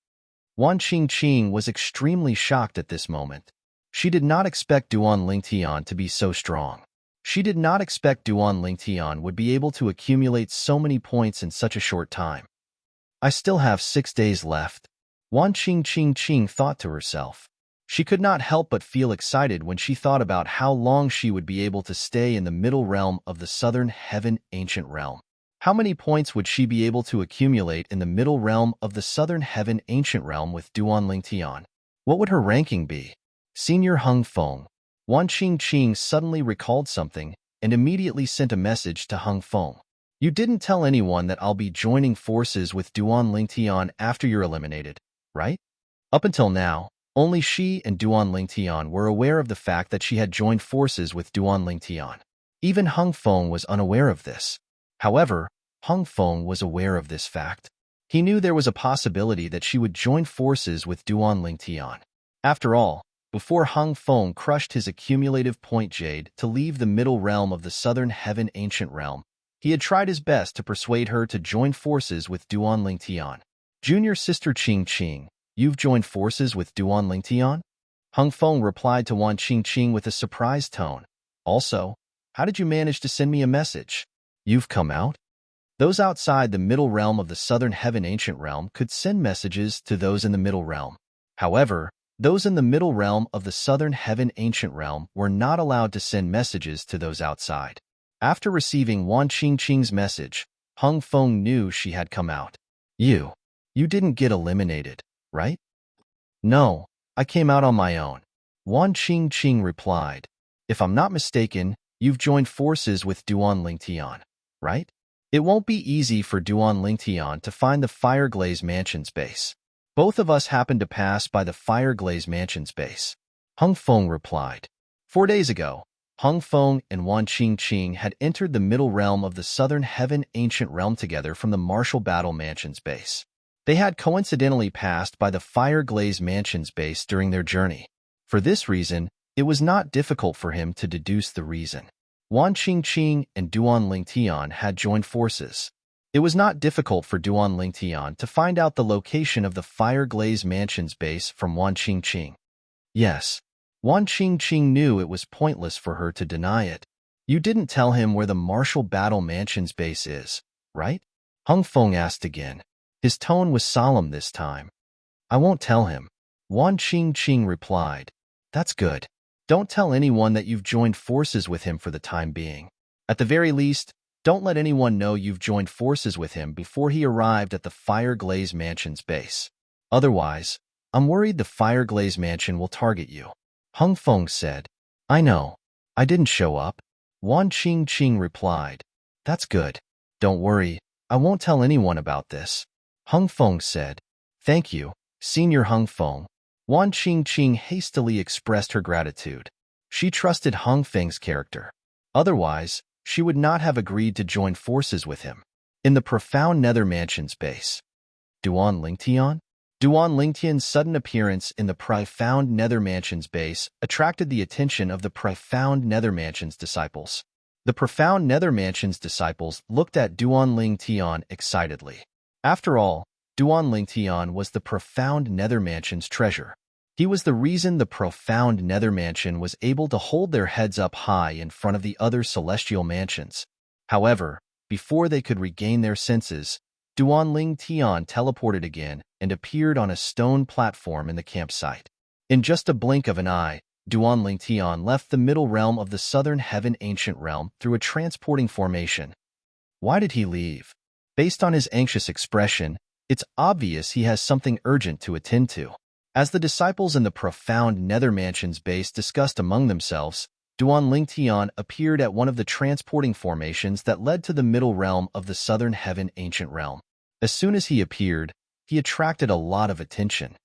Speaker 1: Wan Qingqing was extremely shocked at this moment. She did not expect Duan Lingtian to be so strong. She did not expect Duan Lingtian would be able to accumulate so many points in such a short time. I still have 6 days left, Wan Qingqing thought to herself. She could not help but feel excited when she thought about how long she would be able to stay in the middle realm of the Southern Heaven Ancient Realm. How many points would she be able to accumulate in the middle realm of the Southern Heaven Ancient Realm with Duan Lingtian? What would her ranking be? Senior Hung Feng. Wan Qingqing suddenly recalled something and immediately sent a message to Hung Feng. You didn't tell anyone that I'll be joining forces with Duan Lingtian after you're eliminated, right? Up until now, only she and Duan Lingtian were aware of the fact that she had joined forces with Duan Lingtian. Even Hung Feng was unaware of this. However, Hung Feng was aware of this fact. He knew there was a possibility that she would join forces with Duan Lingtian. After all, before Hung Feng crushed his accumulative point jade to leave the middle realm of the Southern Heaven Ancient Realm, he had tried his best to persuade her to join forces with Duan Lingtian. Junior sister Qingqing, you've joined forces with Duan Lingtian? Hung Feng replied to Wan Qingqing with a surprised tone. Also, how did you manage to send me a message? You've come out? Those outside the middle realm of the Southern Heaven Ancient Realm could send messages to those in the middle realm. However, those in the middle realm of the Southern Heaven Ancient Realm were not allowed to send messages to those outside. After receiving Wan Qingqing's message, Hung Feng knew she had come out. You didn't get eliminated, right? No, I came out on my own. Wan Qingqing replied. If I'm not mistaken, you've joined forces with Duan Lingtian, right? It won't be easy for Duan Lingtian to find the Fireglaze Mansion's base. Both of us happened to pass by the Fireglaze Mansion's base. Hung Feng replied. 4 days ago, Hung Feng and Wan Qingqing had entered the middle realm of the Southern Heaven Ancient Realm together from the Martial Battle Mansion's base. They had coincidentally passed by the Fireglaze Mansion's base during their journey. For this reason, it was not difficult for him to deduce the reason. Wan Qingqing and Duan Lingtian had joined forces. It was not difficult for Duan Lingtian to find out the location of the Fireglaze Mansion's base from Wan Qingqing. Yes, Wan Qingqing knew it was pointless for her to deny it. You didn't tell him where the Martial Battle Mansion's base is, right? Hung Feng asked again. His tone was solemn this time. I won't tell him. Wan Qingqing replied. That's good. Don't tell anyone that you've joined forces with him for the time being. At the very least, don't let anyone know you've joined forces with him before he arrived at the Fireglaze Mansion's base. Otherwise, I'm worried the Fireglaze Mansion will target you. Hung Feng said. I know. I didn't show up. Wan Qingqing replied. That's good. Don't worry. I won't tell anyone about this. Hung Feng said. Thank you, Senior Hung Feng. Wan Qingqing hastily expressed her gratitude. She trusted Hung Feng's character. Otherwise, she would not have agreed to join forces with him. In the profound Nether Mansion's base. Duan Lingtian? Duan Lingtian's sudden appearance in the profound Nether Mansion's base attracted the attention of the profound Nether Mansion's disciples. The profound Nether Mansion's disciples looked at Duan Lingtian excitedly. After all, Duan Lingtian was the profound Nether Mansion's treasure. He was the reason the profound Nether Mansion was able to hold their heads up high in front of the other celestial mansions. However, before they could regain their senses, Duan Lingtian teleported again and appeared on a stone platform in the campsite. In just a blink of an eye, Duan Ling Tian left the middle realm of the southern heaven ancient realm through a transporting formation. Why did he leave? Based on his anxious expression, it's obvious he has something urgent to attend to. As the disciples in the profound Nether Mansion's base discussed among themselves, Duan Ling Tian appeared at one of the transporting formations that led to the middle realm of the southern heaven ancient realm. As soon as he appeared, he attracted a lot of attention.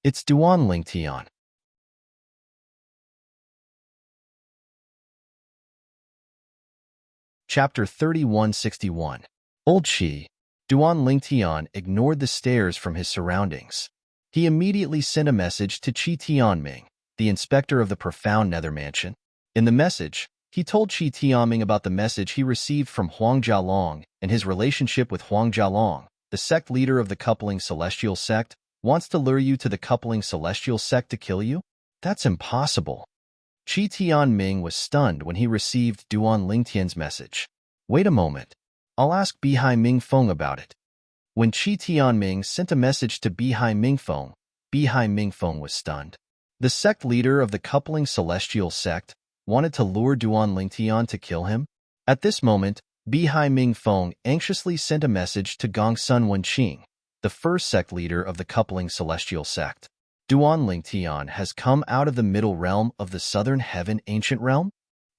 Speaker 1: It's Duan Ling Tian. Chapter 3161. Old Qi. Duan Ling Tian ignored the stares from his surroundings. He immediately sent a message to Qi Tianming, the inspector of the profound Nether Mansion. In the message, he told Qi Tianming about the message he received from Huang Jialong and his relationship with Huang Jialong, the sect leader of the coupling celestial sect, wants to lure you to the coupling celestial sect to kill you? That's impossible. Qi Tianming was stunned when he received Duan Ling Tian's message. Wait a moment. I'll ask Bihai Mingfeng about it. When Qi Tianming sent a message to Bihai Mingfeng was stunned. The sect leader of the coupling celestial sect wanted to lure Duan Ling Tian to kill him? At this moment, Bihai Mingfeng anxiously sent a message to Gongsun Wenqing, the first sect leader of the coupling celestial sect. Duan Ling Tian has come out of the middle realm of the southern heaven ancient realm?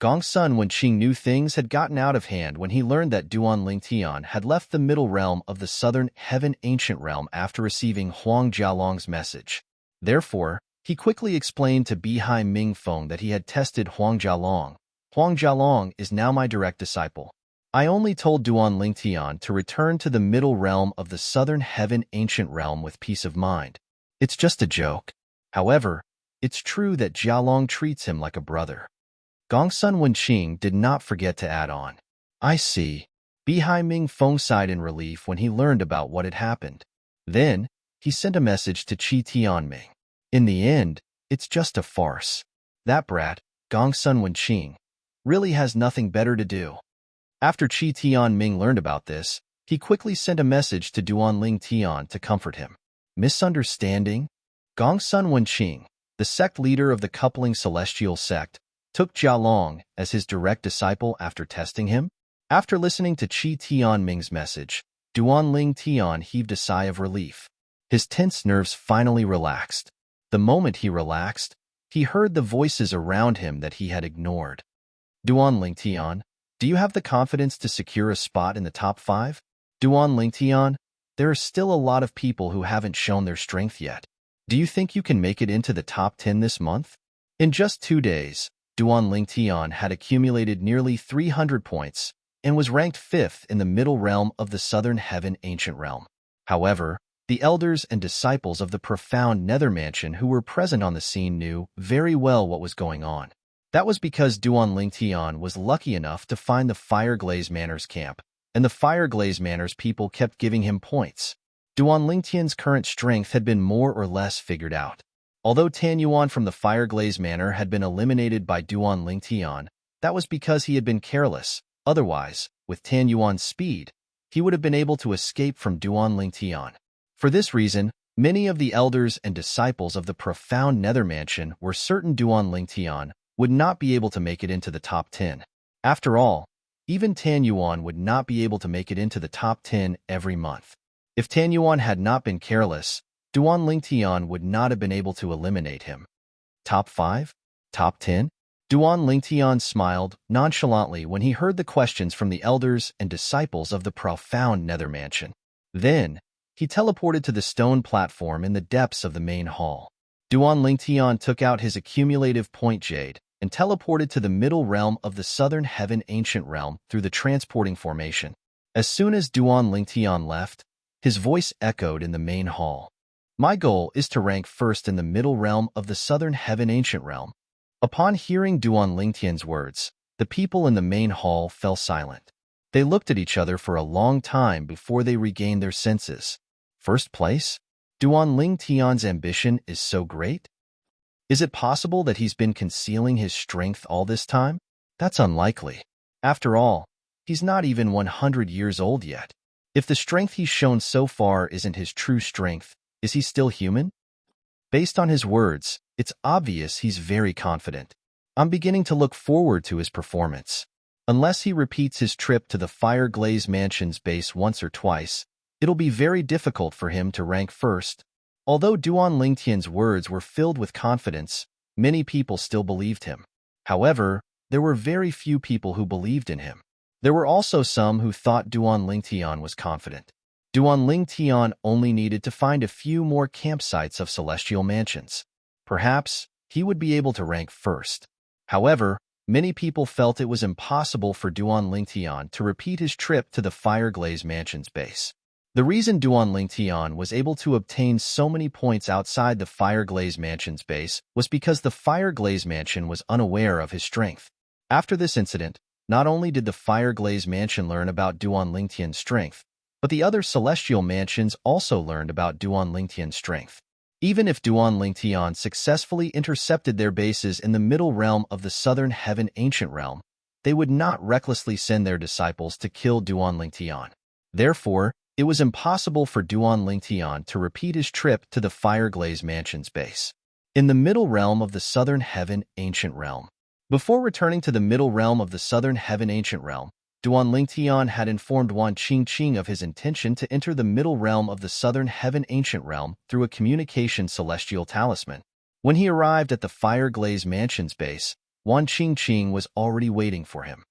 Speaker 1: Gongsun Wenqing knew things had gotten out of hand when he learned that Duan Ling Tian had left the middle realm of the southern heaven ancient realm after receiving Huang Jialong's message. Therefore, he quickly explained to Bihai Mingfeng that he had tested Huang Jialong. Huang Jialong is now my direct disciple. I only told Duan Ling Tian to return to the middle realm of the southern heaven ancient realm with peace of mind. It's just a joke. However, it's true that Jialong treats him like a brother. Gongsun Wenqing did not forget to add on. I see. Bihai Mingfeng sighed in relief when he learned about what had happened. Then, he sent a message to Qi Tianming. In the end, it's just a farce. That brat, Gongsun Wenqing, really has nothing better to do. After Qi Tianming learned about this, he quickly sent a message to Duan Ling Tian to comfort him. Misunderstanding? Gongsun Wenqing, the sect leader of the coupling celestial sect, took Jialong as his direct disciple after testing him. After listening to Qi Tianming's message, Duan Ling Tian heaved a sigh of relief. His tense nerves finally relaxed. The moment he relaxed, he heard the voices around him that he had ignored. Duan Ling Tian, do you have the confidence to secure a spot in the top 5? Duan Ling Tian, there are still a lot of people who haven't shown their strength yet. Do you think you can make it into the top 10 this month? In just 2 days, Duan Ling Tian had accumulated nearly 300 points and was ranked 5th in the middle realm of the southern heaven ancient realm. However, the elders and disciples of the profound Nether Mansion who were present on the scene knew very well what was going on. That was because Duan Ling Tian was lucky enough to find the Fireglaze Manor's camp, and the Fireglaze Manor's people kept giving him points. Duan Ling Tian's current strength had been more or less figured out. Although Tan Yuan from the Fireglaze Manor had been eliminated by Duan Ling Tian, that was because he had been careless. Otherwise, with Tan Yuan's speed, he would have been able to escape from Duan Ling Tian. For this reason, many of the elders and disciples of the profound Nether Mansion were certain Duan Ling Tian would not be able to make it into the top 10. After all, even Tan Yuan would not be able to make it into the top 10 every month. If Tan Yuan had not been careless, Duan Ling Tian would not have been able to eliminate him. Top 5? Top 10? Duan Ling Tian smiled nonchalantly when he heard the questions from the elders and disciples of the profound Nether Mansion. Then, he teleported to the stone platform in the depths of the main hall. Duan Ling Tian took out his accumulative point jade and teleported to the middle realm of the southern heaven ancient realm through the transporting formation. As soon as Duan Ling Tian left, his voice echoed in the main hall. My goal is to rank first in the middle realm of the southern heaven ancient realm. Upon hearing Duan Ling Tian's words, the people in the main hall fell silent. They looked at each other for a long time before they regained their senses. First place? Duan Ling Tian's ambition is so great? Is it possible that he's been concealing his strength all this time? That's unlikely. After all, he's not even 100 years old yet. If the strength he's shown so far isn't his true strength, is he still human? Based on his words, It's obvious he's very confident. I'm beginning to look forward to his performance. Unless he repeats his trip to the Fire Glaze Mansion's base once or twice, it'll be very difficult for him to rank first. Although Duan Lingtian's words were filled with confidence, many people still believed him. However, there were very few people who believed in him. There were also some who thought Duan Lingtian was confident. Duan Lingtian only needed to find a few more campsites of celestial mansions. Perhaps he would be able to rank first. However, many people felt it was impossible for Duan Lingtian to repeat his trip to the Fire Glaze Mansion's base. The reason Duan Lingtian was able to obtain so many points outside the Fire Glaze Mansion's base was because the Fire Glaze Mansion was unaware of his strength. After this incident, not only did the Fire Glaze Mansion learn about Duan Lingtian's strength, but the other celestial mansions also learned about Duan Lingtian's strength. Even if Duan Lingtian successfully intercepted their bases in the middle realm of the Southern Heaven Ancient Realm, they would not recklessly send their disciples to kill Duan Lingtian. Therefore, it was impossible for Duan Lingtian to repeat his trip to the Fire Glaze Mansion's base. In the middle realm of the Southern Heaven Ancient Realm. Before returning to the middle realm of the Southern Heaven Ancient Realm, Duan Lingtian had informed Wan Qingqing of his intention to enter the middle realm of the Southern Heaven Ancient Realm through a communication celestial talisman. When he arrived at the Fire Glaze Mansion's base, Wan Qingqing was already waiting for him.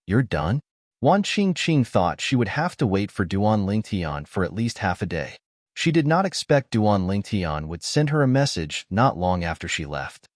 Speaker 1: "You're done?" Wan Qingqing thought she would have to wait for Duan Lingtian for at least half a day. She did not expect Duan Lingtian would send her a message not long after she left.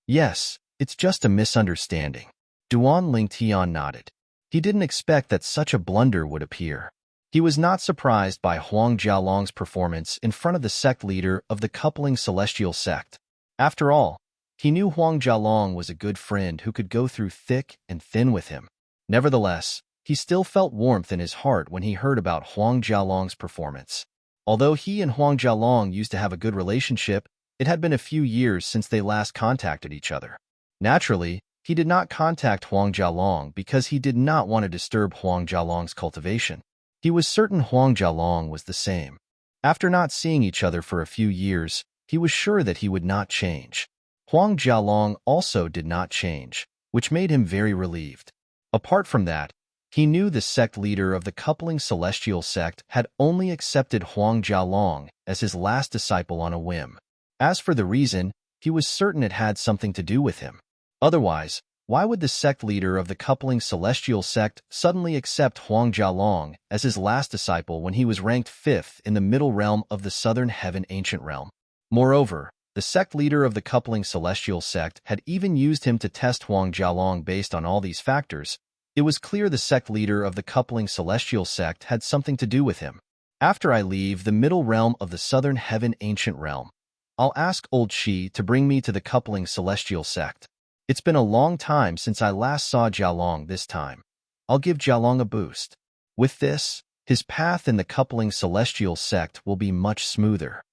Speaker 1: "Yes, it's just a misunderstanding." Duan Lingtian nodded. He didn't expect that such a blunder would appear. He was not surprised by Huang Jialong's performance in front of the sect leader of the coupling celestial sect. After all, he knew Huang Jialong was a good friend who could go through thick and thin with him. Nevertheless, he still felt warmth in his heart when he heard about Huang Jialong's performance. Although he and Huang Jialong used to have a good relationship, it had been a few years since they last contacted each other. Naturally, he did not contact Huang Jialong because he did not want to disturb Huang Jialong's cultivation. He was certain Huang Jialong was the same. After not seeing each other for a few years, he was sure that he would not change. Huang Jialong also did not change, which made him very relieved. Apart from that, he knew the sect leader of the coupling celestial sect had only accepted Huang Jialong as his last disciple on a whim. As for the reason, he was certain it had something to do with him. Otherwise, why would the sect leader of the coupling celestial sect suddenly accept Huang Jialong as his last disciple when he was ranked 5th in the middle realm of the Southern Heaven Ancient Realm? Moreover, the sect leader of the coupling celestial sect had even used him to test Huang Jialong. Based on all these factors, it was clear the sect leader of the coupling celestial sect had something to do with him. After I leave the middle realm of the Southern Heaven Ancient Realm, I'll ask Old Shi to bring me to the coupling celestial sect. It's been a long time since I last saw Jialong. This time, I'll give Jialong a boost. With this, his path in the coupling celestial sect will be much smoother.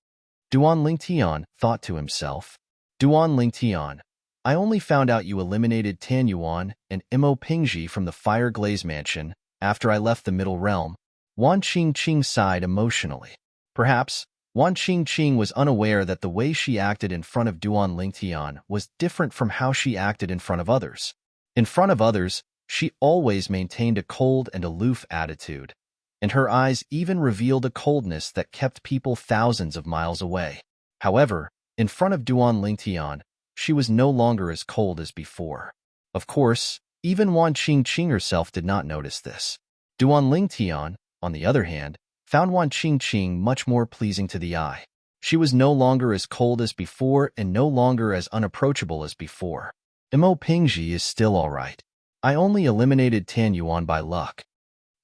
Speaker 1: Duan Lingtian thought to himself. Duan Lingtian, I only found out you eliminated Tan Yuan and Mo Pingji from the Fire Glaze Mansion after I left the middle realm. Wan Qingqing sighed emotionally. Perhaps Wan Qingqing was unaware that the way she acted in front of Duan Lingtian was different from how she acted in front of others. In front of others, she always maintained a cold and aloof attitude, and her eyes even revealed a coldness that kept people thousands of miles away. However, in front of Duan Lingtian, she was no longer as cold as before. Of course, even Wan Qingqing herself did not notice this. Duan Lingtian, on the other hand, found Wan Qingqing much more pleasing to the eye. She was no longer as cold as before and no longer as unapproachable as before. Mo Pingji is still all right. I only eliminated Tan Yuan by luck.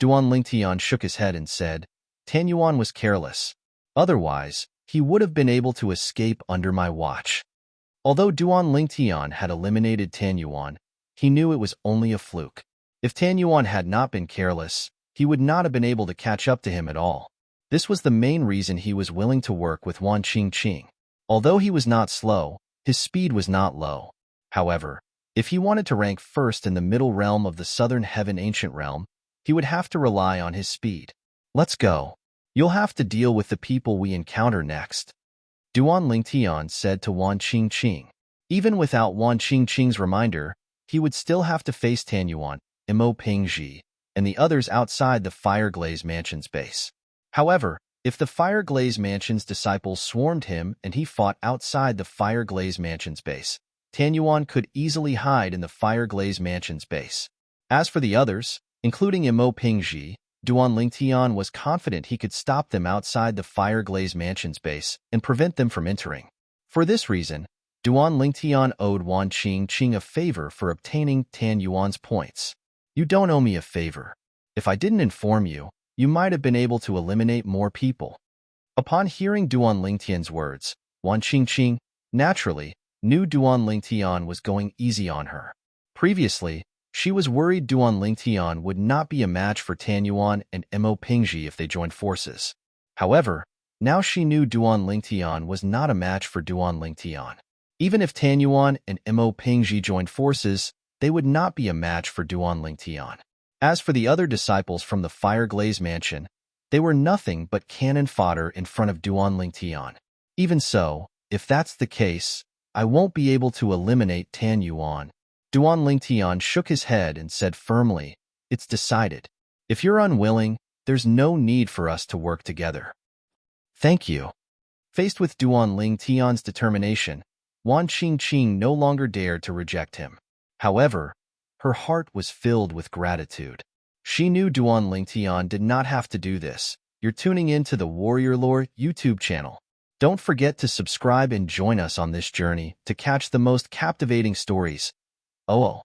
Speaker 1: Duan Lingtian shook his head and said, Tan Yuan was careless. Otherwise, he would have been able to escape under my watch. Although Duan Lingtian had eliminated Tan Yuan, he knew it was only a fluke. If Tan Yuan had not been careless, he would not have been able to catch up to him at all. This was the main reason he was willing to work with Wan Qingqing. Although he was not slow, his speed was not low. However, if he wanted to rank first in the middle realm of the Southern Heaven Ancient Realm, he would have to rely on his speed. Let's go. You'll have to deal with the people we encounter next, Duan Lingtian said to Wan Qingqing. Even without Wan Qingqing's reminder, he would still have to face Tan Yuan, Imo Pingji, and the others outside the Fireglaze Mansion's base. However, if the Fireglaze Mansion's disciples swarmed him and he fought outside the Fireglaze Mansion's base, Tan Yuan could easily hide in the Fireglaze Mansion's base. As for the others, including Imo Pingji, Duan Lingtian was confident he could stop them outside the Fireglaze Mansion's base and prevent them from entering. For this reason, Duan Lingtian owed Wan Qingqing a favor for obtaining Tan Yuan's points. You don't owe me a favor. If I didn't inform you, you might have been able to eliminate more people. Upon hearing Duan Lingtian's words, Wan Qingqing, naturally, knew Duan Lingtian was going easy on her. Previously, she was worried Duan Lingtian would not be a match for Tan Yuan and Imo Pingji if they joined forces. However, now she knew Duan Lingtian was not a match for Duan Lingtian. Even if Tan Yuan and Imo Pingji joined forces, they would not be a match for Duan Lingtian. As for the other disciples from the Fireglaze Mansion, they were nothing but cannon fodder in front of Duan Lingtian. Even so, if that's the case, I won't be able to eliminate Tan Yuan. Duan Lingtian shook his head and said firmly, "It's decided. If you're unwilling, there's no need for us to work together." "Thank you." Faced with Duan Lingtian's determination, Wan Qingqing no longer dared to reject him. However, her heart was filled with gratitude. She knew Duan Lingtian did not have to do this. You're tuning in to the Warrior Lore YouTube channel. Don't forget to subscribe and join us on this journey to catch the most captivating stories. Oh.